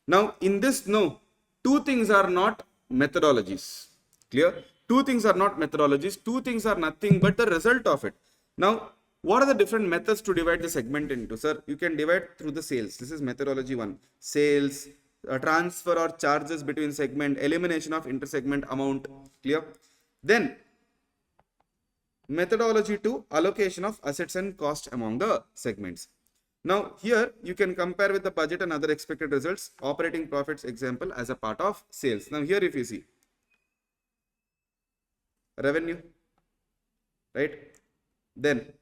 Now in this, no, two things are not methodologies. Clear? Two things are not methodologies. Two things are nothing but the result of it. Now, what are the different methods to divide the segment into? Sir, you can divide through the sales. This is methodology 1. Sales, transfer or charges between segment, elimination of intersegment amount. Clear? Then methodology 2, allocation of assets and cost among the segments. Now here you can compare with the budget and other expected results, operating profits example as a part of sales. Now here if you see revenue, right? Then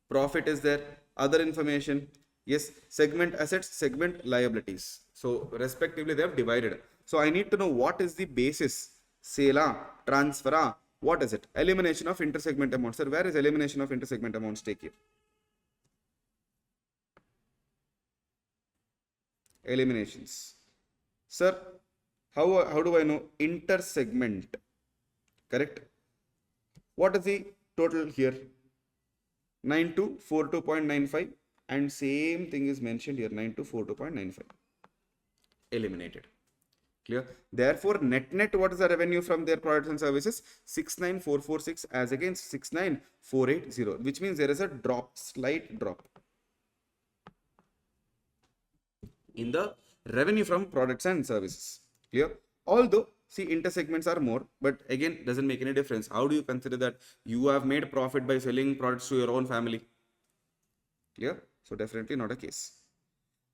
profit is there, other information, yes, segment assets, segment liabilities. So respectively they have divided. So I need to know what is the basis, sale, transfer, what is it? Elimination of intersegment amounts. Sir, where is elimination of intersegment amounts? Take here. Eliminations. Sir, how do I know intersegment? Correct? What is the total here? 9242.95, and same thing is mentioned here, 9242.95. Eliminated. Clear? Therefore, net what is the revenue from their products and services? 69446 as against 69480, which means there is a drop, slight drop in the revenue from products and services. Clear? Although See, intersegments are more, but again, doesn't make any difference. How do you consider that you have made profit by selling products to your own family? Clear? So definitely not a case.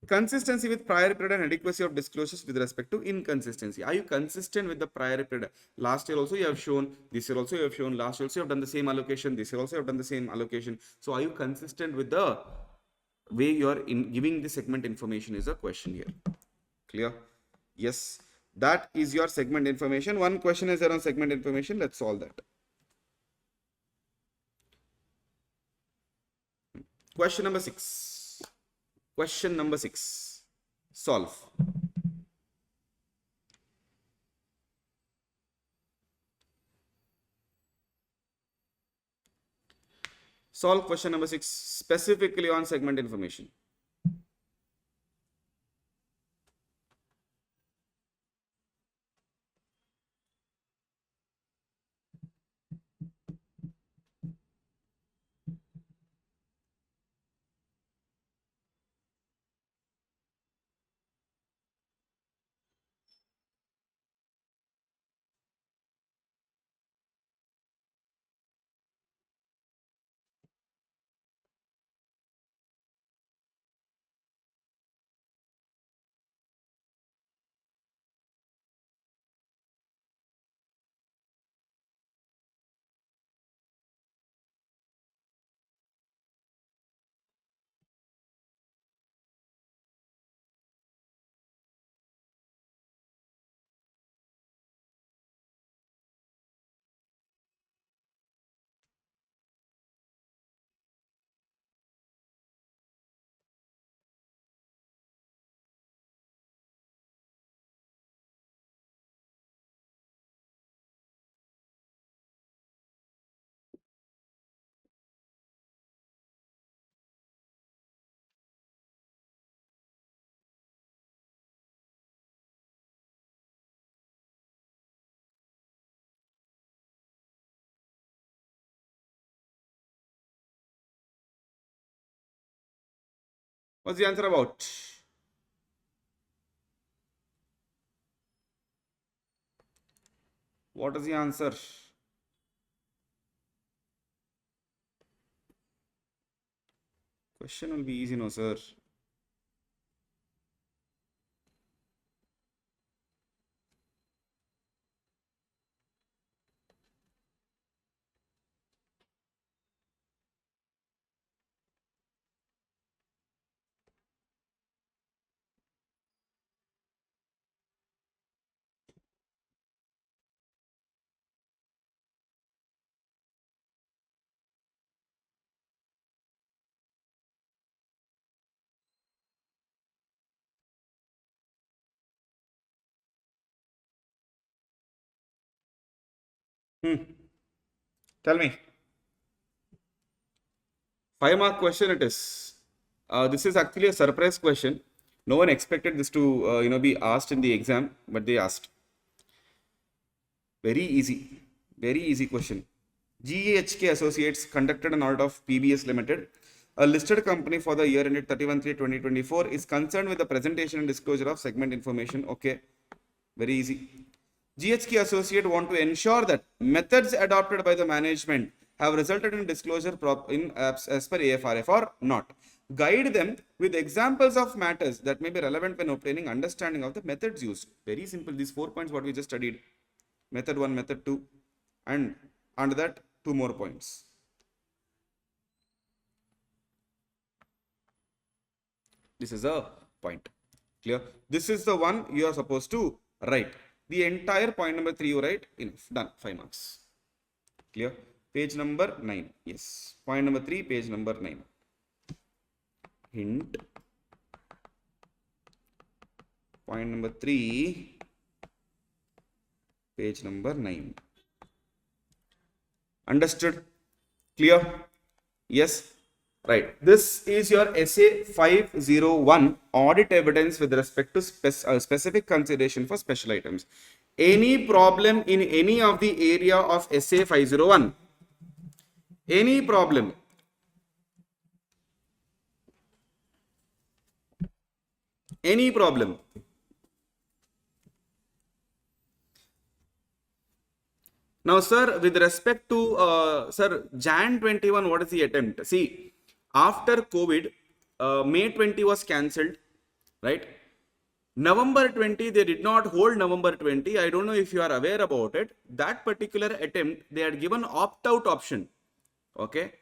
Consistency with prior period and adequacy of disclosures with respect to inconsistency. Are you consistent with the prior period? Last year also you have shown, this year also you have shown, last year also you have done the same allocation, this year also you have done the same allocation. So are you consistent with the way you are in giving the segment information is a question here. Clear? Yes. That is your segment information. One question is there on segment information. Let's solve that. Question number 6. Question number 6. Solve. Solve question number 6 specifically on segment information. What's the answer about? What is the answer? Question will be easy, no, sir. Tell me. 5-mark question it is. This is actually a surprise question. No one expected this to be asked in the exam, but they asked. Very easy question. GEHK Associates conducted an audit of PBS Limited, a listed company for the year ended 31/3/2024, is concerned with the presentation and disclosure of segment information. Okay, very easy. GHK Associate want to ensure that methods adopted by the management have resulted in disclosure as per AFRF or not. Guide them with examples of matters that may be relevant when obtaining understanding of the methods used. Very simple. These 4 points what we just studied. Method 1, method 2, and under that 2 more points. This is a point. Clear? This is the one you are supposed to write. The entire point number 3 you write. Enough. Done. 5 marks. Clear? Page number 9. Yes. Point number 3, page number 9. Hint. Point number 3, page number 9. Understood? Clear? Yes. Right. This is your essay 501, audit evidence with respect to specific consideration for special items. Any problem in any of the area of essay 501? Any problem? Any problem? Now, sir, with respect to, sir, Jan 21, what is the attempt? See, after COVID, May 20 was cancelled, right? November 20, they did not hold November 20. I don't know if you are aware about it. That particular attempt, they had given opt-out option. Okay.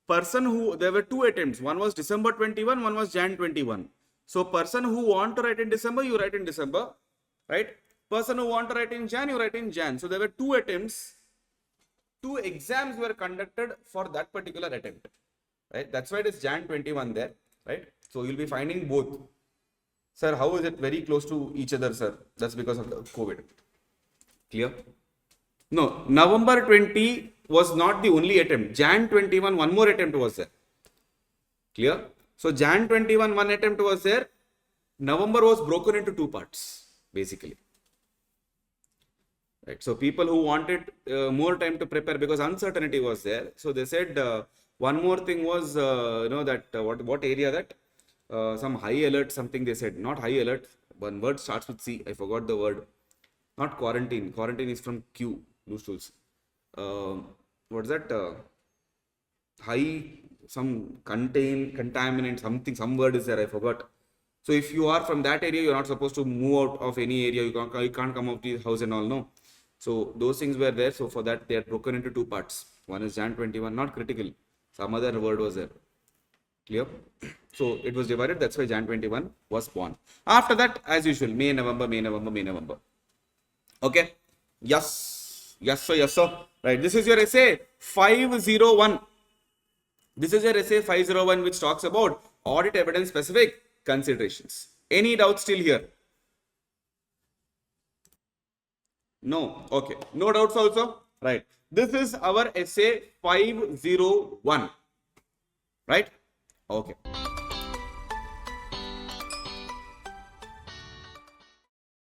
There were two attempts. One was December 21, one was Jan 21. So person who want to write in December, you write in December, right? Person who want to write in Jan, you write in Jan. So there were two attempts. Two exams were conducted for that particular attempt, right? That's why it is Jan 21 there, right? So you'll be finding both. Sir, how is it very close to each other, sir? That's because of the COVID. Clear? No, November 20 was not the only attempt. Jan 21, one more attempt was there. Clear? So Jan 21, one attempt was there. November was broken into two parts, basically. Right. So people who wanted more time to prepare because uncertainty was there. So they said one more thing was, what area that? Some high alert, something they said. Not high alert. One word starts with C. I forgot the word. Not quarantine. Quarantine is from Q. Loose tools. What's that? High, some contaminant, something, some word is there. I forgot. So if you are from that area, you're not supposed to move out of any area. You can't come out of the house and all. No. So those things were there. So for that, they are broken into two parts. One is Jan 21, not critical. Some other word was there. Clear? So it was divided. That's why Jan 21 was born. After that, as usual, May, November, May, November, May, November. Okay? Yes. Yes, sir. Yes, sir. Right. This is your essay 501. This is your essay 501, which talks about audit evidence specific considerations. Any doubts still here? No. Okay. No doubts also? Right. This is our essay 501. Right? Okay.